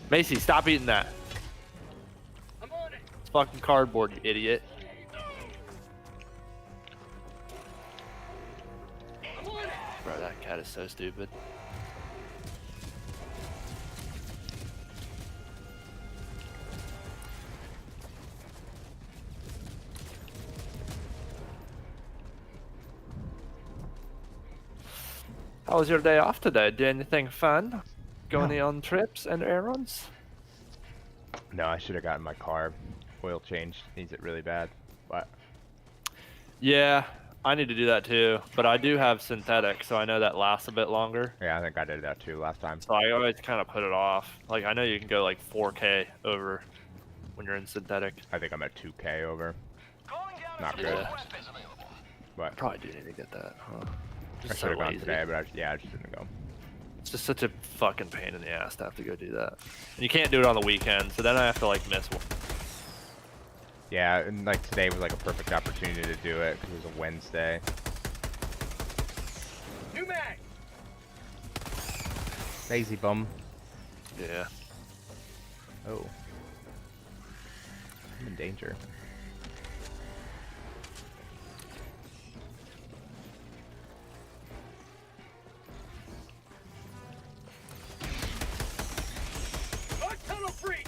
Macy, stop eating that. I'm on it. It's fucking cardboard, you idiot. I'm on it. Bro, that cat is so stupid. How was your day off today? Did anything fun? Go any on trips and errands? No, I should have gotten my car oil changed. Needs it really bad, but yeah, I need to do that too. But I do have synthetic, so I know that lasts a bit longer. yeah, I think I did that too last time. So I always kind of put it off. Like I know you can go like 4K over when you're in synthetic. I think I'm at 2K over. Not good. Yeah. But Probably do need to get that. Huh? I Just should have so gone lazy. today, but I just didn't go. It's just such a fucking pain in the ass to have to go do that. And you can't do it on the weekend, so then I have to like miss one. Yeah, and like today was like a perfect opportunity to do it because it was a Wednesday. New mag. Lazy bum. Yeah. Oh. I'm in danger. Tunnel breach.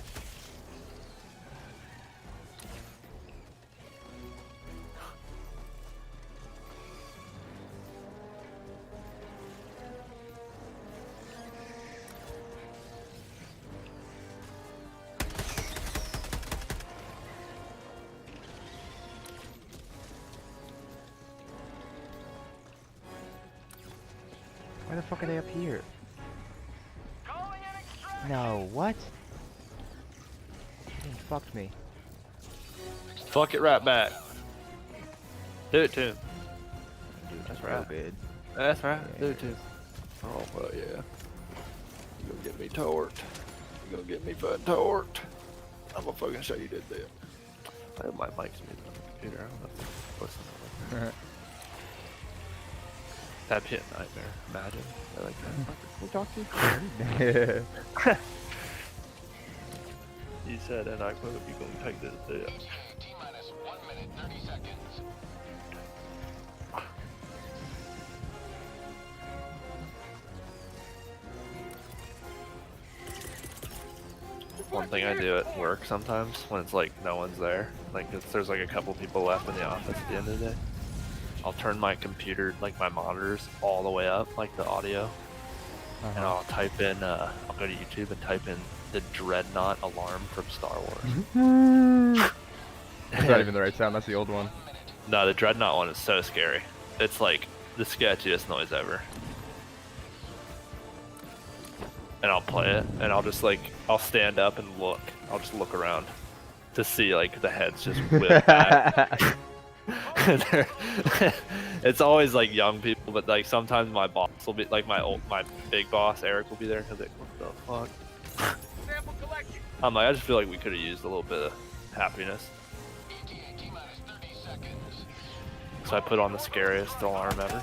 Why the fuck are they up here? Calling an extraction. No, what? They fucked me. Fuck it right back. Do it to him. Dude, That's just right. COVID. That's right. Yeah. Do it to him. Oh, well, yeah. You gonna get me torqued. You gonna get me fucking torqued. I'm gonna fucking show you did that. I hope my mic's muted on the computer. I don't know if it's close enough. That'd be a nightmare. Imagine. I like that. Can we talk to you? You said, and I quote, you gonna take this deal. T-minus 1 minute, 30 seconds. One thing I do at work sometimes when it's like no one's there, like if there's like a couple people left in the office at the end of the day, I'll turn my computer, like my monitors, all the way up, like the audio, and I'll type in, I'll go to YouTube and type in the Dreadnought alarm from Star Wars. That's not even the right sound, that's the old one. No, the Dreadnought one is so scary. It's like the sketchiest noise ever. And I'll play it, and I'll just like, I'll stand up and look. I'll just look around to see like the heads just whip back. It's always like young people, but like sometimes my boss will be like my big boss Eric will be there because like, what the fuck? Sample collection. I'm like, I just feel like we could have used a little bit of happiness. ETA T-minus 30 seconds. So I put on the scariest alarm ever.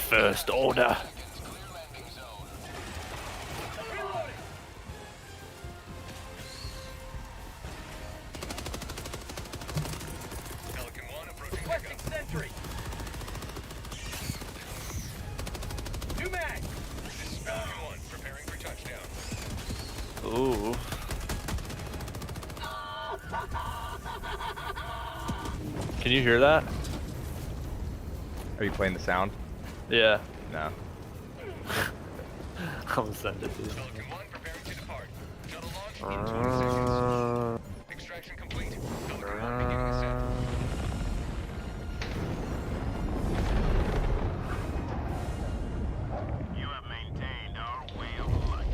First order. Clear landing zone. Reloading. Pelican 1 approaching Requesting pickup. sentry. New mag. This is Pelican 1 preparing for touchdown. Ooh. Can you hear that? Are you playing the sound? Yeah. No. I'm gonna send it to you. Pelican 1 preparing to depart. Shuttle launch in 20 seconds. Extraction complete. Pelican 1 beginning ascent. You have maintained our way of life.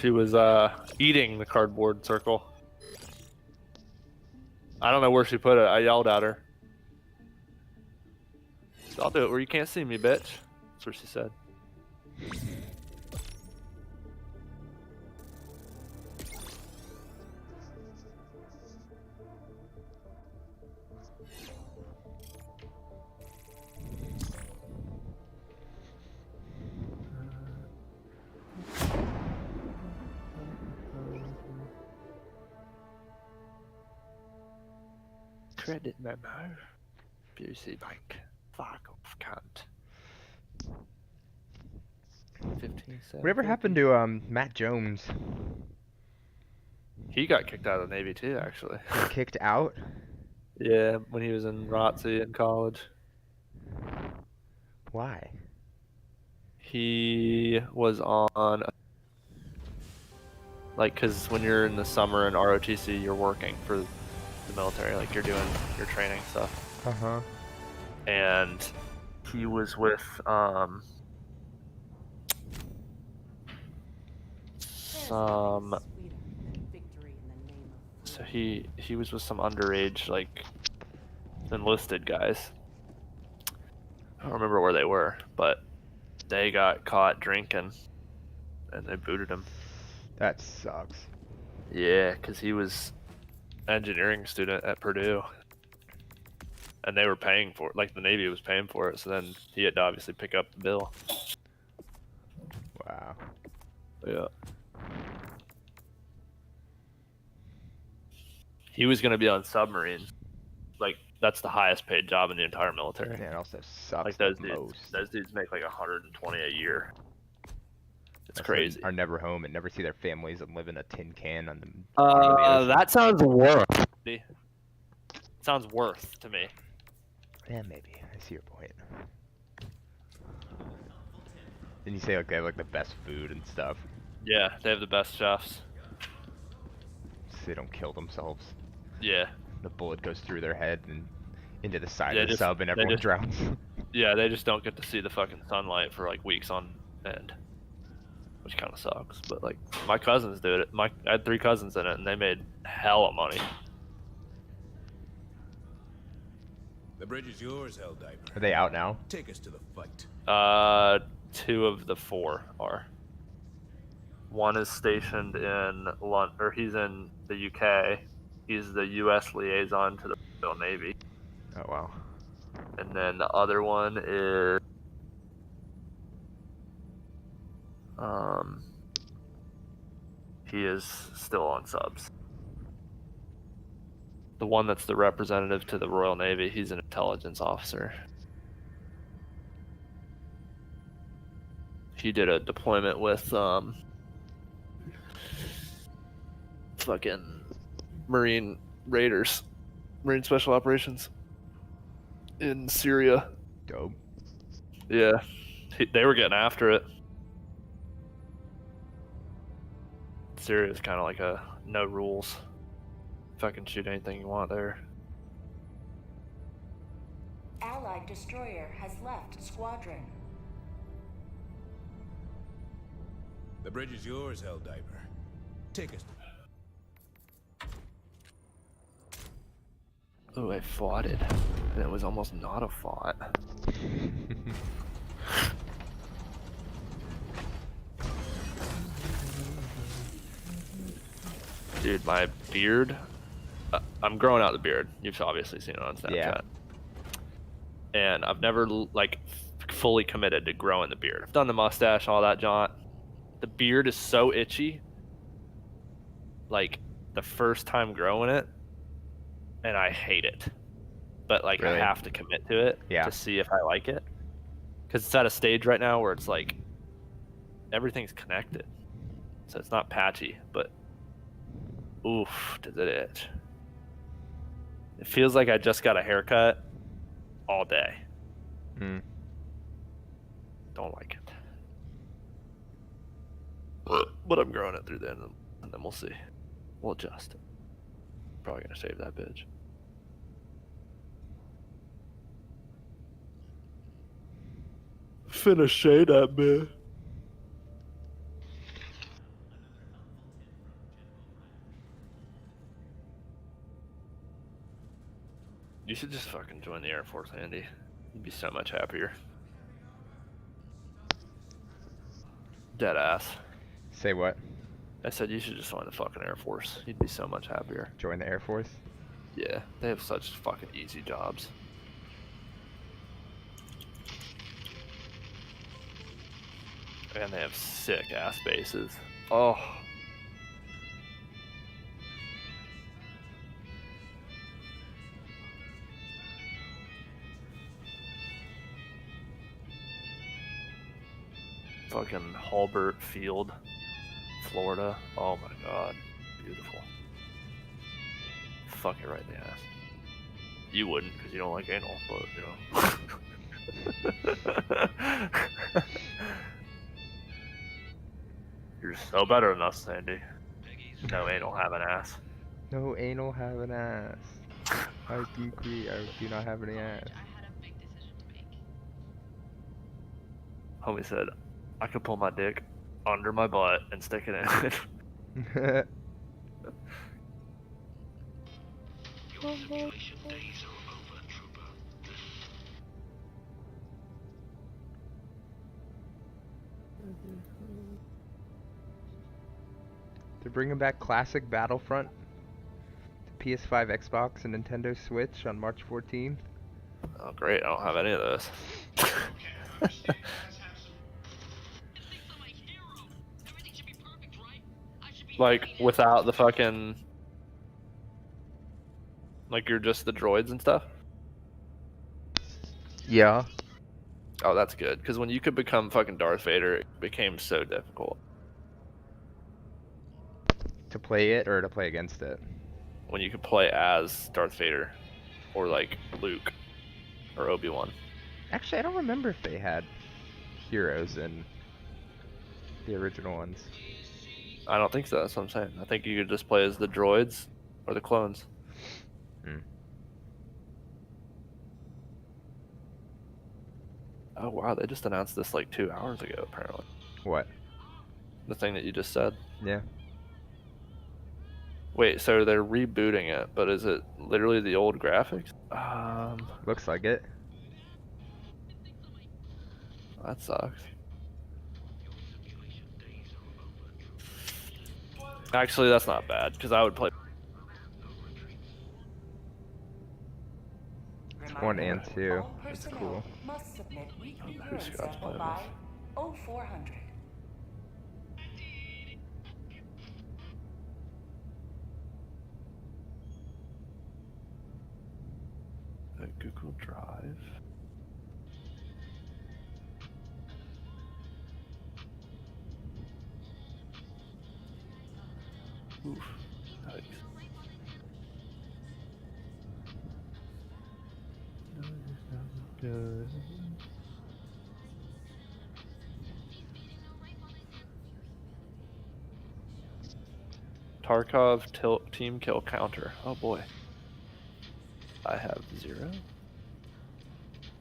She was eating the cardboard circle. I don't know where she put it. I yelled at her. So I'll do it where you can't see me, bitch. That's what she said. Credit memo. BC Bank. Fuck off, cunt. 15 Whatever happened to Matt Jones? He got kicked out of the Navy too, actually. Kicked out? Yeah, when he was in ROTC in college. Why? He was on, like, because when you're in the summer in ROTC, you're working for the military, like you're doing your training stuff. Uh-huh. And he was with some, so he was with some underage, like, enlisted guys. I don't remember where they were, but they got caught drinking and they booted him. That sucks. Yeah, because he was engineering student at Purdue. And they were paying for it, like the Navy was paying for it, so then he had to obviously pick up the bill. Wow. Yeah. He was going to be on submarines. Like, that's the highest paid job in the entire military. Yeah, it also sucks Like the most. those dudes make like 120 a year. It's That's crazy. Are never home and never see their families and live in a tin can on the bottom of the ocean. That sounds worth. Sounds worth to me. Yeah, maybe. I see your point. Didn't you say like they have like the best food and stuff? Yeah, they have the best chefs. So they don't kill themselves. Yeah. The bullet goes through their head and into the side Yeah, of the sub and everyone drowns. Yeah, they just don't get to see the fucking sunlight for like weeks on end. Which kind of sucks, but like my cousins did it. I had 3 cousins in it, and they made hella money. The bridge is yours, Helldiver. Are they out now? Take us to the fight. 2 of the 4 are. One is stationed in London, or he's in the UK. He's the U.S. liaison to the Royal Navy. Oh wow. And then the other one is he is still on subs. The one that's the representative to the Royal Navy, he's an intelligence officer. He did a deployment with fucking Marine Raiders, Marine Special Operations in Syria. Dope. Yeah, they were getting after it. Syria is kind of like a no rules. Fucking shoot anything you want there. Allied destroyer has left squadron. The bridge is yours, Helldiver. Take us. Oh, I fought it. And it was almost not a fought. Dude, my beard. I'm growing out the beard. You've obviously seen it on Snapchat. Yeah. And I've never like fully committed to growing the beard. I've done the mustache, all that jaunt. The beard is so itchy. Like the first time growing it, and I hate it. But like Really? I have to commit to it to see if I like it. Because it's at a stage right now where it's like everything's connected, so it's not patchy, but oof, does it itch. It feels like I just got a haircut all day. Don't like it. But I'm growing it through then, and then we'll see. We'll adjust. Probably gonna save that bitch. Finna shade that bitch. You should just fucking join the Air Force, Andy. You'd be so much happier. Dead ass. Say what? I said you should just join the fucking Air Force. You'd be so much happier. Join the Air Force? Yeah, they have such fucking easy jobs. And they have sick ass bases. Oh. Fucking Halbert Field, Florida. Oh my god. Beautiful. Fuck it right in the ass. You wouldn't, because you don't like anal, but you know. You're so better than us, Sandy. No anal have an ass. No anal have an ass. I do not have any ass. Homie said, I could pull my dick under my butt and stick it in. Your simulation days are over, trooper. They're bringing back classic Battlefront to PS5, Xbox, and Nintendo Switch on March 14th. Oh great, I don't have any of those. Like, without the fucking... Like, you're just the droids and stuff? Yeah. Oh, that's good, because when you could become fucking Darth Vader, it became so difficult. To play it or to play against it? When you could play as Darth Vader, or like Luke, or Obi-Wan. Actually, I don't remember if they had heroes in the original ones. I don't think so, that's what I'm saying. I think you could just play as the droids, or the clones. Oh wow, they just announced this like 2 hours ago, apparently. What? The thing that you just said. Yeah. Wait, so they're rebooting it, but is it literally the old graphics? Looks like it. That sucks. Actually, that's not bad, because I would play... 1 and 2. All That's personnel cool. must submit weekly Who's urine Scott's sample playing by 0400. Google Drive. Oof. Nice. Tarkov team kill counter. Oh boy. I have 0.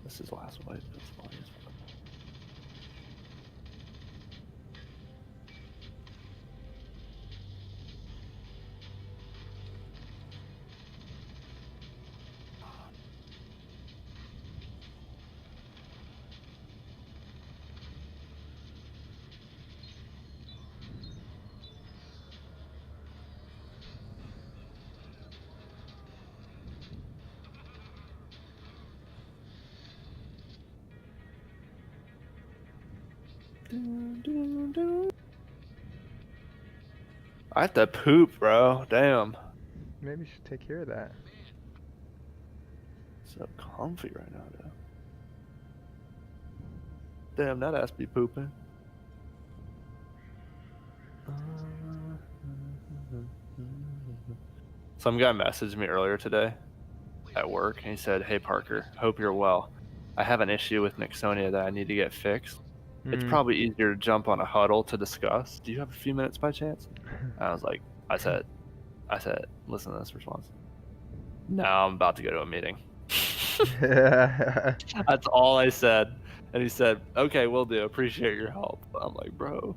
This is last wipe. That's funny as fuck. I have to poop, bro. Damn. Maybe you should take care of that. So comfy right now, though. Damn, that ass be pooping. Some guy messaged me earlier today at work, and he said, "Hey Parker, hope you're well. I have an issue with Nixonia that I need to get fixed. It's probably easier to jump on a huddle to discuss. Do you have a few minutes by chance?" And I was like, I said, listen to this response. No, I'm about to go to a meeting. That's all I said. And he said, "Okay, will do. Appreciate your help." I'm like, bro.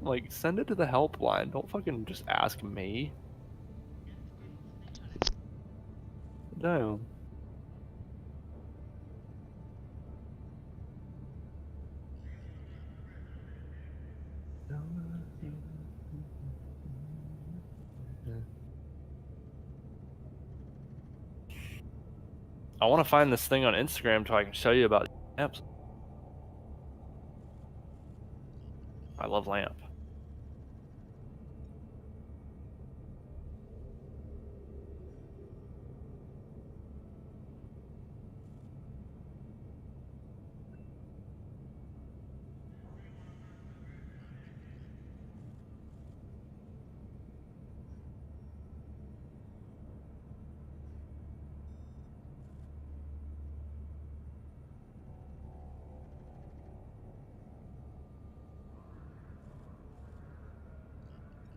Like, send it to the helpline. Don't fucking just ask me. Damn. I want to find this thing on Instagram so I can show you about lamps. I love lamps.